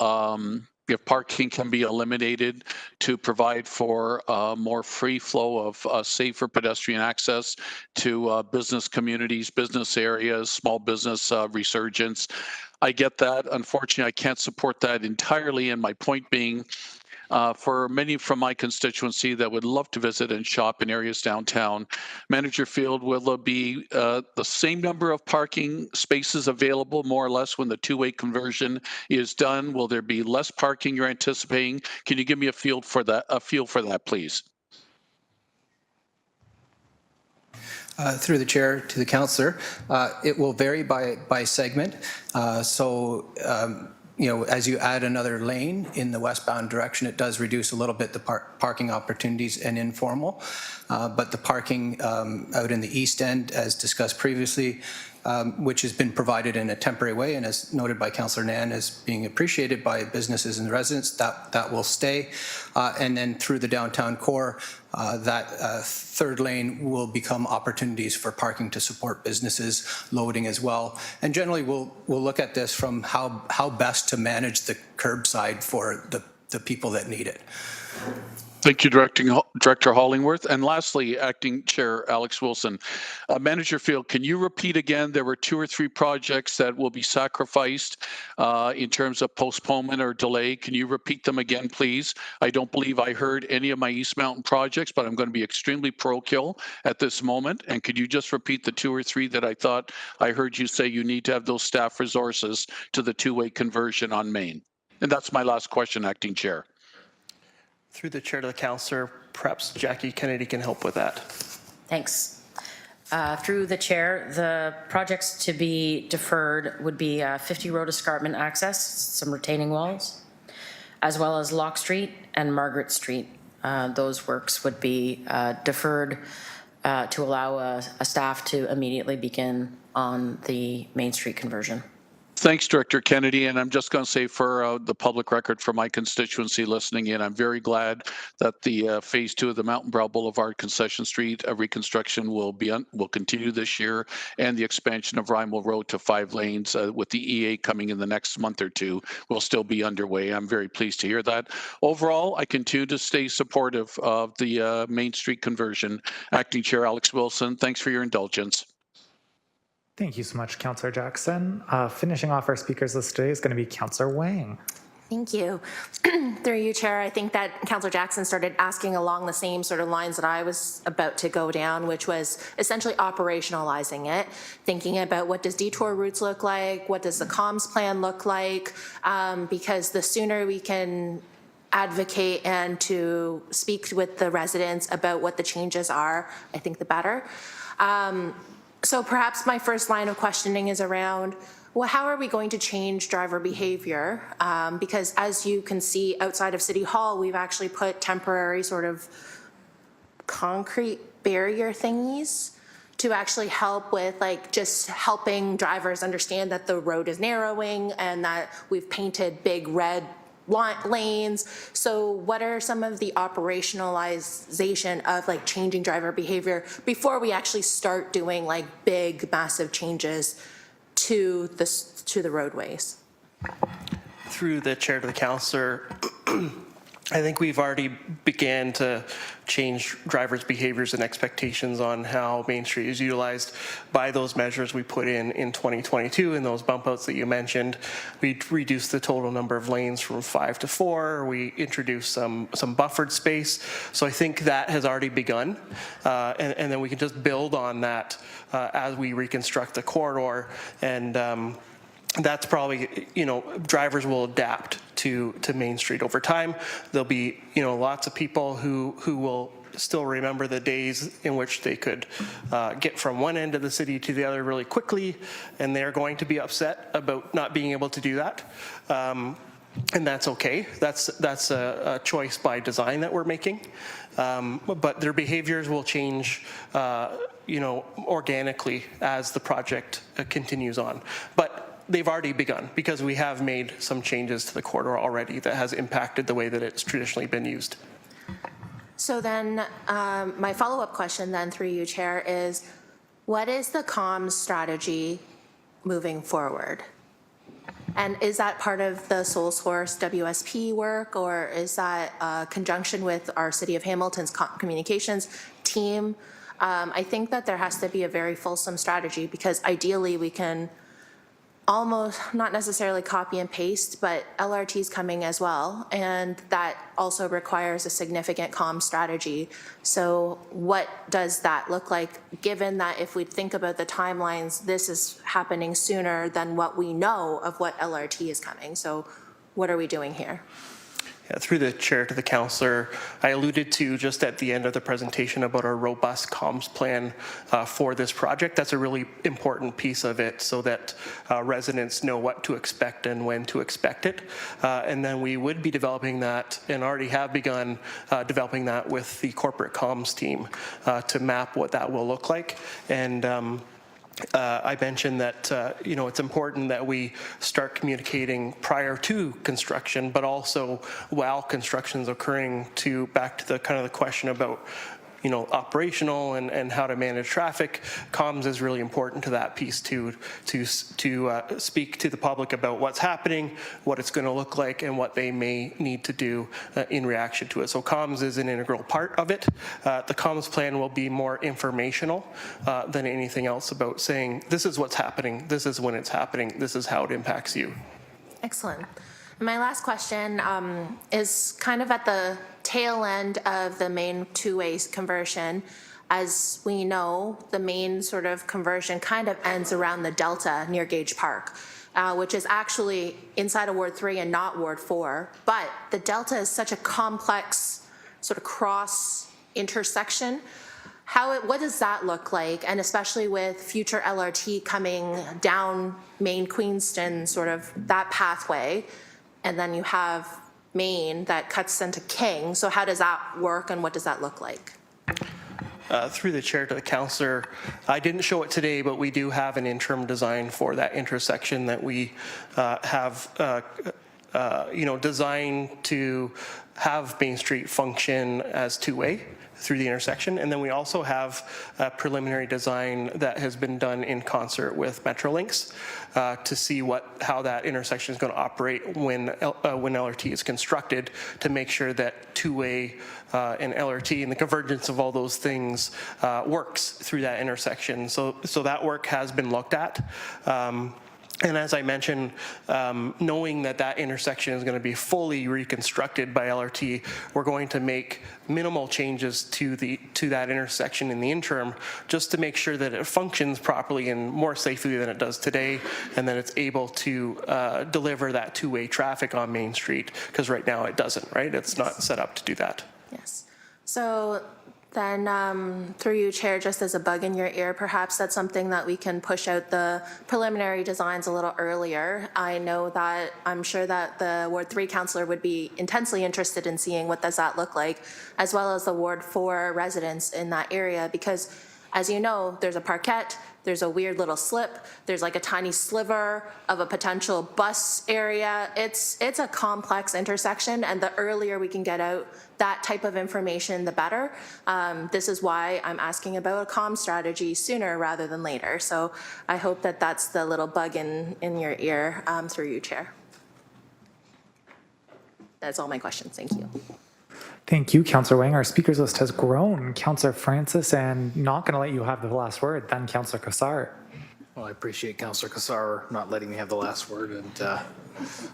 [SPEAKER 9] if parking can be eliminated to provide for more free flow of safer pedestrian access to business communities, business areas, small business resurgence. I get that. Unfortunately, I can't support that entirely. And my point being, for many from my constituency that would love to visit and shop in areas downtown, Manager Field, will there be the same number of parking spaces available, more or less, when the two-way conversion is done? Will there be less parking you're anticipating? Can you give me a feel for that, please?
[SPEAKER 19] Through the chair to the councillor, it will vary by segment. As you add another lane in the westbound direction, it does reduce a little bit the parking opportunities and informal. But the parking out in the east end, as discussed previously, which has been provided in a temporary way and as noted by Councillor Nan as being appreciated by businesses and residents, that will stay. And then through the downtown core, that third lane will become opportunities for parking to support businesses, loading as well. And generally we'll look at this from how best to manage the curbside for the people that need it.
[SPEAKER 9] Thank you, Director Hollingworth. And lastly, Acting Chair Alex Wilson. Manager Field, can you repeat again? There were 2 or 3 projects that will be sacrificed in terms of postponement or delay. Can you repeat them again, please? I don't believe I heard any of my East Mountain projects, but I'm going to be extremely pro-kill at this moment. And could you just repeat the 2 or 3 that I thought I heard you say you need to have those staff resources to the two-way conversion on Main? And that's my last question, Acting Chair.
[SPEAKER 17] Through the chair to the councillor, perhaps Jackie Kennedy can help with that.
[SPEAKER 18] Thanks. Through the chair, the projects to be deferred would be 50 road escarpment access, some retaining walls, as well as Lock Street and Margaret Street. Those works would be deferred to allow a staff to immediately begin on the Main Street conversion.
[SPEAKER 9] Thanks, Director Kennedy. And I'm just going to say for the public record, for my constituency listening in, I'm very glad that the phase 2 of the Mountain Brow Boulevard Concession Street reconstruction will continue this year, and the expansion of Rymel Road to 5 lanes with the EA coming in the next month or 2 will still be underway. I'm very pleased to hear that. Overall, I continue to stay supportive of the Main Street conversion. Acting Chair Alex Wilson, thanks for your indulgence.
[SPEAKER 1] Thank you so much, Councillor Jackson. Finishing off our speakers list today is going to be Councillor Wang.
[SPEAKER 11] Thank you. Through you, Chair, I think that Councillor Jackson started asking along the same sort of lines that I was about to go down, which was essentially operationalizing it, thinking about what does detour routes look like, what does the comms plan look like, because the sooner we can advocate and to speak with the residents about what the changes are, I think the better. So perhaps my first line of questioning is around, well, how are we going to change driver behavior? Because as you can see outside of City Hall, we've actually put temporary sort of concrete barrier thingies to actually help with like just helping drivers understand that the road is narrowing and that we've painted big red lanes. So what are some of the operationalization of like changing driver behavior before we actually start doing like big massive changes to the roadways?
[SPEAKER 17] Through the chair to the councillor, I think we've already began to change drivers' behaviors and expectations on how Main Street is utilized by those measures we put in 2022 and those bump outs that you mentioned. We reduced the total number of lanes from 5 to 4. We introduced some buffered space. So I think that has already begun. And then we can just build on that as we reconstruct the corridor. And that's probably, drivers will adapt to Main Street over time. There'll be, lots of people who will still remember the days in which they could get from one end of the city to the other really quickly, and they're going to be upset about not being able to do that. And that's okay. That's a choice by design that we're making. But their behaviors will change, organically as the project continues on. But they've already begun because we have made some changes to the corridor already that has impacted the way that it's traditionally been used.
[SPEAKER 11] So then my follow-up question then through you, Chair, is what is the comms strategy moving forward? And is that part of the sole source WSP work, or is that conjunction with our City of Hamilton's communications team? I think that there has to be a very fulsome strategy because ideally we can almost not necessarily copy and paste, but LRT is coming as well. And that also requires a significant comm strategy. So what does that look like, given that if we think about the timelines, this is happening sooner than what we know of what LRT is coming. So what are we doing here?
[SPEAKER 17] Yeah, through the chair to the councillor, I alluded to just at the end of the presentation about our robust comms plan for this project. That's a really important piece of it so that residents know what to expect and when to expect it. And then we would be developing that and already have begun developing that with the corporate comms team to map what that will look like. And I mentioned that it's important that we start communicating prior to construction, but also while construction is occurring. To back to the kind of the question about operational and how to manage traffic, comms is really important to that piece too, to speak to the public about what's happening, what it's going to look like, and what they may need to do in reaction to it. So comms is an integral part of it. The comms plan will be more informational than anything else about saying, this is what's happening, this is when it's happening, this is how it impacts you.
[SPEAKER 11] Excellent. My last question is kind of at the tail end of the main two-way conversion. As we know, the main sort of conversion kind of ends around the Delta near Gage Park, which is actually inside of Ward 3 and not Ward 4. But the Delta is such a complex sort of cross intersection. What does that look like? And especially with future LRT coming down Main Queenston, sort of that pathway, and then you have Main that cuts into King. So how does that work and what does that look like?
[SPEAKER 17] Through the chair to the councillor, I didn't show it today, but we do have an interim design for that intersection that we have designed to have Main Street function as two-way through the intersection. And then we also have a preliminary design that has been done in concert with Metrolinx to see how that intersection is going to operate when LRT is constructed, to make sure that two-way and LRT and the convergence of all those things works through that intersection. So that work has been looked at. And as I mentioned, knowing that intersection is going to be fully reconstructed by LRT, we're going to make minimal changes to that intersection in the interim, just to make sure that it functions properly and more safely than it does today, and that it's able to deliver that two-way traffic on Main Street, because right now it doesn't, right? It's not set up to do that.
[SPEAKER 11] Yes. So then through you, Chair, just as a bug in your ear, perhaps that's something that we can push out the preliminary designs a little earlier. I'm sure that the Ward 3 councillor would be intensely interested in seeing what does that look like, as well as the Ward 4 residents in that area, because as you know, there's a parkette, there's a weird little slip, there's like a tiny sliver of a potential bus area. It's a complex intersection, and the earlier we can get out that type of information, the better. This is why I'm asking about a comm strategy sooner rather than later. So I hope that that's the little bug in your ear through you, Chair. That's all my questions. Thank you.
[SPEAKER 1] Thank you, Councillor Wang. Our speakers list has grown. Councillor Francis, and not going to let you have the last word, then Councillor Cassar.
[SPEAKER 2] Well, I appreciate Councillor Cassar not letting me have the last word, and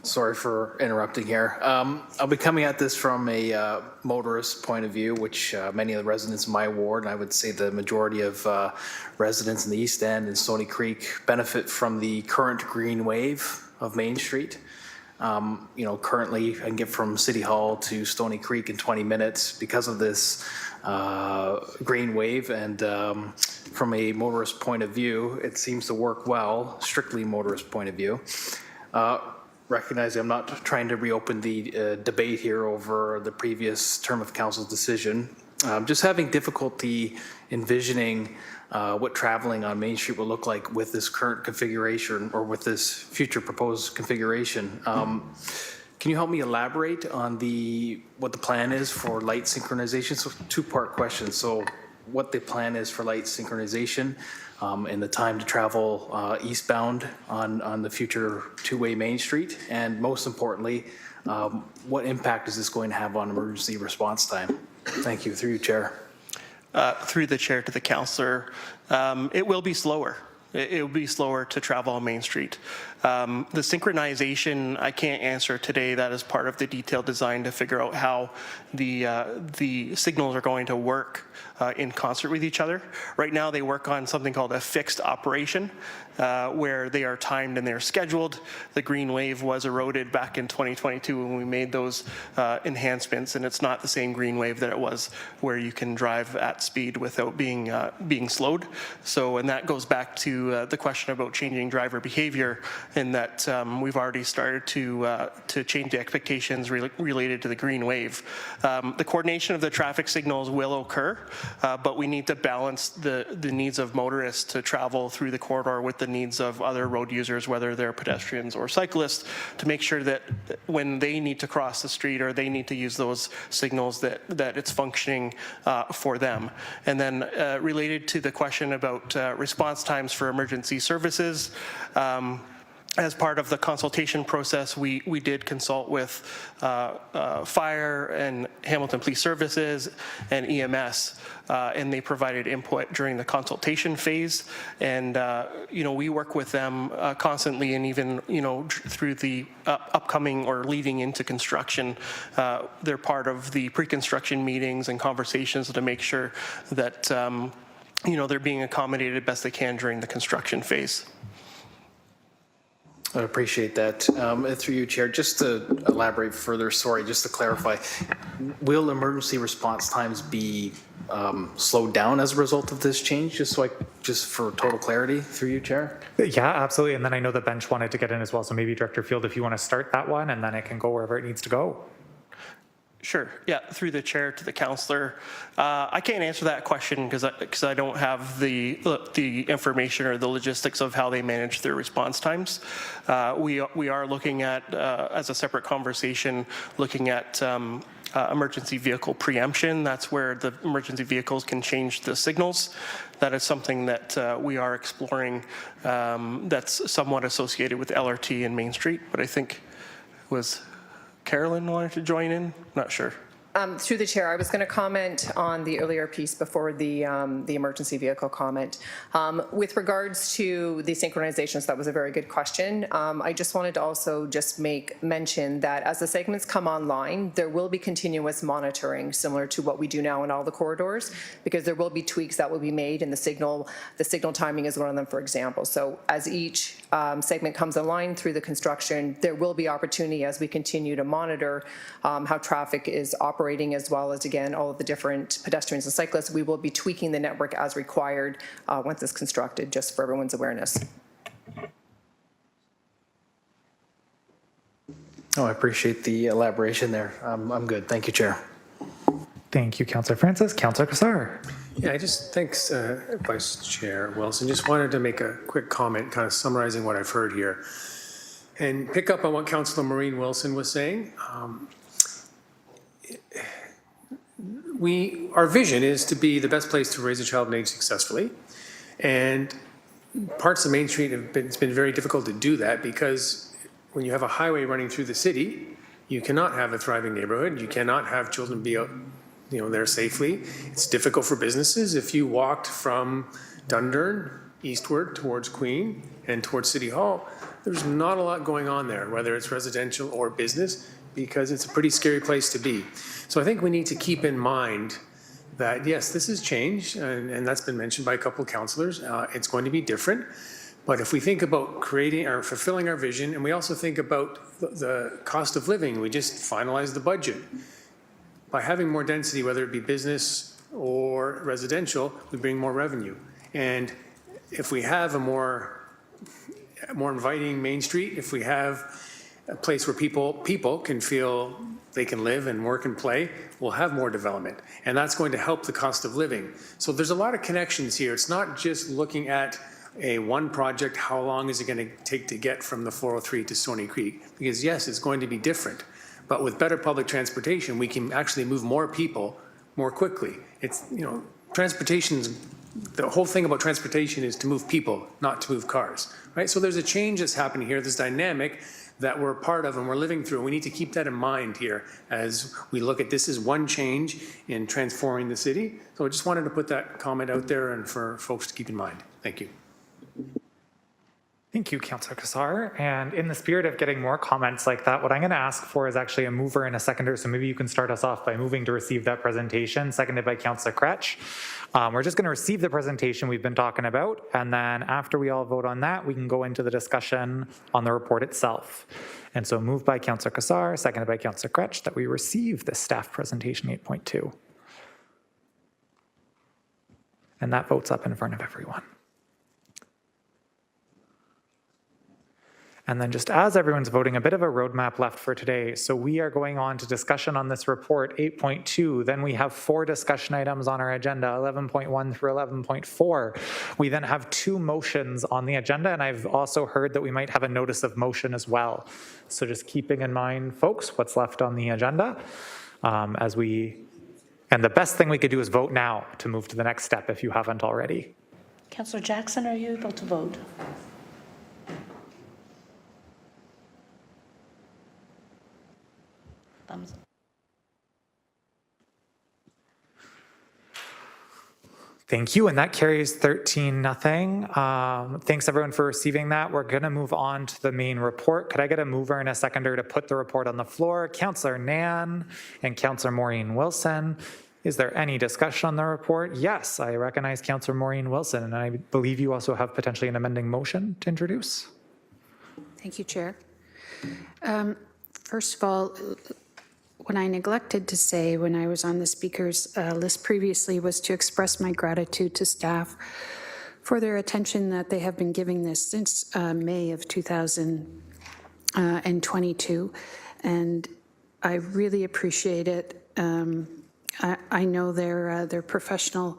[SPEAKER 2] sorry for interrupting here. I'll be coming at this from a motorist point of view, which many of the residents in my ward, and I would say the majority of residents in the East End and Stony Creek, benefit from the current green wave of Main Street. Currently I can get from City Hall to Stony Creek in 20 minutes because of this green wave, and from a motorist point of view, it seems to work well, strictly motorist point of view. Recognizing I'm not trying to reopen the debate here over the previous term of council's decision. Just having difficulty envisioning what traveling on Main Street will look like with this current configuration, or with this future proposed configuration. Can you help me elaborate on what the plan is for light synchronization? So two-part question. So what the plan is for light synchronization and the time to travel eastbound on the future two-way Main Street, and most importantly, what impact is this going to have on emergency response time? Thank you. Through you, Chair.
[SPEAKER 17] Through the chair to the councillor, it will be slower. It will be slower to travel on Main Street. The synchronization, I can't answer today. That is part of the detailed design to figure out how the signals are going to work in concert with each other. Right now they work on something called a fixed operation, where they are timed and they're scheduled. The green wave was eroded back in 2022 when we made those enhancements, and it's not the same green wave that it was where you can drive at speed without being slowed. So, and that goes back to the question about changing driver behavior, in that we've already started to change the expectations related to the green wave. The coordination of the traffic signals will occur, but we need to balance the needs of motorists to travel through the corridor with the needs of other road users, whether they're pedestrians or cyclists, to make sure that when they need to cross the street or they need to use those signals, that it's functioning for them. And then related to the question about response times for emergency services, as part of the consultation process, we did consult with Fire and Hamilton Police Services and EMS, and they provided input during the consultation phase. And we work with them constantly, and even through the upcoming or leading into construction, they're part of the pre-construction meetings and conversations to make sure that they're being accommodated best they can during the construction phase.
[SPEAKER 2] I appreciate that. Through you, Chair, just to elaborate further, sorry, just to clarify, will emergency response times be slowed down as a result of this change? Just for total clarity, through you, Chair?
[SPEAKER 1] Yeah, absolutely. And then I know the bench wanted to get in as well. So maybe Director Field, if you want to start that one, and then it can go wherever it needs to go.
[SPEAKER 17] Sure. Yeah, through the chair to the councillor. I can't answer that question because I don't have the information or the logistics of how they manage their response times. We are looking at, as a separate conversation, looking at emergency vehicle preemption. That's where the emergency vehicles can change the signals. That is something that we are exploring that's somewhat associated with LRT and Main Street, but I think it was Carolyn wanted to join in? Not sure.
[SPEAKER 16] Through the chair, I was going to comment on the earlier piece before the emergency vehicle comment. With regards to the synchronizations, that was a very good question. I just wanted to also just make mention that as the segments come online, there will be continuous monitoring similar to what we do now in all the corridors, because there will be tweaks that will be made, and the signal timing is one of them, for example. So as each segment comes online through the construction, there will be opportunity as we continue to monitor how traffic is operating, as well as, again, all of the different pedestrians and cyclists. We will be tweaking the network as required once it's constructed, just for everyone's awareness.
[SPEAKER 2] Oh, I appreciate the elaboration there. I'm good. Thank you, Chair.
[SPEAKER 1] Thank you, Councillor Francis. Councillor Cassar.
[SPEAKER 6] Yeah, thanks, Vice Chair Wilson. Just wanted to make a quick comment, kind of summarizing what I've heard here, and pick up on what Councillor Maureen Wilson was saying. Our vision is to be the best place to raise a child and age successfully, and parts of Main Street it's been very difficult to do that, because when you have a highway running through the city, you cannot have a thriving neighborhood. You cannot have children be out, there safely. It's difficult for businesses. If you walked from Dundurn eastward towards Queen and towards City Hall, there's not a lot going on there, whether it's residential or business, because it's a pretty scary place to be. So I think we need to keep in mind that, yes, this has changed, and that's been mentioned by a couple of councillors. It's going to be different. But if we think about creating or fulfilling our vision, and we also think about the cost of living, we just finalized the budget. By having more density, whether it be business or residential, we bring more revenue. And if we have a more inviting Main Street, if we have a place where people can feel they can live and work and play, we'll have more development. And that's going to help the cost of living. So there's a lot of connections here. It's not just looking at one project, how long is it going to take to get from the 403 to Stony Creek? Because yes, it's going to be different. But with better public transportation, we can actually move more people more quickly. It's, transportation's, the whole thing about transportation is to move people, not to move cars, right? So there's a change that's happening here, this dynamic that we're a part of and we're living through. We need to keep that in mind here as we look at this as one change in transforming the city. So I just wanted to put that comment out there and for folks to keep in mind. Thank you.
[SPEAKER 1] Thank you, Councillor Cassar. And in the spirit of getting more comments like that, what I'm going to ask for is actually a mover and a seconder. So maybe you can start us off by moving to receive that presentation, seconded by Councillor Kretsch. We're just going to receive the presentation we've been talking about, and then after we all vote on that, we can go into the discussion on the report itself. And so moved by Councillor Cassar, seconded by Councillor Kretsch, that we receive the staff presentation 8.2. And that vote's up in front of everyone. And then just as everyone's voting, a bit of a roadmap left for today. So we are going on to discussion on this report 8.2. Then we have 4 discussion items on our agenda, 11.1 through 11.4. We then have 2 motions on the agenda, and I've also heard that we might have a notice of motion as well. So just keeping in mind, folks, what's left on the agenda and the best thing we could do is vote now to move to the next step if you haven't already.
[SPEAKER 3] Councillor Jackson, are you able to vote? Thumbs up.
[SPEAKER 1] Thank you, and that carries 13-0. Thanks everyone for receiving that. We're gonna move on to the main report. Could I get a mover and a seconder to put the report on the floor? Councillor Nan and Councillor Maureen Wilson. Is there any discussion on the report? Yes, I recognize Councillor Maureen Wilson, and I believe you also have potentially an amending motion to introduce.
[SPEAKER 12] Thank you, Chair. First of all, what I neglected to say when I was on the speakers list previously was to express my gratitude to staff for their attention that they have been giving this since May of 2022, and I really appreciate it. I know their professional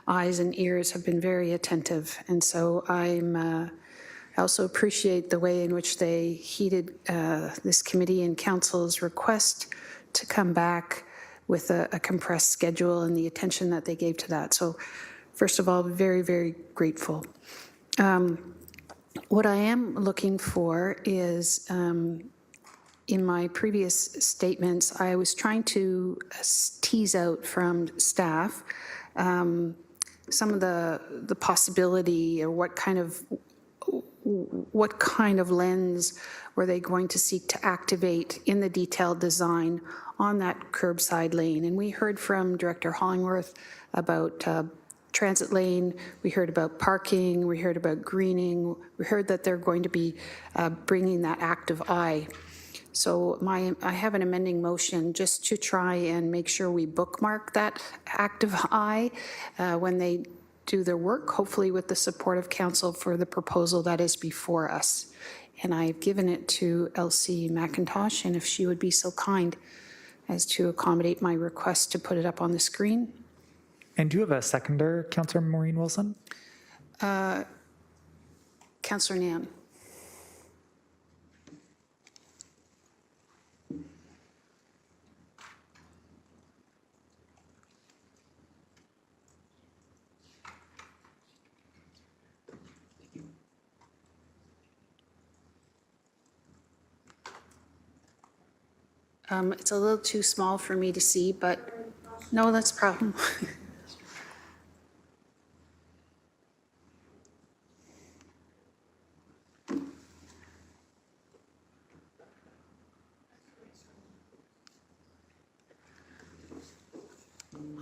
[SPEAKER 12] eyes and ears have been very attentive, and so I also appreciate the way in which they heeded this committee and council's request to come back with a compressed schedule and the attention that they gave to that. So first of all, very, very grateful. What I am looking for is, in my previous statements, I was trying to tease out from staff some of the possibility or what kind of lens were they going to seek to activate in the detailed design on that curbside lane. And we heard from Director Hollingworth about transit lane, we heard about parking, we heard about greening, we heard that they're going to be bringing that active eye. So I have an amending motion just to try and make sure we bookmark that active eye when they do their work, hopefully with the support of council for the proposal that is before us. And I've given it to Elsie McIntosh, and if she would be so kind as to accommodate my request to put it up on the screen.
[SPEAKER 1] And do you have a seconder, Councillor Maureen Wilson?
[SPEAKER 12] Councillor Nan. It's a little too small for me to see, but no, that's a problem.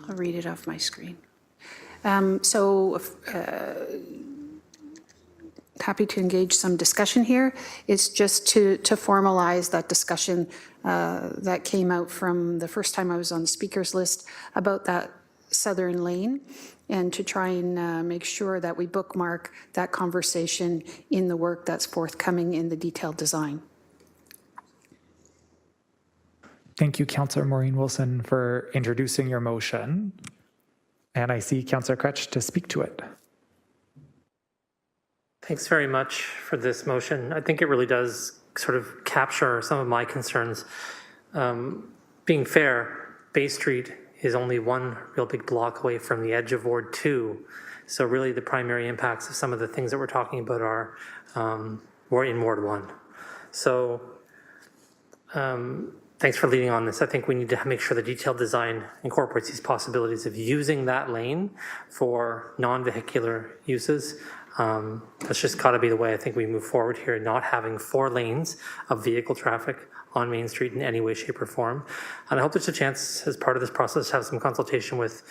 [SPEAKER 12] I'll read it off my screen. Happy to engage some discussion here. It's just to formalize that discussion that came out from the first time I was on the speakers list about that southern lane, and to try and make sure that we bookmark that conversation in the work that's forthcoming in the detailed design.
[SPEAKER 1] Thank you, Councillor Maureen Wilson, for introducing your motion. And I see Councillor Kretsch to speak to it.
[SPEAKER 13] Thanks very much for this motion. I think it really does sort of capture some of my concerns. Being fair, Bay Street is only one real big block away from the edge of Ward 2. So really the primary impacts of some of the things that we're talking about are more in Ward 1. So thanks for leading on this. I think we need to make sure the detailed design incorporates these possibilities of using that lane for non-vehicular uses. That's just got to be the way I think we move forward here, not having 4 lanes of vehicle traffic on Main Street in any way, shape, or form. And I hope there's a chance as part of this process to have some consultation with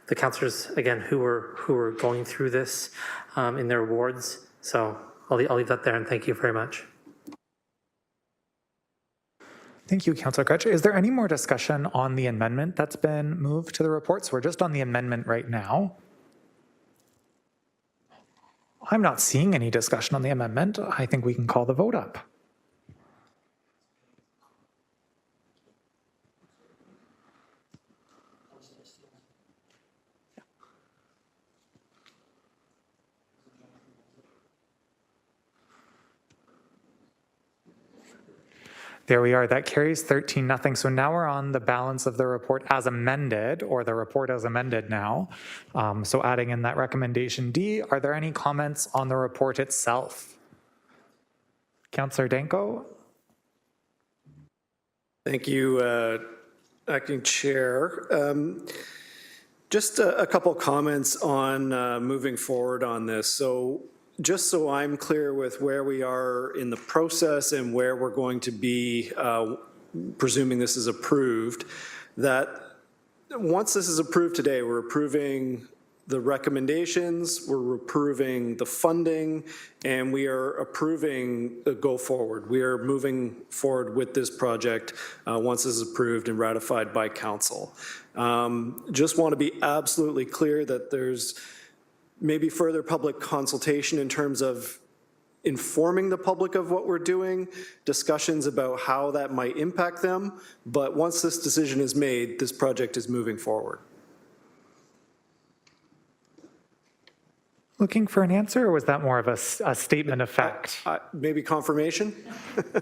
[SPEAKER 13] the councillors, again, who are going through this in their wards. So I'll leave that there, and thank you very much.
[SPEAKER 1] Thank you, Councillor Kretsch. Is there any more discussion on the amendment that's been moved to the report? So we're just on the amendment right now. I'm not seeing any discussion on the amendment. I think we can call the vote up. There we are. That carries 13-0. So now we're on the balance of the report as amended, or the report as amended now. So adding in that recommendation D, are there any comments on the report itself? Councillor Danko?
[SPEAKER 20] Thank you, Acting Chair. Just a couple comments on moving forward on this. So just so I'm clear with where we are in the process and where we're going to be, presuming this is approved, that once this is approved today, we're approving the recommendations, we're approving the funding, and we are approving the go forward. We are moving forward with this project once this is approved and ratified by council. Just want to be absolutely clear that there's maybe further public consultation in terms of informing the public of what we're doing, discussions about how that might impact them, but once this decision is made, this project is moving forward.
[SPEAKER 1] Looking for an answer, or was that more of a statement of fact?
[SPEAKER 20] Maybe confirmation?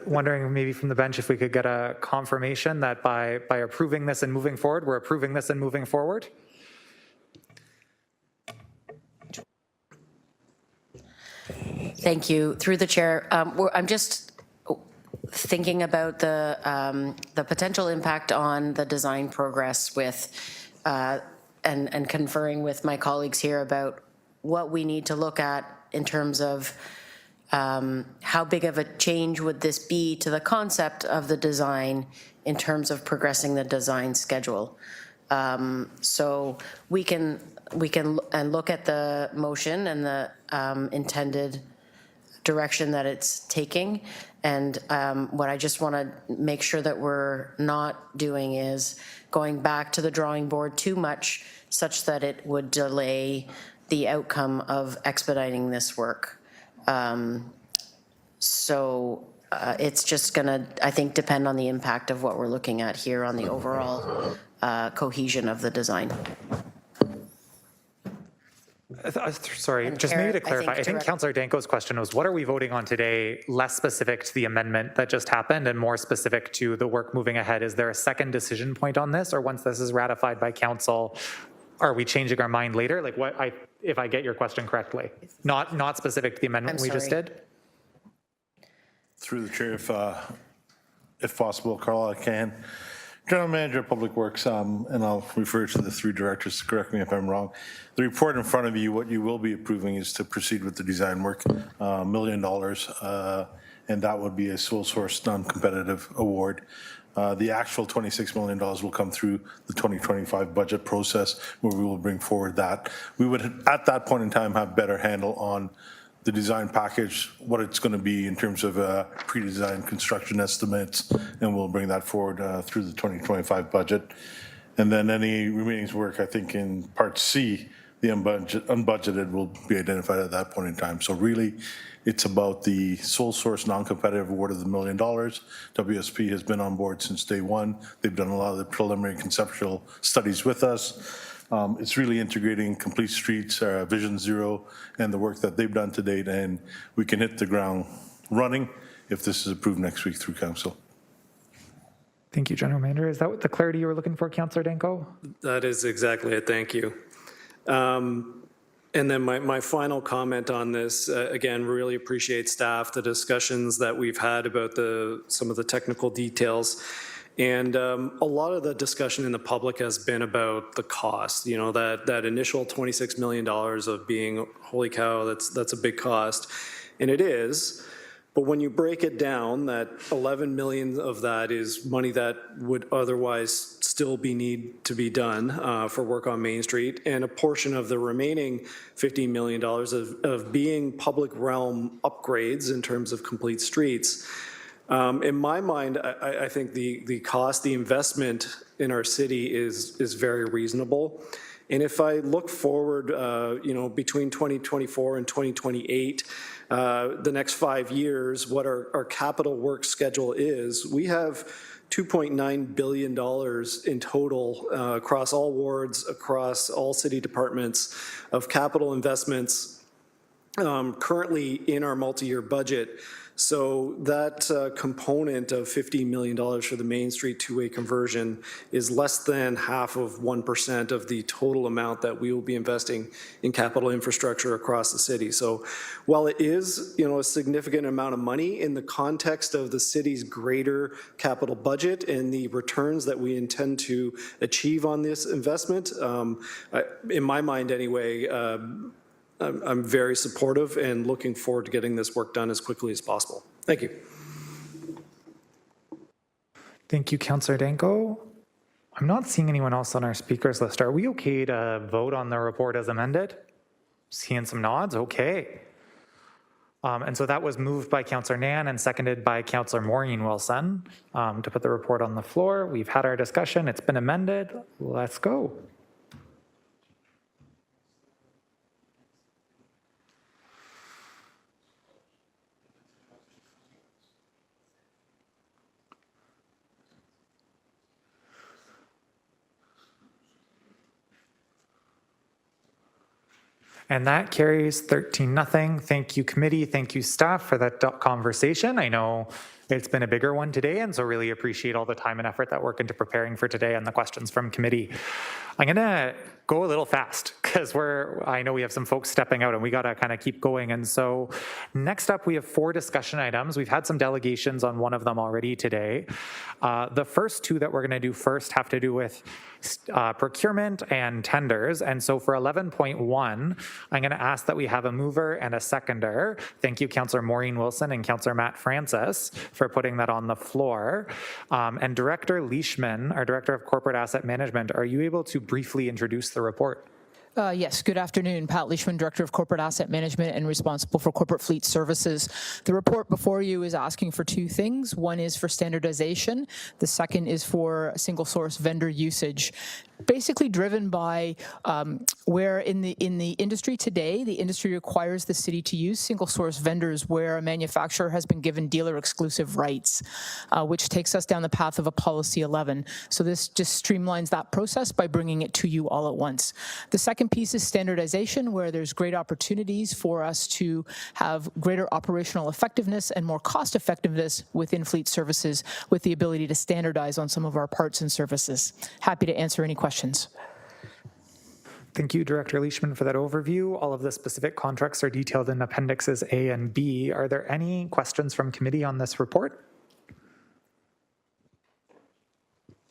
[SPEAKER 1] Wondering maybe from the bench if we could get a confirmation that by approving this and moving forward, we're approving this and moving forward?
[SPEAKER 18] Thank you. Through the chair, I'm just thinking about the potential impact on the design progress with, and conferring with my colleagues here about what we need to look at in terms of how big of a change would this be to the concept of the design in terms of progressing the design schedule. So we can look at the motion and the intended direction that it's taking. And what I just want to make sure that we're not doing is going back to the drawing board too much, such that it would delay the outcome of expediting this work. It's just going to, I think, depend on the impact of what we're looking at here on the overall cohesion of the design.
[SPEAKER 1] Sorry, just maybe to clarify, I think Councillor Danko's question was, what are we voting on today, less specific to the amendment that just happened and more specific to the work moving ahead? Is there a second decision point on this, or once this is ratified by council, are we changing our mind later? Like what, if I get your question correctly, not specific to the amendment we just did?
[SPEAKER 4] Through the chair, if possible, Carl, I can. General Manager of Public Works, and I'll refer to the three directors to correct me if I'm wrong. The report in front of you, what you will be approving is to proceed with the design work, $1 million, and that would be a sole source non-competitive award. The actual $26 million will come through the 2025 budget process, where we will bring forward that. We would, at that point in time, have better handle on the design package, what it's going to be in terms of pre-designed construction estimates, and we'll bring that forward through the 2025 budget. And then any remaining work, I think in part C, the unbudgeted will be identified at that point in time. So really, it's about the sole source non-competitive award of the $1 million. WSP has been on board since day one. They've done a lot of the preliminary conceptual studies with us. It's really integrating Complete Streets, Vision Zero, and the work that they've done to date, and we can hit the ground running if this is approved next week through council.
[SPEAKER 1] Thank you, General Manager. Is that the clarity you were looking for, Councillor Danko?
[SPEAKER 20] That is exactly it. Thank you. And then my final comment on this, again, really appreciate staff, the discussions that we've had about some of the technical details. And a lot of the discussion in the public has been about the cost, you know, that initial $26 million of being, holy cow, that's a big cost. And it is. But when you break it down, that 11 million of that is money that would otherwise still need to be done for work on Main Street, and a portion of the remaining $15 million of being public realm upgrades in terms of Complete Streets. In my mind, I think the cost, the investment in our city is very reasonable. And if I look forward, you know, between 2024 and 2028, the next 5 years, what our capital work schedule is, we have $2.9 billion in total across all wards, across all city departments of capital investments currently in our multi-year budget So that component of $15 million for the Main Street two-way conversion is less than half of 1% of the total amount that we will be investing in capital infrastructure across the city. So while it is, a significant amount of money in the context of the city's greater capital budget and the returns that we intend to achieve on this investment, in my mind anyway, I'm very supportive and looking forward to getting this work done as quickly as possible. Thank you.
[SPEAKER 1] Thank you, Councillor Danko. I'm not seeing anyone else on our speakers list. Are we okay to vote on the report as amended? Seeing some nods, okay. And so that was moved by Councillor Nan and seconded by Councillor Maureen Wilson to put the report on the floor. We've had our discussion. It's been amended. Let's go. And that carries 13-0. Thank you, committee. Thank you, staff, for that conversation. I know it's been a bigger one today, and so really appreciate all the time and effort that worked into preparing for today and the questions from committee. I'm going to go a little fast because I know we have some folks stepping out and we got to kind of keep going. And so next up, we have 4 discussion items. We've had some delegations on one of them already today. The first 2 that we're going to do first have to do with procurement and tenders. And so for 11.1, I'm going to ask that we have a mover and a seconder. Thank you, Councillor Maureen Wilson and Councillor Matt Francis, for putting that on the floor. And Director Leishman, our Director of Corporate Asset Management, are you able to briefly introduce the report?
[SPEAKER 5] Yes, good afternoon. Pat Leishman, Director of Corporate Asset Management and responsible for Corporate Fleet Services. The report before you is asking for 2 things. One is for standardization. The second is for single source vendor usage. Basically driven by where in the industry today, the industry requires the city to use single source vendors where a manufacturer has been given dealer exclusive rights, which takes us down the path of a policy 11. So this just streamlines that process by bringing it to you all at once. The second piece is standardization, where there's great opportunities for us to have greater operational effectiveness and more cost effectiveness within fleet services with the ability to standardize on some of our parts and services. Happy to answer any questions.
[SPEAKER 1] Thank you, Director Leishman, for that overview. All of the specific contracts are detailed in Appendixes A and B. Are there any questions from committee on this report?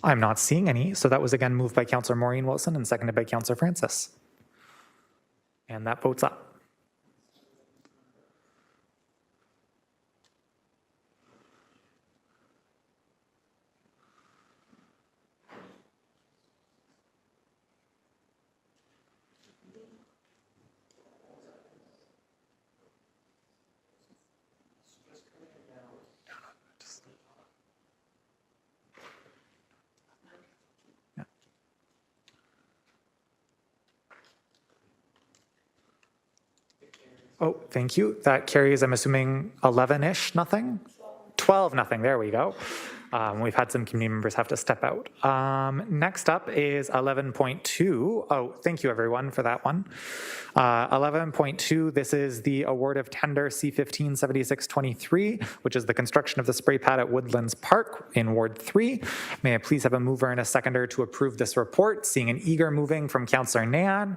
[SPEAKER 1] I'm not seeing any, so that was again moved by Councillor Maureen Wilson and seconded by Councillor Francis. And that votes up. Oh, thank you. That carries, I'm assuming, 11-ish, nothing? 12-0, there we go. We've had some community members have to step out. Next up is 11.2. Oh, thank you everyone for that one. 11.2, this is the award of tender C157623, which is the construction of the spray pad at Woodlands Park in Ward 3. May I please have a mover and a seconder to approve this report? Seeing an eager moving from Councillor Nan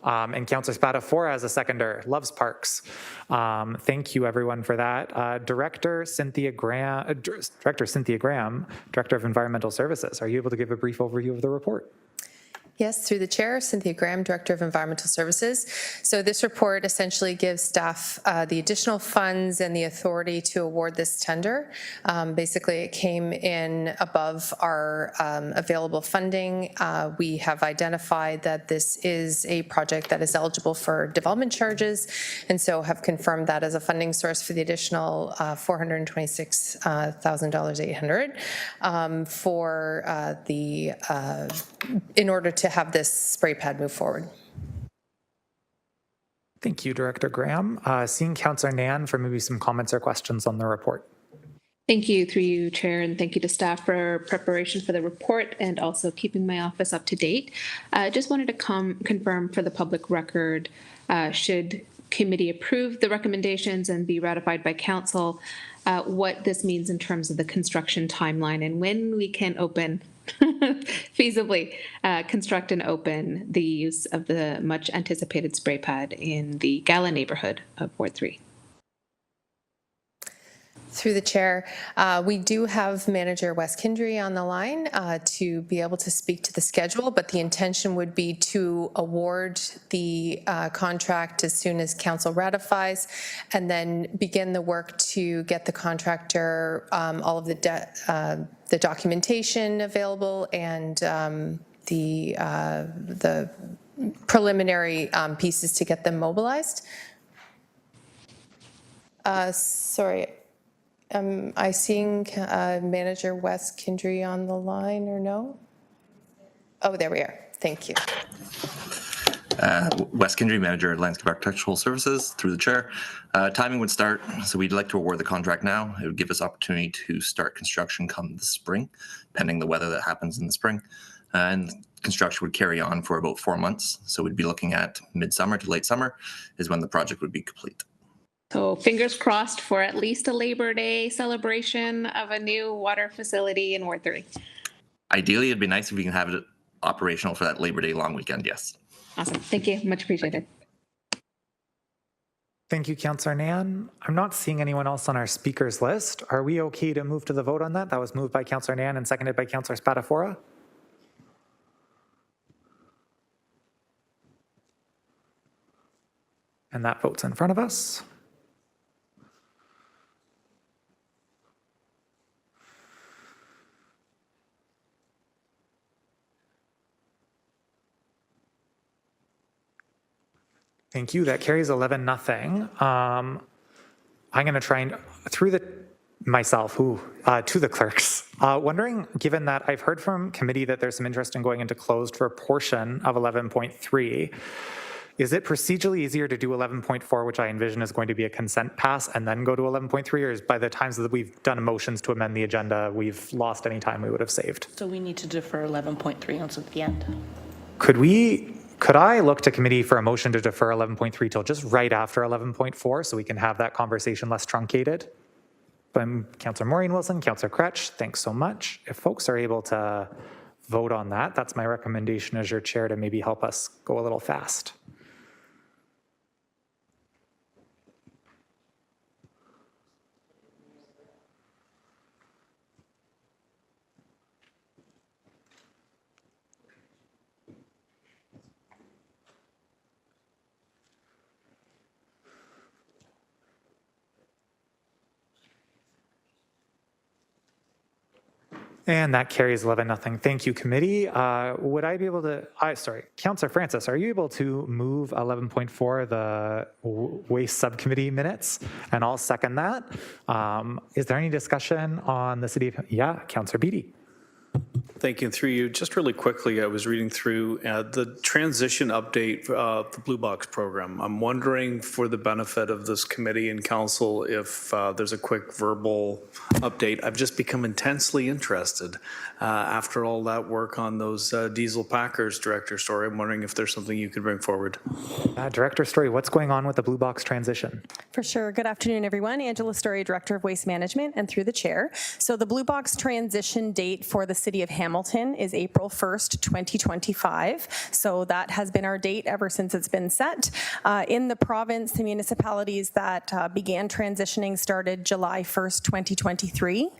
[SPEAKER 1] and Councillor Spatafora as a seconder. Loves parks. Thank you everyone for that. Director Cynthia Graham, Director of Environmental Services, are you able to give a brief overview of the report?
[SPEAKER 16] Yes, through the chair, Cynthia Graham, Director of Environmental Services. So this report essentially gives staff the additional funds and the authority to award this tender. Basically, it came in above our available funding. We have identified that this is a project that is eligible for development charges, and so have confirmed that as a funding source for the additional $426,800 for in order to have this spray pad move forward.
[SPEAKER 1] Thank you, Director Graham. Seeing Councillor Nan for maybe some comments or questions on the report.
[SPEAKER 21] Thank you, through you, Chair, and thank you to staff for preparation for the report and also keeping my office up to date. Just wanted to confirm for the public record, should committee approve the recommendations and be ratified by council, what this means in terms of the construction timeline and when we can open, feasibly construct and open the use of the much anticipated spray pad in the Gala neighborhood of Ward 3.
[SPEAKER 16] Through the chair, we do have Manager Wes Kindry on the line to be able to speak to the schedule, but the intention would be to award the contract as soon as council ratifies and then begin the work to get the contractor all of the documentation available and the preliminary pieces to get them mobilized. Sorry. Am I seeing Manager Wes Kindry on the line or no? Oh, there we are. Thank you.
[SPEAKER 7] Wes Kindry, Manager at Landscape Architectural Services, through the chair. Timing would start, so we'd like to award the contract now. It would give us opportunity to start construction come the spring, pending the weather that happens in the spring. And construction would carry on for about 4 months. So we'd be looking at midsummer to late summer is when the project would be complete.
[SPEAKER 21] So fingers crossed for at least a Labor Day celebration of a new water facility in Ward 3.
[SPEAKER 7] Ideally, it'd be nice if we can have it operational for that Labor Day long weekend, yes.
[SPEAKER 21] Awesome. Thank you. Much appreciated.
[SPEAKER 1] Thank you, Councillor Nan. I'm not seeing anyone else on our speakers list. Are we okay to move to the vote on that? That was moved by Councillor Nan and seconded by Councillor Spatafora. And that vote's in front of us. Thank you. That carries 11-0. I'm going to try and through the to the clerks. Wondering, given that I've heard from committee that there's some interest in going into closed for a portion of 11.3, is it procedurally easier to do 11.4, which I envision is going to be a consent pass, and then go to 11.3, or is by the times that we've done motions to amend the agenda, we've lost any time we would have saved?
[SPEAKER 3] So we need to defer 11.3 until the end.
[SPEAKER 1] Could I look to committee for a motion to defer 11.3 till just right after 11.4 so we can have that conversation less truncated? I'm Councillor Maureen Wilson, Councillor Kretsch, thanks so much. If folks are able to vote on that, that's my recommendation as your chair to maybe help us go a little fast. And that carries 11-0. Thank you, committee. Would I be able to, sorry, Councillor Francis, are you able to move 11.4, the waste subcommittee minutes? And I'll second that. Is there any discussion on the city of, yeah, Councillor Beattie.
[SPEAKER 20] Thank you. And through you, just really quickly, I was reading through the transition update of the Blue Box program. I'm wondering, for the benefit of this committee and council, if there's a quick verbal update. I've just become intensely interested after all that work on those diesel packers, Director Story. I'm wondering if there's something you could bring forward.
[SPEAKER 1] Director Story, what's going on with the Blue Box transition?
[SPEAKER 22] For sure. Good afternoon, everyone. Angela Story, Director of Waste Management, and through the chair. So the Blue Box transition date for the city of Hamilton is April 1st, 2025. So that has been our date ever since it's been set. In the province, the municipalities that began transitioning started July 1st, 2023,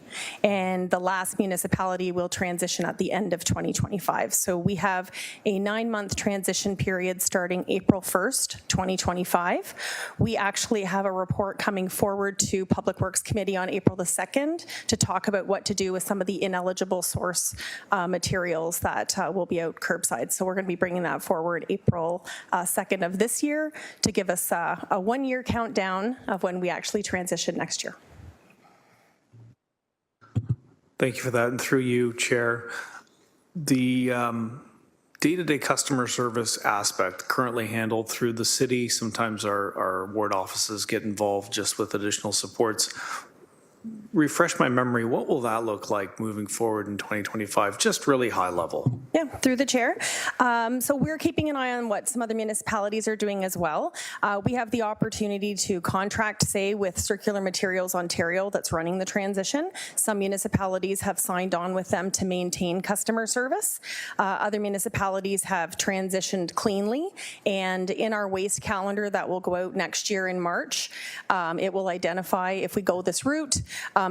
[SPEAKER 22] and the last municipality will transition at the end of 2025. So we have a 9-month transition period starting April 1st, 2025. We actually have a report coming forward to Public Works Committee on April the 2nd to talk about what to do with some of the ineligible source materials that will be out curbside. So we're going to be bringing that forward April 2nd of this year to give us a 1-year countdown of when we actually transition next year.
[SPEAKER 20] Thank you for that. And through you, Chair, the day-to-day customer service aspect currently handled through the city. Sometimes our ward offices get involved just with additional supports. refresh my memory, what will that look like moving forward in 2025? Just really high level.
[SPEAKER 22] Yeah, through the chair. So we're keeping an eye on what some other municipalities are doing as well. We have the opportunity to contract, say, with Circular Materials Ontario that's running the transition. Some municipalities have signed on with them to maintain customer service. Other municipalities have transitioned cleanly, and in our waste calendar that will go out next year in March, it will identify, if we go this route,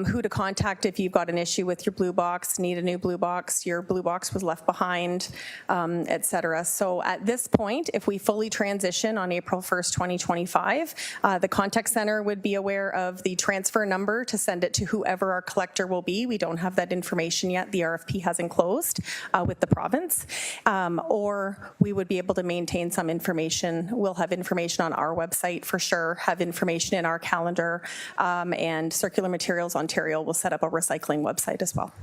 [SPEAKER 22] who to contact if you've got an issue with your blue box, need a new blue box, your blue box was left behind, et cetera. So at this point, if we fully transition on April 1st, 2025, the contact center would be aware of the transfer number to send it to whoever our collector will be. We don't have that information yet. The RFP hasn't closed with the province. Or we would be able to maintain some information. We'll have information on our website for sure, have information in our calendar, and Circular Materials Ontario will set up a recycling website as well.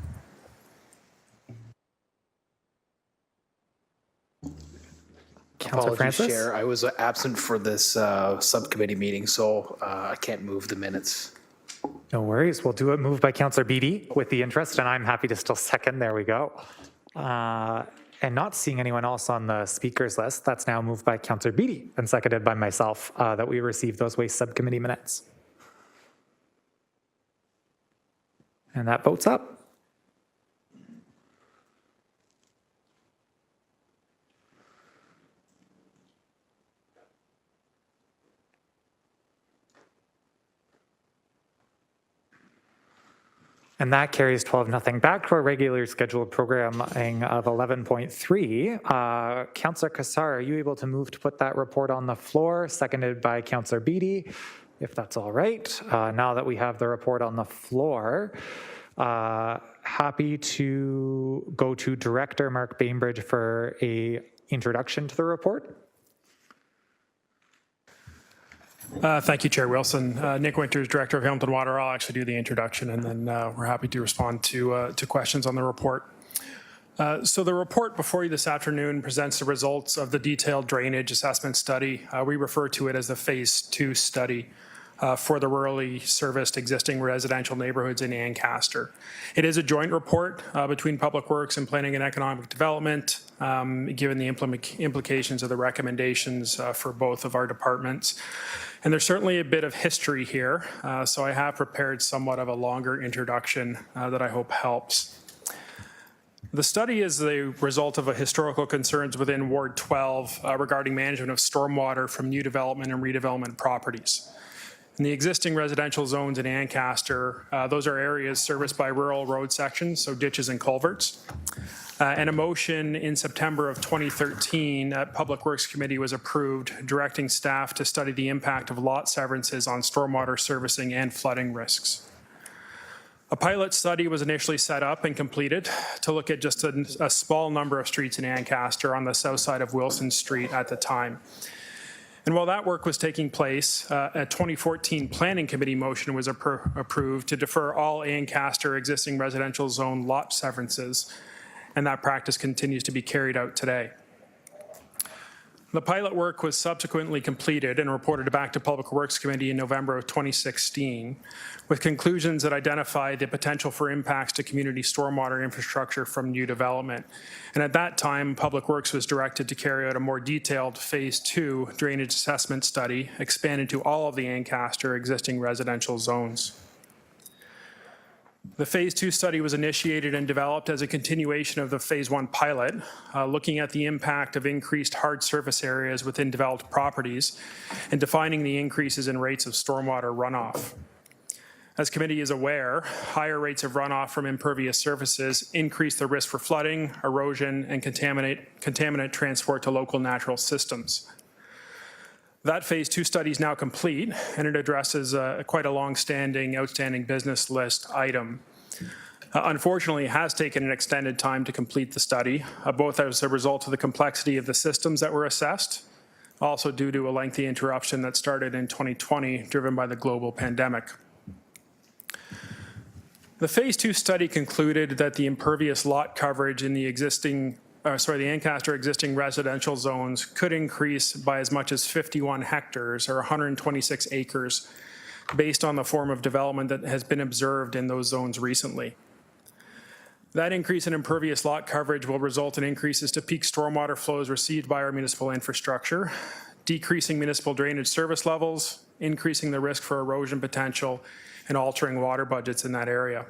[SPEAKER 1] Councillor
[SPEAKER 2] Apologies,
[SPEAKER 1] Francis?
[SPEAKER 2] Chair. I was absent for this subcommittee meeting, so I can't move the minutes.
[SPEAKER 1] No worries. We'll do it. Moved by Councillor Beattie with the interest, and I'm happy to still second. There we go. And not seeing anyone else on the speakers list, that's now moved by Councillor Beattie and seconded by myself that we receive those waste subcommittee minutes. And that vote's up. And that carries 12-0. Back to our regular scheduled programming of 11.3. Councillor Cassar, are you able to move to put that report on the floor? Seconded by Councillor Beattie, if that's all right. Now that we have the report on the floor, happy to go to Director Mark Bainbridge for an introduction to the report.
[SPEAKER 8] Thank you, Chair Wilson. Nick Winters, Director of Hamilton Water. I'll actually do the introduction, and then we're happy to respond to questions on the report. So the report before you this afternoon presents the results of the detailed drainage assessment study. We refer to it as the Phase 2 study for the rurally serviced existing residential neighborhoods in Ancaster. It is a joint report between Public Works and Planning and Economic Development, given the implications of the recommendations for both of our departments. And there's certainly a bit of history here, so I have prepared somewhat of a longer introduction that I hope helps. The study is the result of historical concerns within Ward 12 regarding management of stormwater from new development and redevelopment properties. In the existing residential zones in Ancaster, those are areas serviced by rural road sections, so ditches and culverts. And a motion in September of 2013 at Public Works Committee was approved, directing staff to study the impact of lot severances on stormwater servicing and flooding risks. A pilot study was initially set up and completed to look at just a small number of streets in Ancaster on the south side of Wilson Street at the time. And while that work was taking place, a 2014 Planning Committee motion was approved to defer all Ancaster existing residential zone lot severances, and that practice continues to be carried out today. The pilot work was subsequently completed and reported back to Public Works Committee in November of 2016, with conclusions that identify the potential for impacts to community stormwater infrastructure from new development. And at that time, Public Works was directed to carry out a more detailed Phase 2 drainage assessment study, expanded to all of the Ancaster existing residential zones. The Phase 2 study was initiated and developed as a continuation of the Phase 1 pilot, looking at the impact of increased hard surface areas within developed properties and defining the increases in rates of stormwater runoff. As committee is aware, higher rates of runoff from impervious surfaces increase the risk for flooding, erosion, and contaminant transport to local natural systems. That Phase 2 study is now complete, and it addresses quite a long-standing, outstanding business list item. Unfortunately, it has taken an extended time to complete the study, both as a result of the complexity of the systems that were assessed, also due to a lengthy interruption that started in 2020, driven by the global pandemic. The Phase 2 study concluded that the impervious lot coverage in the Ancaster existing residential zones could increase by as much as 51 hectares or 126 acres based on the form of development that has been observed in those zones recently. That increase in impervious lot coverage will result in increases to peak stormwater flows received by our municipal infrastructure, decreasing municipal drainage service levels, increasing the risk for erosion potential, and altering water budgets in that area.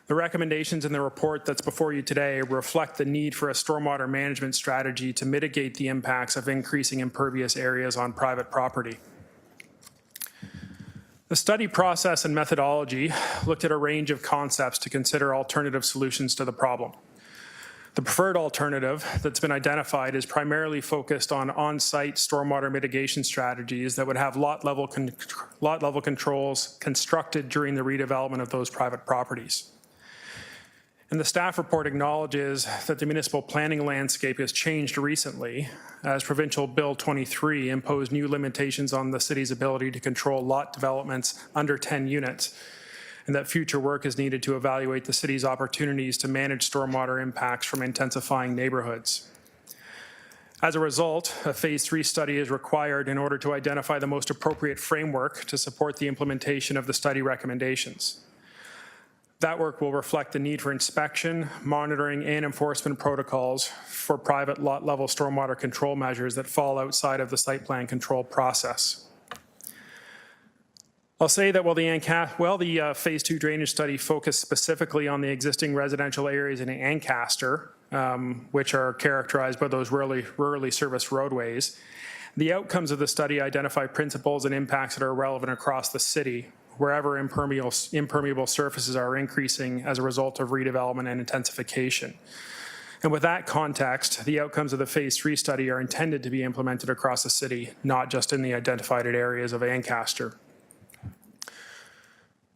[SPEAKER 8] The recommendations in the report that's before you today reflect the need for a stormwater management strategy to mitigate the impacts of increasing impervious areas on private property. The study process and methodology looked at a range of concepts to consider alternative solutions to the problem. The preferred alternative that's been identified is primarily focused on on-site stormwater mitigation strategies that would have lot level controls constructed during the redevelopment of those private properties. And the staff report acknowledges that the municipal planning landscape has changed recently as Provincial Bill 23 imposed new limitations on the city's ability to control lot developments under 10 units, and that future work is needed to evaluate the city's opportunities to manage stormwater impacts from intensifying neighborhoods. As a result, a Phase 3 study is required in order to identify the most appropriate framework to support the implementation of the study recommendations. That work will reflect the need for inspection, monitoring, and enforcement protocols for private lot level stormwater control measures that fall outside of the site plan control process. I'll say that while the Phase 2 drainage study focused specifically on the existing residential areas in Ancaster, which are characterized by those rurally serviced roadways, the outcomes of the study identify principles and impacts that are relevant across the city, wherever impermeable surfaces are increasing as a result of redevelopment and intensification. And with that context, the outcomes of the Phase 3 study are intended to be implemented across the city, not just in the identified areas of Ancaster.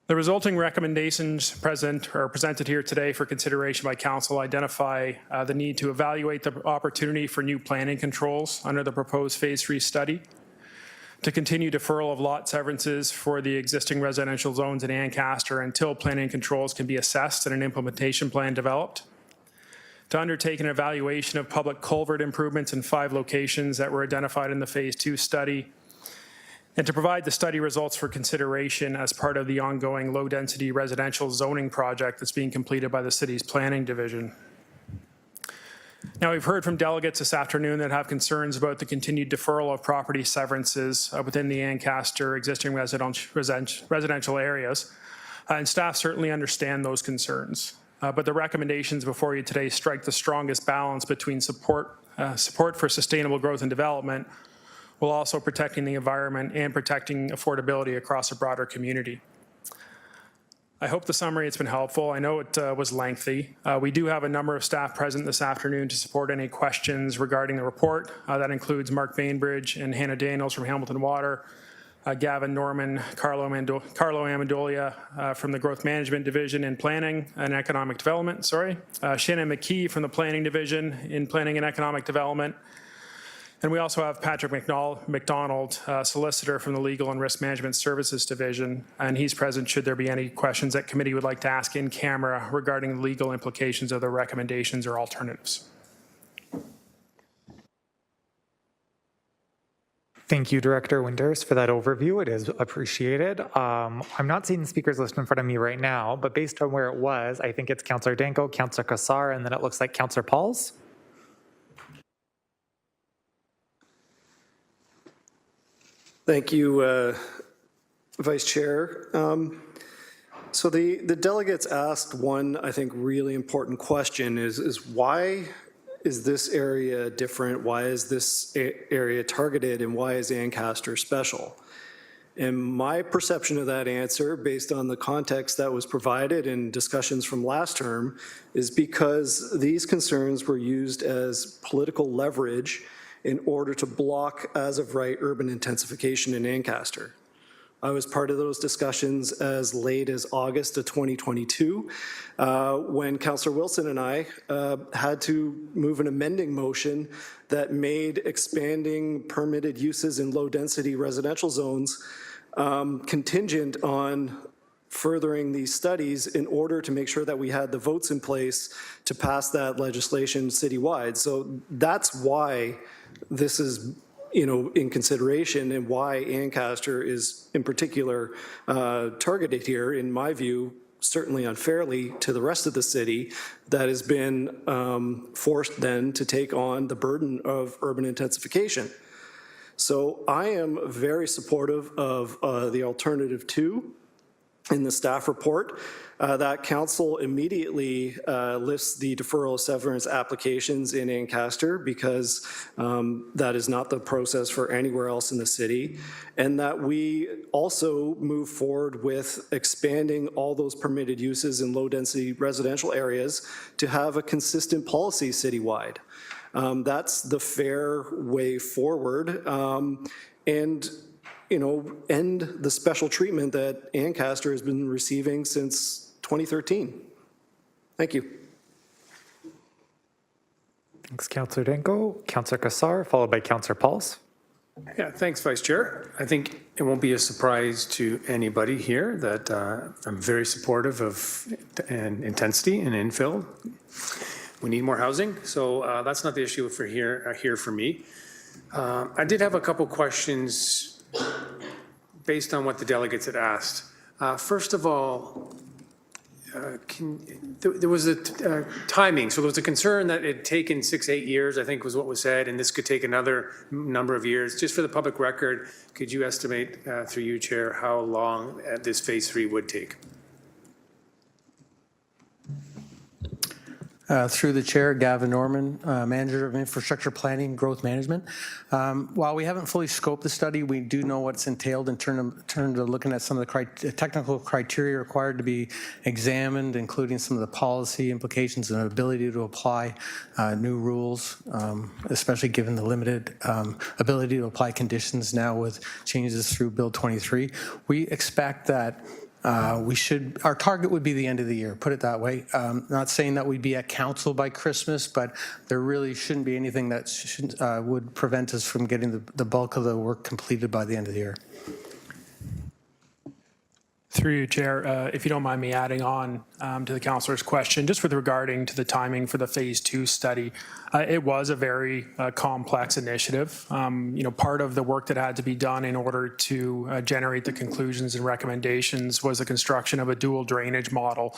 [SPEAKER 8] The resulting recommendations presented here today for consideration by Council identify the need to evaluate the opportunity for new planning controls under the proposed Phase 3 study, to continue deferral of lot severances for the existing residential zones in Ancaster until planning controls can be assessed and an implementation plan developed, to undertake an evaluation of public culvert improvements in 5 locations that were identified in the Phase 2 study, and to provide the study results for consideration as part of the ongoing low-density residential zoning project that's being completed by the city's planning division. Now, we've heard from delegates this afternoon that have concerns about the continued deferral of property severances within the Ancaster existing residential areas, and staff certainly understand those concerns. But the recommendations before you today strike the strongest balance between support for sustainable growth and development, while also protecting the environment and protecting affordability across a broader community. I hope the summary has been helpful. I know it was lengthy. We do have a number of staff present this afternoon to support any questions regarding the report. That includes Mark Bainbridge and Hannah Daniels from Hamilton Water, Gavin Norman, Carlo Amendolia from the Growth Management Division in Planning and Economic Development, Shannon McKee from the Planning Division in Planning and Economic Development. And we also have Patrick McDonald, solicitor from the Legal and Risk Management Services Division, and he's present should there be any questions that committee would like to ask in camera regarding the legal implications of the recommendations or alternatives.
[SPEAKER 1] Thank you, Director Winters, for that overview. It is appreciated. I'm not seeing the speakers list in front of me right now, but based on where it was, I think it's Councillor Danko, Councillor Kassar, and then it looks like Councillor Pauls.
[SPEAKER 20] Thank you, Vice Chair. So the delegates asked one, I think, really important question is why is this area different? Why is this area targeted? And why is Ancaster special? And my perception of that answer, based on the context that was provided in discussions from last term, is because these concerns were used as political leverage in order to block as-of-right urban intensification in Ancaster. I was part of those discussions as late as August of 2022 when Councillor Wilson and I had to move an amending motion that made expanding permitted uses in low-density residential zones contingent on furthering these studies in order to make sure that we had the votes in place to pass that legislation citywide. So that's why this is in consideration, and why Ancaster is in particular targeted here, in my view, certainly unfairly to the rest of the city that has been forced then to take on the burden of urban intensification. So I am very supportive of the alternative 2 in the staff report, that council immediately lists the deferral of severance applications in Ancaster, because that is not the process for anywhere else in the city, and that we also move forward with expanding all those permitted uses in low-density residential areas to have a consistent policy citywide. That's the fair way forward, and end the special treatment that Ancaster has been receiving since 2013. Thank you.
[SPEAKER 1] Thanks, Councillor Danko. Councillor Kassar, followed by Councillor Pauls.
[SPEAKER 6] Yeah, thanks, Vice Chair. I think it won't be a surprise to anybody here that I'm very supportive of intensity and infill. We need more housing, so that's not the issue for here for me. I did have a couple questions based on what the delegates had asked. First of all, there was a timing. So there was a concern that it had taken 6-8 years, I think was what was said, and this could take another number of years. Just for the public record, could you estimate, through you, Chair, how long this phase 3 would take?
[SPEAKER 10] Through the chair, Gavin Norman, Manager of Infrastructure Planning, Growth Management. While we haven't fully scoped the study, we do know what's entailed in terms of looking at some of the technical criteria required to be examined, including some of the policy implications and ability to apply new rules, especially given the limited ability to apply conditions now with changes through Bill 23. We expect that our target would be the end of the year, put it that way. Not saying that we'd be at council by Christmas, but there really shouldn't be anything that would prevent us from getting the bulk of the work completed by the end of the year.
[SPEAKER 8] Through you, Chair, if you don't mind me adding on to the councillor's question, just with regarding to the timing for the phase 2 study, it was a very complex initiative. Part of the work that had to be done in order to generate the conclusions and recommendations was the construction of a dual drainage model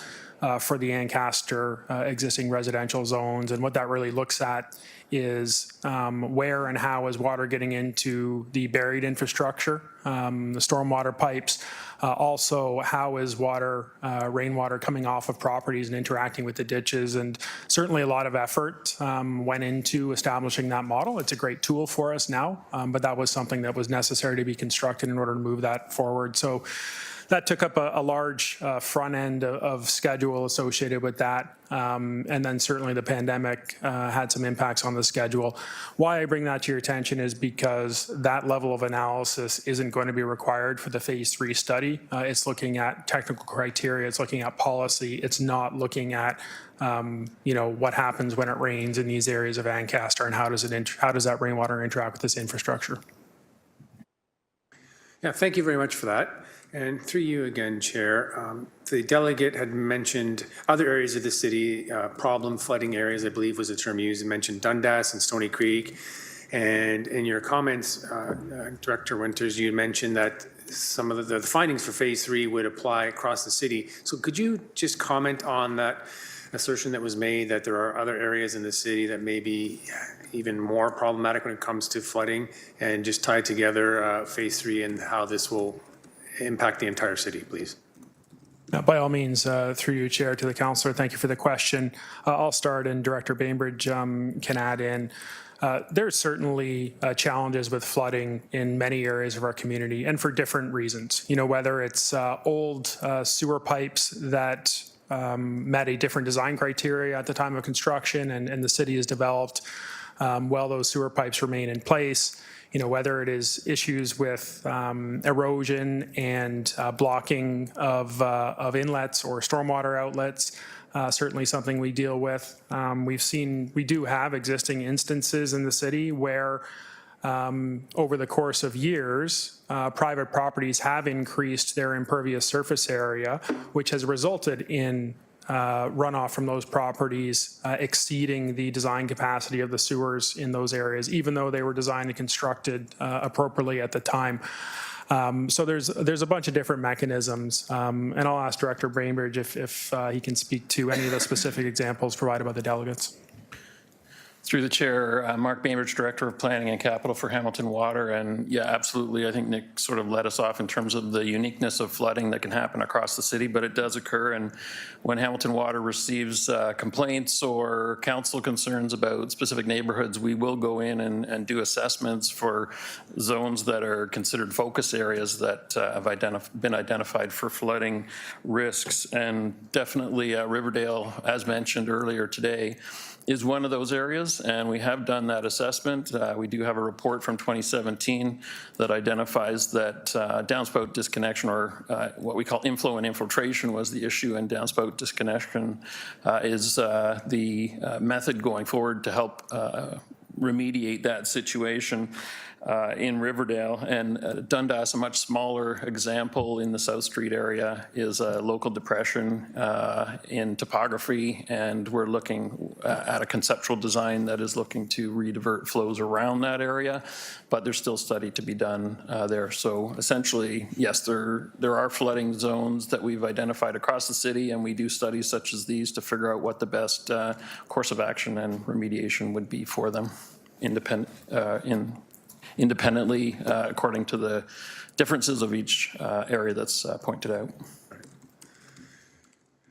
[SPEAKER 8] for the Ancaster existing residential zones. And what that really looks at is where and how is water getting into the buried infrastructure, the stormwater pipes, also how is rainwater coming off of properties and interacting with the ditches. And certainly a lot of effort went into establishing that model. It's a great tool for us now, but that was something that was necessary to be constructed in order to move that forward. So that took up a large front end of schedule associated with that. And then certainly the pandemic had some impacts on the schedule. Why I bring that to your attention is because that level of analysis isn't going to be required for the phase 3 study. It's looking at technical criteria, it's looking at policy, it's not looking at what happens when it rains in these areas of Ancaster and how does that rainwater interact with this infrastructure.
[SPEAKER 6] Yeah, thank you very much for that. And through you again, Chair, the delegate had mentioned other areas of the city, problem flooding areas, I believe was the term used. You mentioned Dundas and Stony Creek. And in your comments, Director Winters, you mentioned that some of the findings for phase 3 would apply across the city. So could you just comment on that assertion that was made that there are other areas in the city that may be even more problematic when it comes to flooding, and just tie together phase 3 and how this will impact the entire city, please?
[SPEAKER 8] By all means, through you, Chair, to the councillor, thank you for the question. I'll start and Director Bainbridge can add in. There's certainly challenges with flooding in many areas of our community and for different reasons. Whether it's old sewer pipes that met a different design criteria at the time of construction and the city has developed while those sewer pipes remain in place. Whether it is issues with erosion and blocking of inlets or stormwater outlets, certainly something we deal with. We do have existing instances in the city where over the course of years, private properties have increased their impervious surface area, which has resulted in runoff from those properties exceeding the design capacity of the sewers in those areas, even though they were designed and constructed appropriately at the time. So there's a bunch of different mechanisms, and I'll ask Director Bainbridge if he can speak to any of the specific examples provided by the delegates.
[SPEAKER 14] Through the chair, Mark Bainbridge, Director of Planning and Capital for Hamilton Water. And yeah, absolutely. I think Nick sort of led us off in terms of the uniqueness of flooding that can happen across the city, but it does occur. And when Hamilton Water receives complaints or council concerns about specific neighborhoods, we will go in and do assessments for zones that are considered focus areas that have been identified for flooding risks. And definitely Riverdale, as mentioned earlier today, is one of those areas, and we have done that assessment. We do have a report from 2017 that identifies that downspout disconnection, or what we call inflow and infiltration, was the issue, and downspout disconnection is the method going forward to help remediate that situation in Riverdale. And Dundas, a much smaller example in the South Street area, is a local depression in topography, and we're looking at a conceptual design that is looking to redivert flows around that area, but there's still study to be done there. So essentially, yes, there are flooding zones that we've identified across the city, and we do studies such as these to figure out what the best course of action and remediation would be for them independently according to the differences of each area that's pointed out.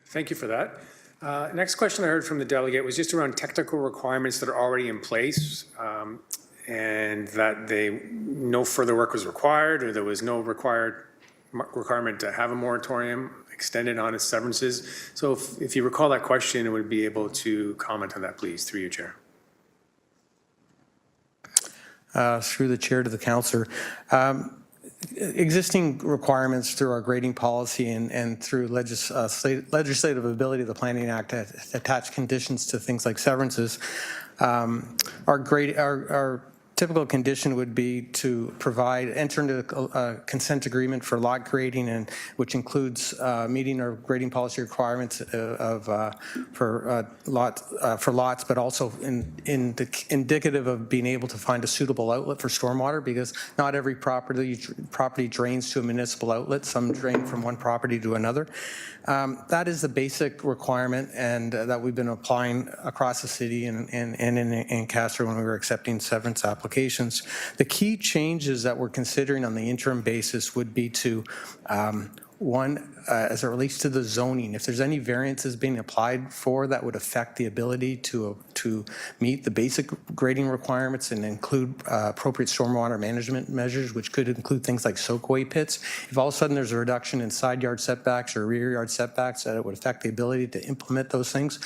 [SPEAKER 6] Thank you for that. Next question I heard from the delegate was just around technical requirements that are already in place, and that no further work was required, or there was no requirement to have a moratorium extended on its severances. So if you recall that question, would be able to comment on that, please, through you, Chair.
[SPEAKER 10] Through the chair to the councillor. Existing requirements through our grading policy and through legislative ability of the Planning Act to attach conditions to things like severances. Our typical condition would be to enter into a consent agreement for lot grading, and which includes meeting our grading policy requirements for lots, but also indicative of being able to find a suitable outlet for stormwater, because not every property drains to a municipal outlet. Some drain from one property to another. That is the basic requirement, and that we've been applying across the city and in Castor when we were accepting severance applications. The key changes that we're considering on the interim basis would be to one, as it relates to the zoning, if there's any variances being applied for that would affect the ability to meet the basic grading requirements and include appropriate stormwater management measures, which could include things like soakaway pits. If all of a sudden there's a reduction in side yard setbacks or rear yard setbacks, that it would affect the ability to implement those things,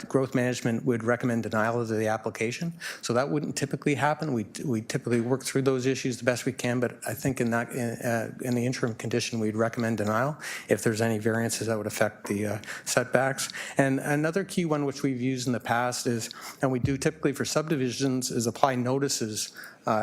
[SPEAKER 10] growth management would recommend denial of the application. So that wouldn't typically happen. We typically work through those issues the best we can, but I think in the interim condition, we'd recommend denial if there's any variances that would affect the setbacks. And another key one which we've used in the past is, and we do typically for subdivisions, is apply notices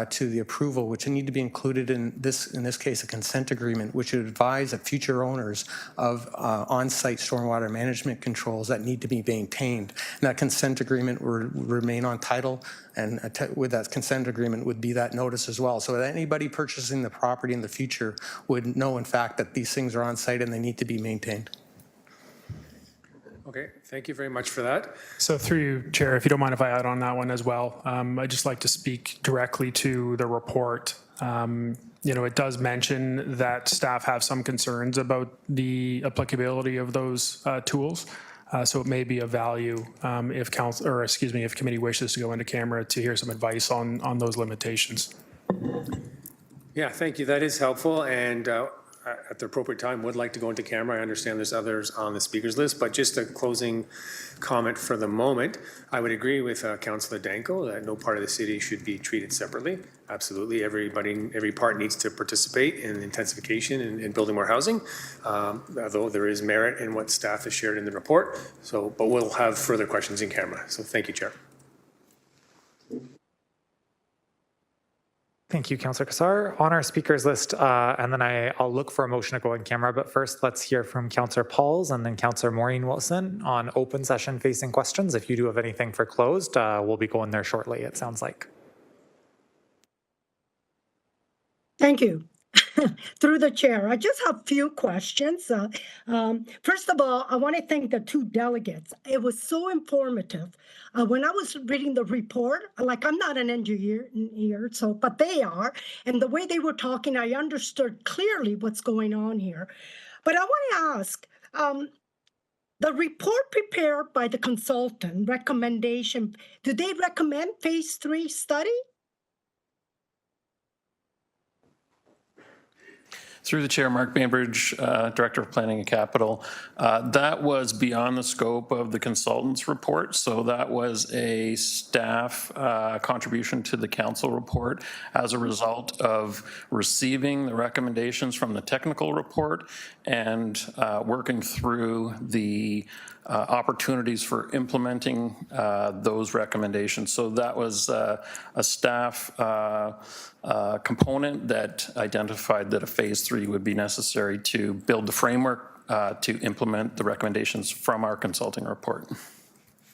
[SPEAKER 10] to the approval, which need to be included in this case, a consent agreement, which would advise that future owners of on-site stormwater management controls that need to be maintained. And that consent agreement will remain on title, and with that consent agreement would be that notice as well. So that anybody purchasing the property in the future would know, in fact, that these things are on site and they need to be maintained.
[SPEAKER 6] Okay, thank you very much for that.
[SPEAKER 8] So through you, Chair, if you don't mind if I add on that one as well, I'd just like to speak directly to the report. It does mention that staff have some concerns about the applicability of those tools. So it may be of value if committee wishes to go into camera to hear some advice on those limitations.
[SPEAKER 6] Yeah, thank you. That is helpful, and at the appropriate time would like to go into camera. I understand there's others on the speakers list, but just a closing comment for the moment. I would agree with Councillor Danko that no part of the city should be treated separately. Absolutely, every part needs to participate in intensification and building more housing, although there is merit in what staff has shared in the report. But we'll have further questions in camera. So thank you, Chair.
[SPEAKER 1] Thank you, Councillor Kassar. On our speakers list, and then I'll look for a motion to go in camera, but first let's hear from Councillor Pauls and then Councillor Maureen Wilson on open session facing questions. If you do have anything for closed, we'll be going there shortly, it sounds like.
[SPEAKER 15] Thank you. Through the chair, I just have a few questions. First of all, I want to thank the two delegates. It was so informative. When I was reading the report, like I'm not an engineer, but they are, and the way they were talking, I understood clearly what's going on here. But I want to ask, the report prepared by the consultant recommendation, do they recommend phase 3 study?
[SPEAKER 14] Through the chair, Mark Bainbridge, Director of Planning and Capital. That was beyond the scope of the consultant's report, so that was a staff contribution to the council report as a result of receiving the recommendations from the technical report and working through the opportunities for implementing those recommendations. So that was a staff component that identified that a phase 3 would be necessary to build the framework to implement the recommendations from our consulting report.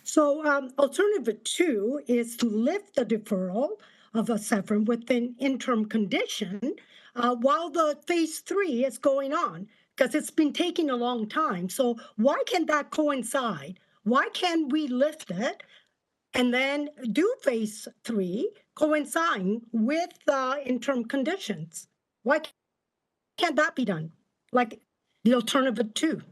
[SPEAKER 15] So alternative 2 is to lift the deferral of a severance with an interim condition while the phase 3 is going on, because it's been taking a long time. So why can't that coincide? Why can't we lift it and then do phase 3 coinciding with interim conditions? Why can't that be done? Like the alternative 2?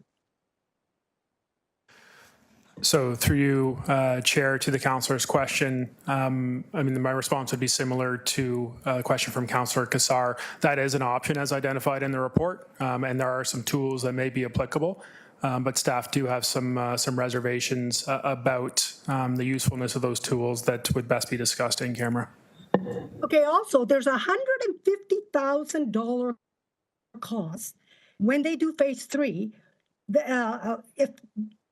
[SPEAKER 8] So through you, Chair, to the councillor's question, I mean, my response would be similar to the question from Councillor Kassar. That is an option as identified in the report, and there are some tools that may be applicable, but staff do have some reservations about the usefulness of those tools that would best be discussed in camera.
[SPEAKER 15] Okay, also, there's a $150,000 cost when they do phase 3. If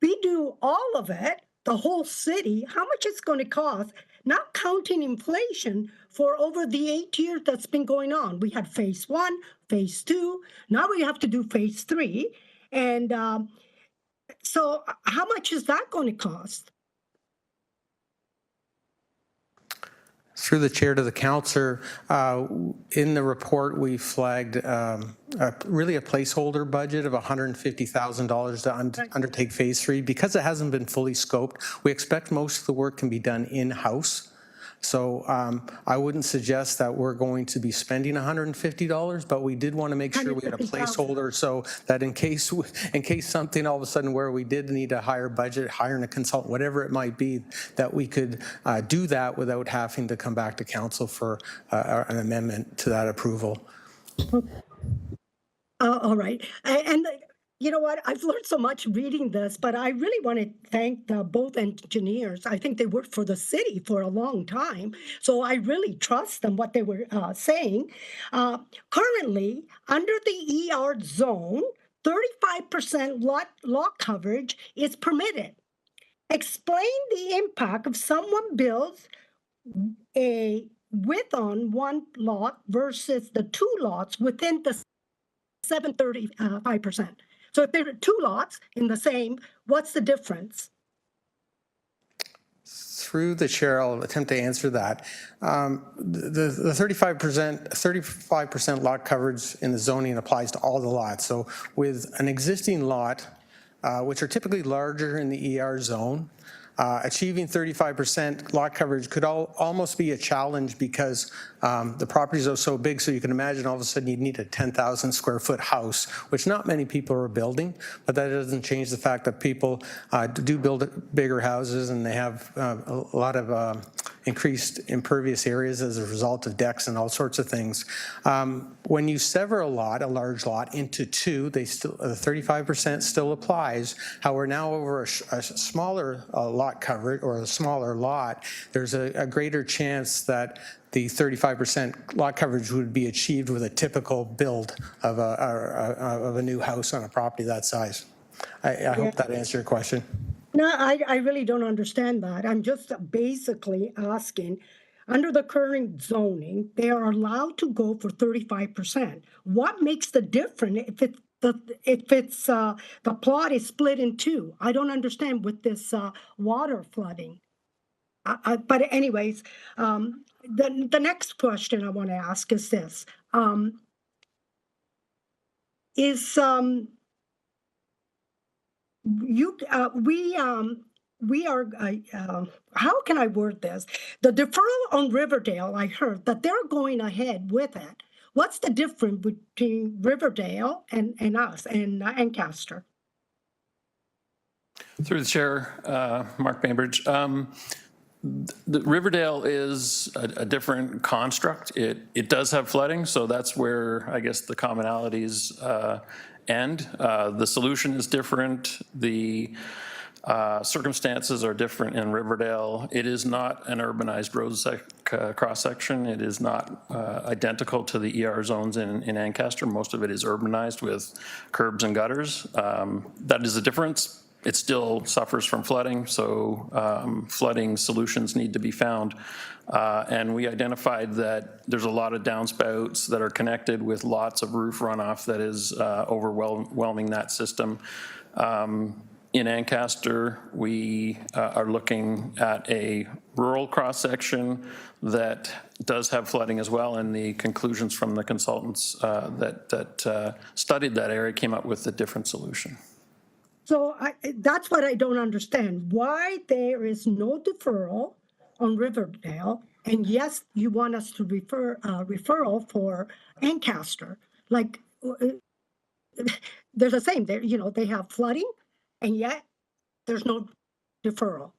[SPEAKER 15] we do all of it, the whole city, how much it's going to cost, not counting inflation, for over the 8 years that's been going on. We had phase 1, phase 2, now we have to do phase 3. And so how much is that going to cost?
[SPEAKER 10] Through the chair to the councillor, in the report we flagged really a placeholder budget of $150,000 to undertake phase 3. Because it hasn't been fully scoped, we expect most of the work can be done in-house. So I wouldn't suggest that we're going to be spending $150, but we did want to make sure we had a placeholder so that in case something all of a sudden where we did need a higher budget, hiring a consultant, whatever it might be, that we could do that without having to come back to council for an amendment to that approval.
[SPEAKER 15] All right. And you know what? I've learned so much reading this, but I really want to thank both engineers. I think they worked for the city for a long time, so I really trust them, what they were saying. Currently, under the ER zone, 35% lot coverage is permitted. Explain the impact if someone builds a width on one lot versus the 2 lots within the 735%. So if there are 2 lots in the same, what's the difference?
[SPEAKER 10] Through the chair, I'll attempt to answer that. The 35% lot coverage in the zoning applies to all the lots. So with an existing lot, which are typically larger in the ER zone, achieving 35% lot coverage could almost be a challenge because the properties are so big, so you can imagine all of a sudden you'd need a 10,000 square foot house, which not many people are building, but that doesn't change the fact that people do build bigger houses and they have a lot of increased impervious areas as a result of decks and all sorts of things. When you sever a large lot into 2, the 35% still applies. However, now over a smaller lot coverage or a smaller lot, there's a greater chance that the 35% lot coverage would be achieved with a typical build of a new house on a property that size. I hope that answered your question.
[SPEAKER 15] No, I really don't understand that. I'm just basically asking, under the current zoning, they are allowed to go for 35%. What makes the difference if the plot is split in two? I don't understand with this water flooding. But anyways, the next question I want to ask is this: we are, how can I word this? The deferral on Riverdale, I heard that they're going ahead with it. What's the difference between Riverdale and us and Ancaster?
[SPEAKER 14] Through the chair, Mark Bainbridge. The Riverdale is a different construct. It does have flooding, so that's where I guess the commonalities end. The solution is different. The circumstances are different in Riverdale. It is not an urbanized road cross-section. It is not identical to the ER zones in Ancaster. Most of it is urbanized with curbs and gutters. That is a difference. It still suffers from flooding, so flooding solutions need to be found. And we identified that there's a lot of downspouts that are connected with lots of roof runoff that is overwhelming that system. In Ancaster, we are looking at a rural cross-section that does have flooding as well, and the conclusions from the consultants that studied that area came up with a different solution.
[SPEAKER 15] So that's what I don't understand. Why there is no deferral on Riverdale, and yes, you want us to referral for Ancaster. Like, there's the same. They have flooding, and yet there's no deferral.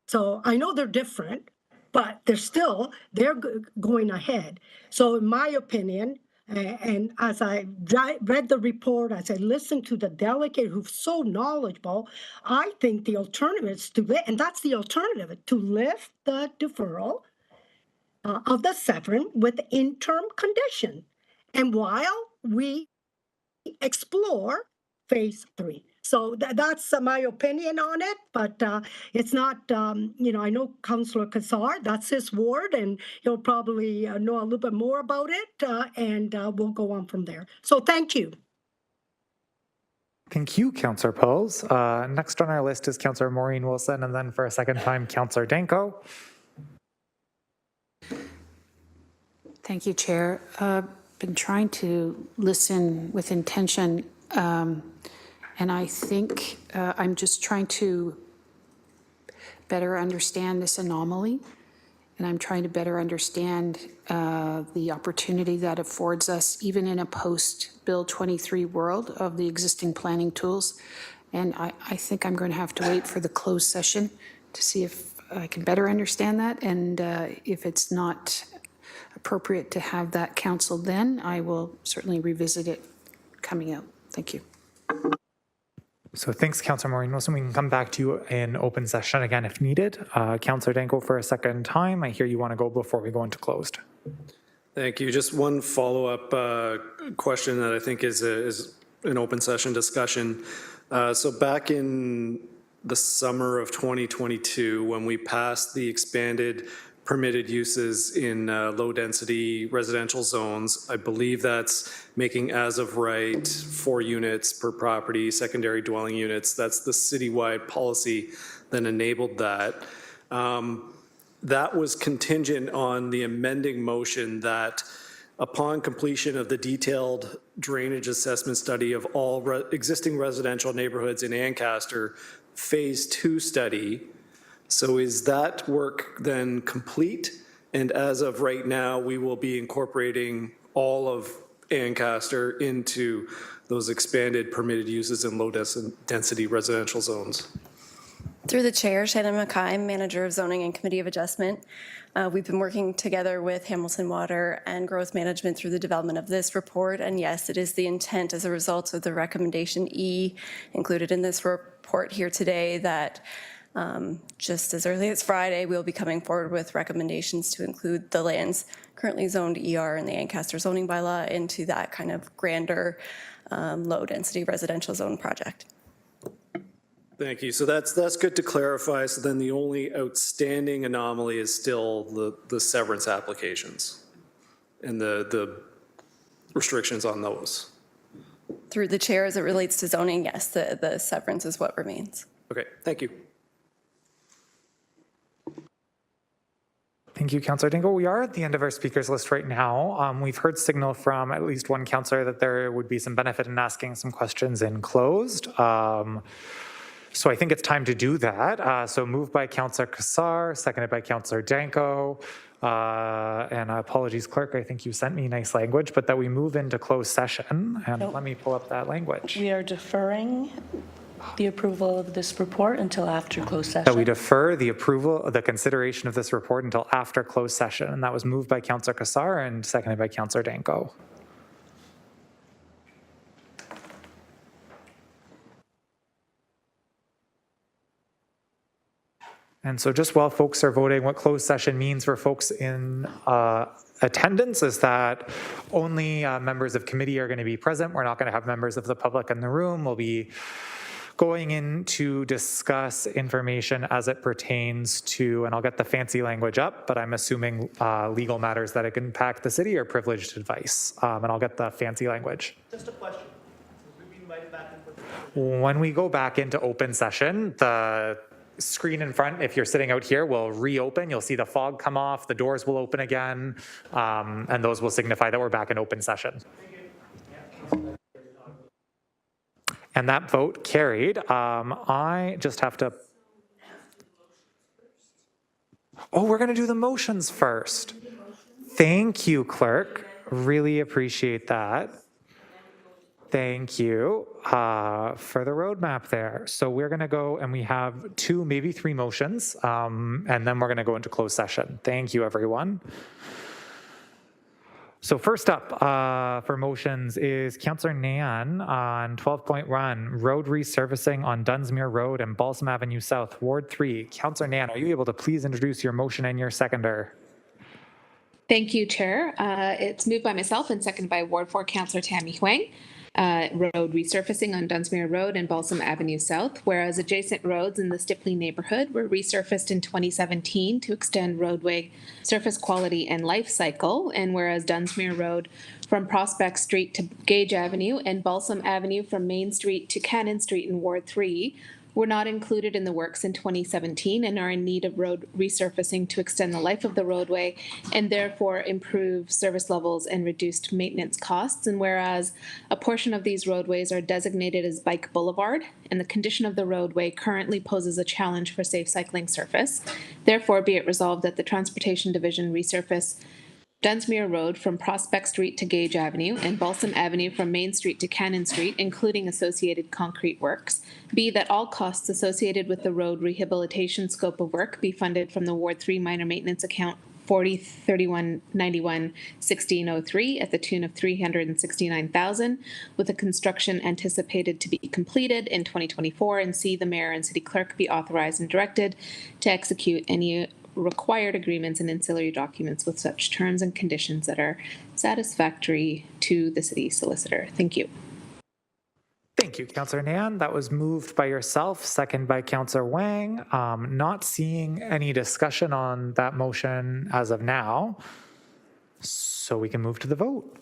[SPEAKER 15] So I know they're different, but they're going ahead. So in my opinion, and as I read the report, as I listened to the delegate who's so knowledgeable, I think the alternative is and that's the alternative, to lift the deferral of the Severn with interim condition. And while we explore phase 3. So that's my opinion on it, but it's not, I know Councillor Kassar, that's his ward, and he'll probably know a little bit more about it, and we'll go on from there. So thank you.
[SPEAKER 1] Thank you, Councillor Pauls. Next on our list is Councillor Maureen Wilson, and then for a second time, Councillor Danko.
[SPEAKER 12] Thank you, Chair. Been trying to listen with intention, and I think I'm just trying to better understand this anomaly, and I'm trying to better understand the opportunity that affords us, even in a post-Bill 23 world, of the existing planning tools. And I think I'm going to have to wait for the closed session to see if I can better understand that, and if it's not appropriate to have that counsel then, I will certainly revisit it coming out. Thank you.
[SPEAKER 1] So thanks, Councillor Maureen Wilson. We can come back to you in open session again if needed. Councillor Danko, for a second time, I hear you want to go before we go into closed.
[SPEAKER 20] Thank you. Just one follow-up question that I think is an open session discussion. So back in the summer of 2022, when we passed the expanded permitted uses in low-density residential zones, I believe that's making as of right 4 units per property, secondary dwelling units. That's the citywide policy that enabled that. That was contingent on the amending motion that upon completion of the detailed drainage assessment study of all existing residential neighborhoods in Ancaster, phase 2 study. So is that work then complete? And as of right now, we will be incorporating all of Ancaster into those expanded permitted uses in low density residential zones.
[SPEAKER 9] Through the chair, Shannon Mackay, Manager of Zoning and Committee of Adjustment. We've been working together with Hamilton Water and Growth Management through the development of this report. And yes, it is the intent as a result of the recommendation E included in this report here today that just as early as Friday, we'll be coming forward with recommendations to include the lands currently zoned ER in the Ancaster zoning bylaw into that kind of grander low-density residential zone project.
[SPEAKER 20] Thank you. So that's good to clarify. So then the only outstanding anomaly is still the severance applications and the restrictions on those.
[SPEAKER 9] Through the chair, as it relates to zoning, yes, the severance is what remains.
[SPEAKER 20] Okay, thank you.
[SPEAKER 1] Thank you, Councillor Dingle. We are at the end of our speakers list right now. We've heard signal from at least one councillor that there would be some benefit in asking some questions in closed. So I think it's time to do that. So moved by Councillor Kassar, seconded by Councillor Danko. And apologies, clerk, I think you sent me nice language, but that we move into closed session. And let me pull up that language.
[SPEAKER 3] We are deferring the approval of this report until after closed session.
[SPEAKER 1] That we defer the approval, the consideration of this report until after closed session. And that was moved by Councillor Kassar and seconded by Councillor Danko. And so just while folks are voting, what closed session means for folks in attendance is that only members of committee are going to be present. We're not going to have members of the public in the room. We'll be going in to discuss information as it pertains to, and I'll get the fancy language up, but I'm assuming legal matters that impact the city or privileged advice. And I'll get the fancy language.
[SPEAKER 11] Just a question.
[SPEAKER 1] When we go back into open session, the screen in front, if you're sitting out here, will reopen. You'll see the fog come off, the doors will open again, and those will signify that we're back in open session. And that vote carried. I just have to... Oh, we're going to do the motions first. Thank you, clerk. Really appreciate that. Thank you for the roadmap there. So we're going to go and we have 2, maybe 3 motions, and then we're going to go into closed session. Thank you, everyone. So first up for motions is Councillor Nan on 12.1, road resurfacing on Dunsmuir Road and Balsam Avenue South, Ward 3. Councillor Nan, are you able to please introduce your motion and your seconder?
[SPEAKER 21] Thank you, Chair. It's moved by myself and seconded by Ward 4 Councillor Tammy Huang. Road resurfacing on Dunsmuir Road and Balsam Avenue South, whereas adjacent roads in the Stipley neighborhood were resurfaced in 2017 to extend roadway surface quality and life cycle, and whereas Dunsmuir Road from Prospect Street to Gage Avenue and Balsam Avenue from Main Street to Cannon Street in Ward 3 were not included in the works in 2017 and are in need of road resurfacing to extend the life of the roadway and therefore improve service levels and reduced maintenance costs. And whereas a portion of these roadways are designated as bike boulevard and the condition of the roadway currently poses a challenge for safe cycling surface, therefore be it resolved that the Transportation Division resurface Dunsmuir Road from Prospect Street to Gage Avenue and Balsam Avenue from Main Street to Cannon Street, including associated concrete works. B, that all costs associated with the road rehabilitation scope of work be funded from the Ward 3 minor maintenance account 4031911603 at the tune of $369,000, with the construction anticipated to be completed in 2024. And C, the mayor and city clerk be authorized and directed to execute any required agreements and ancillary documents with such terms and conditions that are satisfactory to the city solicitor. Thank you.
[SPEAKER 1] Thank you, Councillor Nan. That was moved by yourself, second by Councillor Wang. Not seeing any discussion on that motion as of now, so we can move to the vote.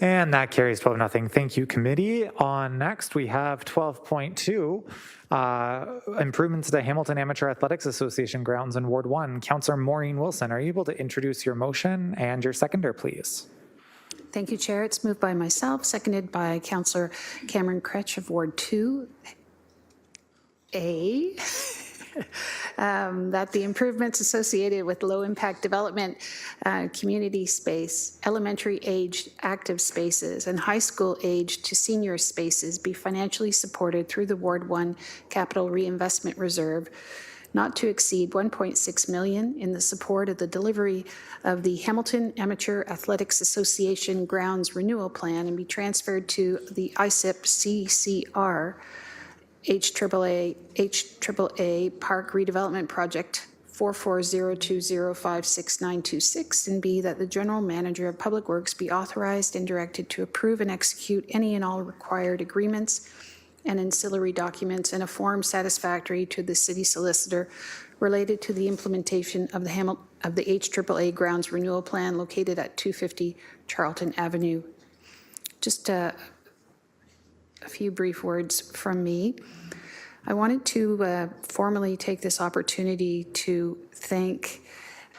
[SPEAKER 1] And that carries 12-0. Thank you, committee. On next, we have 12.2, improvements to the Hamilton Amateur Athletics Association grounds in Ward 1. Councillor Maureen Wilson, are you able to introduce your motion and your seconder, please?
[SPEAKER 12] Thank you, Chair. It's moved by myself, seconded by Councillor Cameron Kretsch of Ward 2A. that the improvements associated with low-impact development, community space, elementary-aged active spaces, and high school-aged to senior spaces be financially supported through the Ward 1 Capital Reinvestment Reserve, not to exceed $1.6 million in the support of the delivery of the Hamilton Amateur Athletics Association Grounds Renewal Plan, and be transferred to the ISIP CCR HAAA Park Redevelopment Project 4402056926, and B, that the General Manager of Public Works be authorized and directed to approve and execute any and all required agreements and ancillary documents in a form satisfactory to the City Solicitor related to the implementation of the HAAA Grounds Renewal Plan located at 250 Charlton Avenue. Just a few brief words from me. I wanted to formally take this opportunity to thank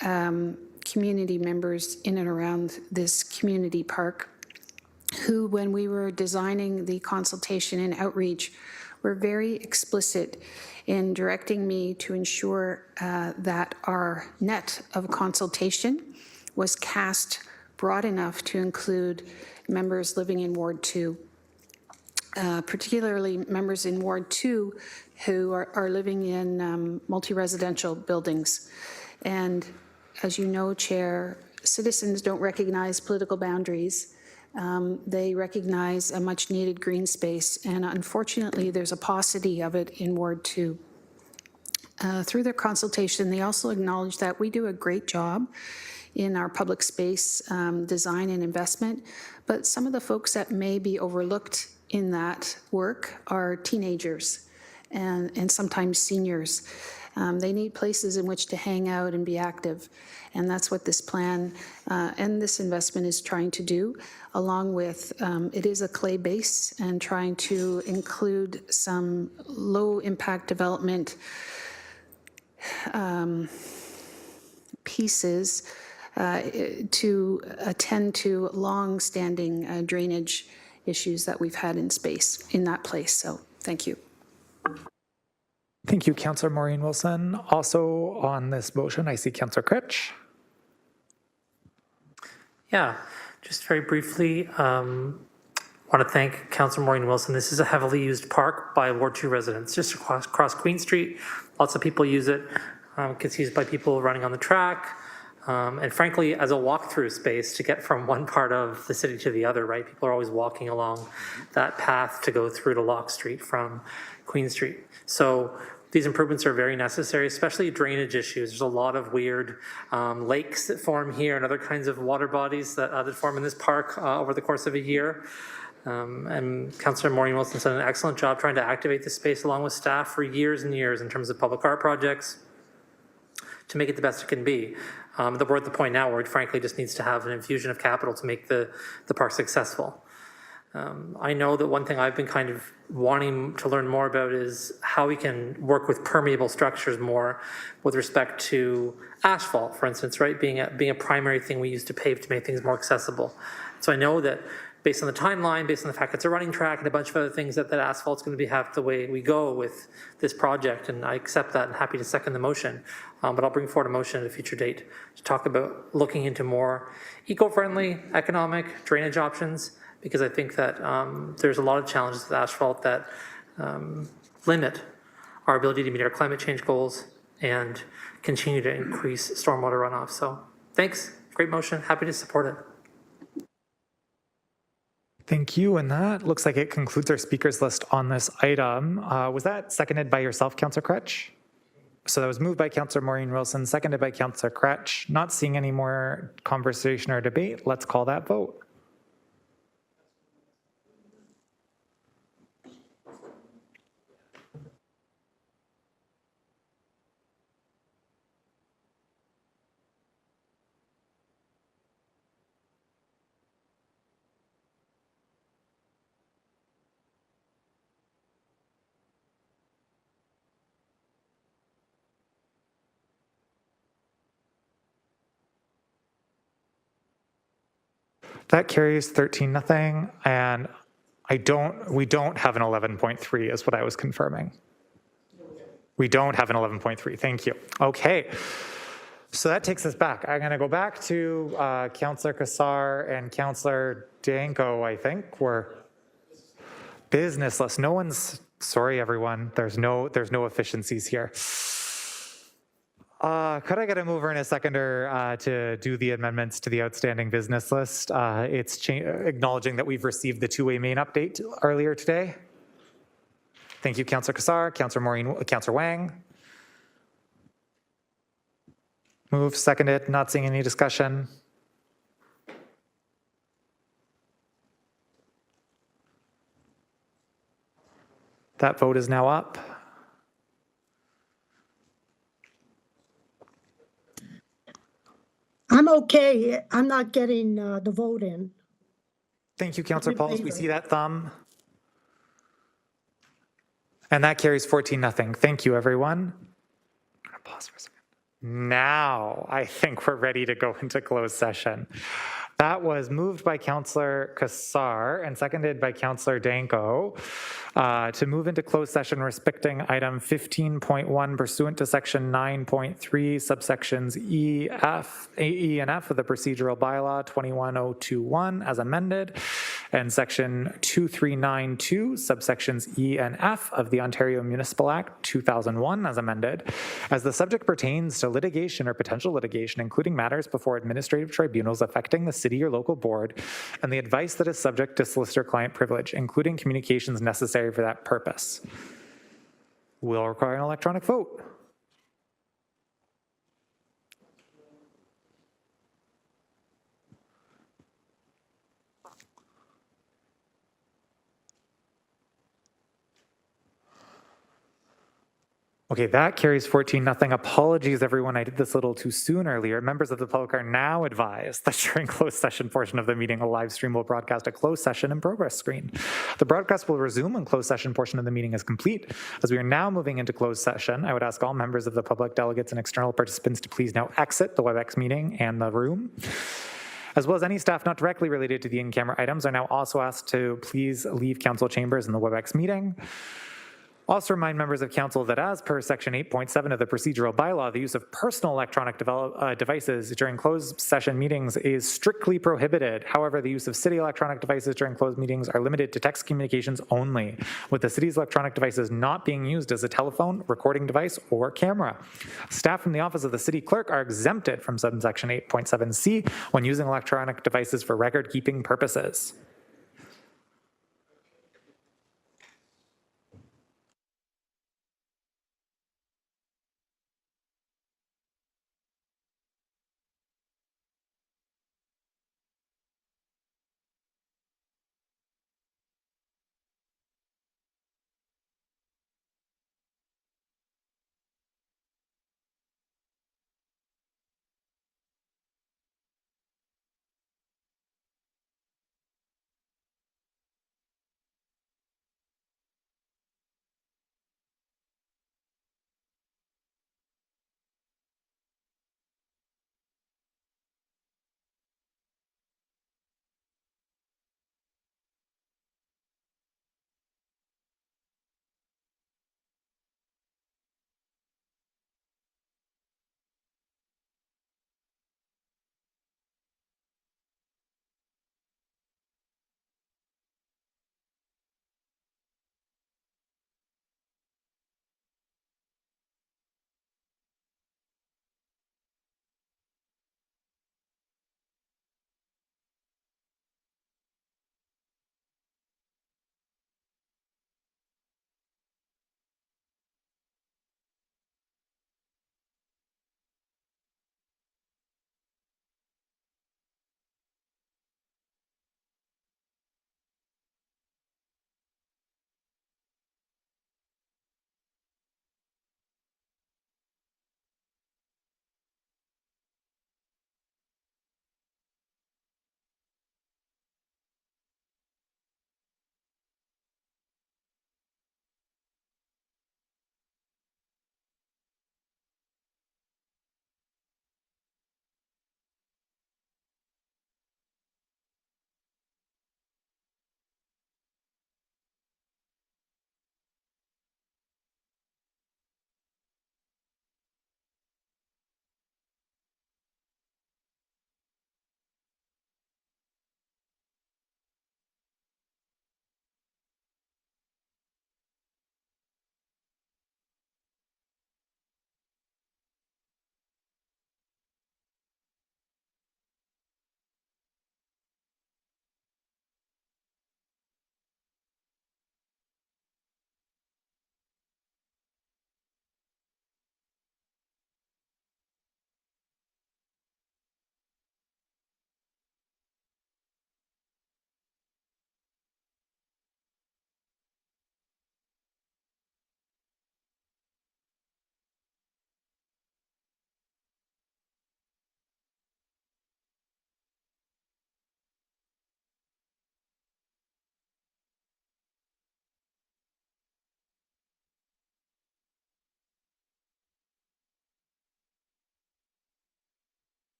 [SPEAKER 12] community members in and around this community park who, when we were designing the consultation and outreach, were very explicit in directing me to ensure that our net of consultation was cast broad enough to include members living in Ward 2. Particularly members in Ward 2 who are living in multi-residential buildings. And as you know, Chair, citizens don't recognize political boundaries. They recognize a much-needed green space, and unfortunately, there's a paucity of it in Ward 2. Through their consultation, they also acknowledge that we do a great job in our public space design and investment, but some of the folks that may be overlooked in that work are teenagers and sometimes seniors. They need places in which to hang out and be active, and that's what this plan and this investment is trying to do, along with, it is a clay base, and trying to include some low-impact development pieces to attend to long-standing drainage issues that we've had in space in that place. So thank you.
[SPEAKER 1] Thank you, Councillor Maureen Wilson. Also on this motion, I see Councillor Critch.
[SPEAKER 13] Yeah, just very briefly, want to thank Councillor Maureen Wilson. This is a heavily used park by Ward 2 residents, just across Queen Street. Lots of people use it. It's used by people running on the track. And frankly, as a walk-through space to get from one part of the city to the other, right? People are always walking along that path to go through to Locke Street from Queen Street. So these improvements are very necessary, especially drainage issues. There's a lot of weird lakes that form here and other kinds of water bodies that form in this park over the course of a year. And Councillor Maureen Wilson did an excellent job trying to activate the space along with staff for years and years in terms of public art projects to make it the best it can be. We're at the point now where it frankly just needs to have an infusion of capital to make the park successful. I know that one thing I've been kind of wanting to learn more about is how we can work with permeable structures more with respect to asphalt, for instance, right? Being a primary thing we use to pave to make things more accessible. So I know that based on the timeline, based on the fact it's a running track and a bunch of other things, that asphalt's going to have the way we go with this project, and I accept that and happy to second the motion. But I'll bring forward a motion at a future date to talk about looking into more eco-friendly, economic drainage options, because I think that there's a lot of challenges with asphalt that limit our ability to meet our climate change goals and continue to increase stormwater runoff. So thanks, great motion, happy to support it.
[SPEAKER 1] Thank you, and that looks like it concludes our speakers list on this item. Was that seconded by yourself, Councillor Cretch? So that was moved by Councillor Maureen Wilson, seconded by Councillor Cretch. Not seeing any more conversation or debate, let's call that vote. That carries 13-0, and we don't have an 11.3 is what I was confirming. We don't have an 11.3. Thank you. Okay. So that takes us back. I'm going to go back to Councillor Kassar and Councillor Danko, I think. We're business list. No one's, sorry everyone, there's no efficiencies here. Could I get a mover and a seconder to do the amendments to the outstanding business list? It's acknowledging that we've received the two-way main update earlier today. Thank you, Councillor Kassar. Councillor Wang. Move, seconded, not seeing any discussion. That vote is now up.
[SPEAKER 15] I'm okay. I'm not getting the vote in.
[SPEAKER 1] Thank you, Councillor Pauls. We see that thumb. And that carries 14-0. Thank you, everyone. I'm gonna pause for a second. Now, I think we're ready to go into closed session. That was moved by Councillor Kassar and seconded by Councillor Danko to move into closed session respecting item 15.1 pursuant to section 9.3 subsections E and F of the procedural bylaw 21021 as amended and section 2392 subsections E and F of the Ontario Municipal Act 2001 as amended, as the subject pertains to litigation or potential litigation, including matters before administrative tribunals affecting the city or local board, and the advice that is subject to solicitor-client privilege, including communications necessary for that purpose. Will require an electronic vote. Okay, that carries 14-0. Apologies, everyone. I did this a little too soon earlier. Members of the public are now advised that during closed session portion of the meeting, a live stream will broadcast a closed session and progress screen. The broadcast will resume when closed session portion of the meeting is complete. As we are now moving into closed session, I would ask all members of the public, delegates, and external participants to please now exit the WebEx meeting and the room. As well as any staff not directly related to the in-camera items are now also asked to please leave council chambers in the WebEx meeting. Also remind members of council that as per section 8.7 of the procedural bylaw, the use of personal electronic devices during closed session meetings is strictly prohibited. However, the use of city electronic devices during closed meetings are limited to text communications only, with the city's electronic devices not being used as a telephone, recording device, or camera. Staff from the office of the city clerk are exempted from subsection 8.7c when using electronic devices for record-keeping purposes.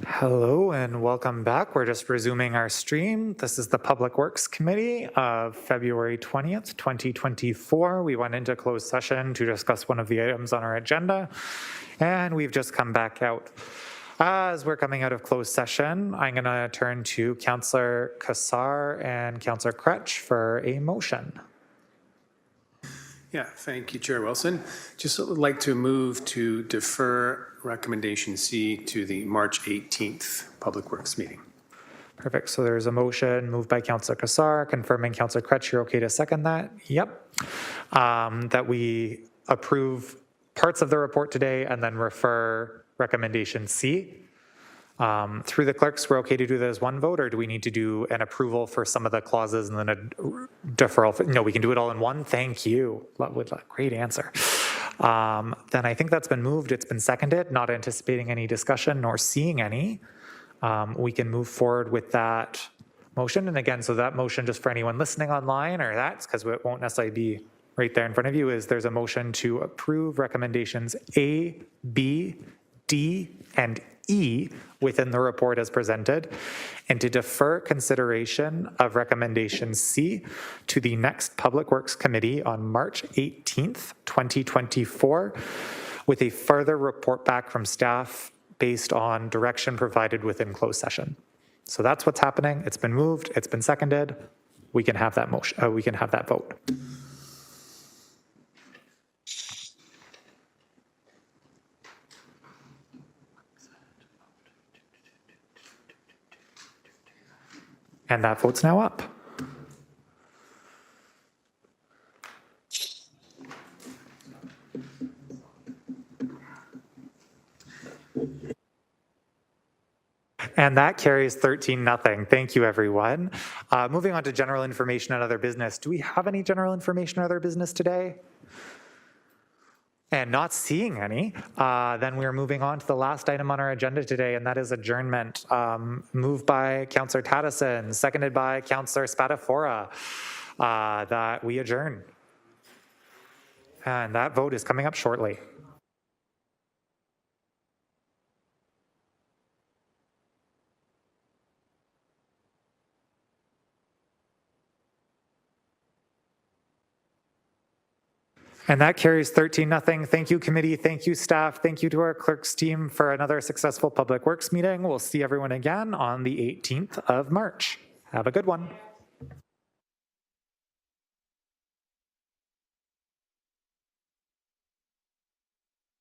[SPEAKER 1] Hello and welcome back. We're just resuming our stream. This is the Public Works Committee of February 20th, 2024. We went into closed session to discuss one of the items on our agenda, and we've just come back out. As we're coming out of closed session, I'm going to turn to Councillor Kassar and Councillor Kretsch for a motion.
[SPEAKER 6] Yeah, thank you, Chair Wilson. Just would like to move to defer recommendation C to the March 18th Public Works meeting.
[SPEAKER 1] Perfect. So there's a motion moved by Councillor Kassar, confirming Councillor Kretsch, you're okay to second that? Yep. That we approve parts of the report today and then refer recommendation C. Through the clerks, we're okay to do that as one vote, or do we need to do an approval for some of the clauses and then a deferral? No, we can do it all in one. Thank you. Great answer. Then I think that's been moved. It's been seconded, not anticipating any discussion nor seeing any. We can move forward with that motion. And again, so that motion, just for anyone listening online, or that's because it won't necessarily be right there in front of you, is there's a motion to approve recommendations A, B, D, and E within the report as presented, and to defer consideration of recommendation C to the next Public Works Committee on March 18th, 2024, with a further report back from staff based on direction provided within closed session. So that's what's happening. It's been moved. It's been seconded. We can have that motion. We can have that vote. And that vote's now up. And that carries 13-0. Thank you, everyone. Moving on to general information and other business. Do we have any general information or other business today? And not seeing any, then we are moving on to the last item on our agenda today, and that is adjournment. Moved by Councillor Taddison, seconded by Councillor Spadafora, that we adjourn. And that vote is coming up shortly. And that carries 13-0. Thank you, committee. Thank you, staff. Thank you to our clerks team for another successful Public Works meeting. We'll see everyone again on the 18th of March. Have a good one.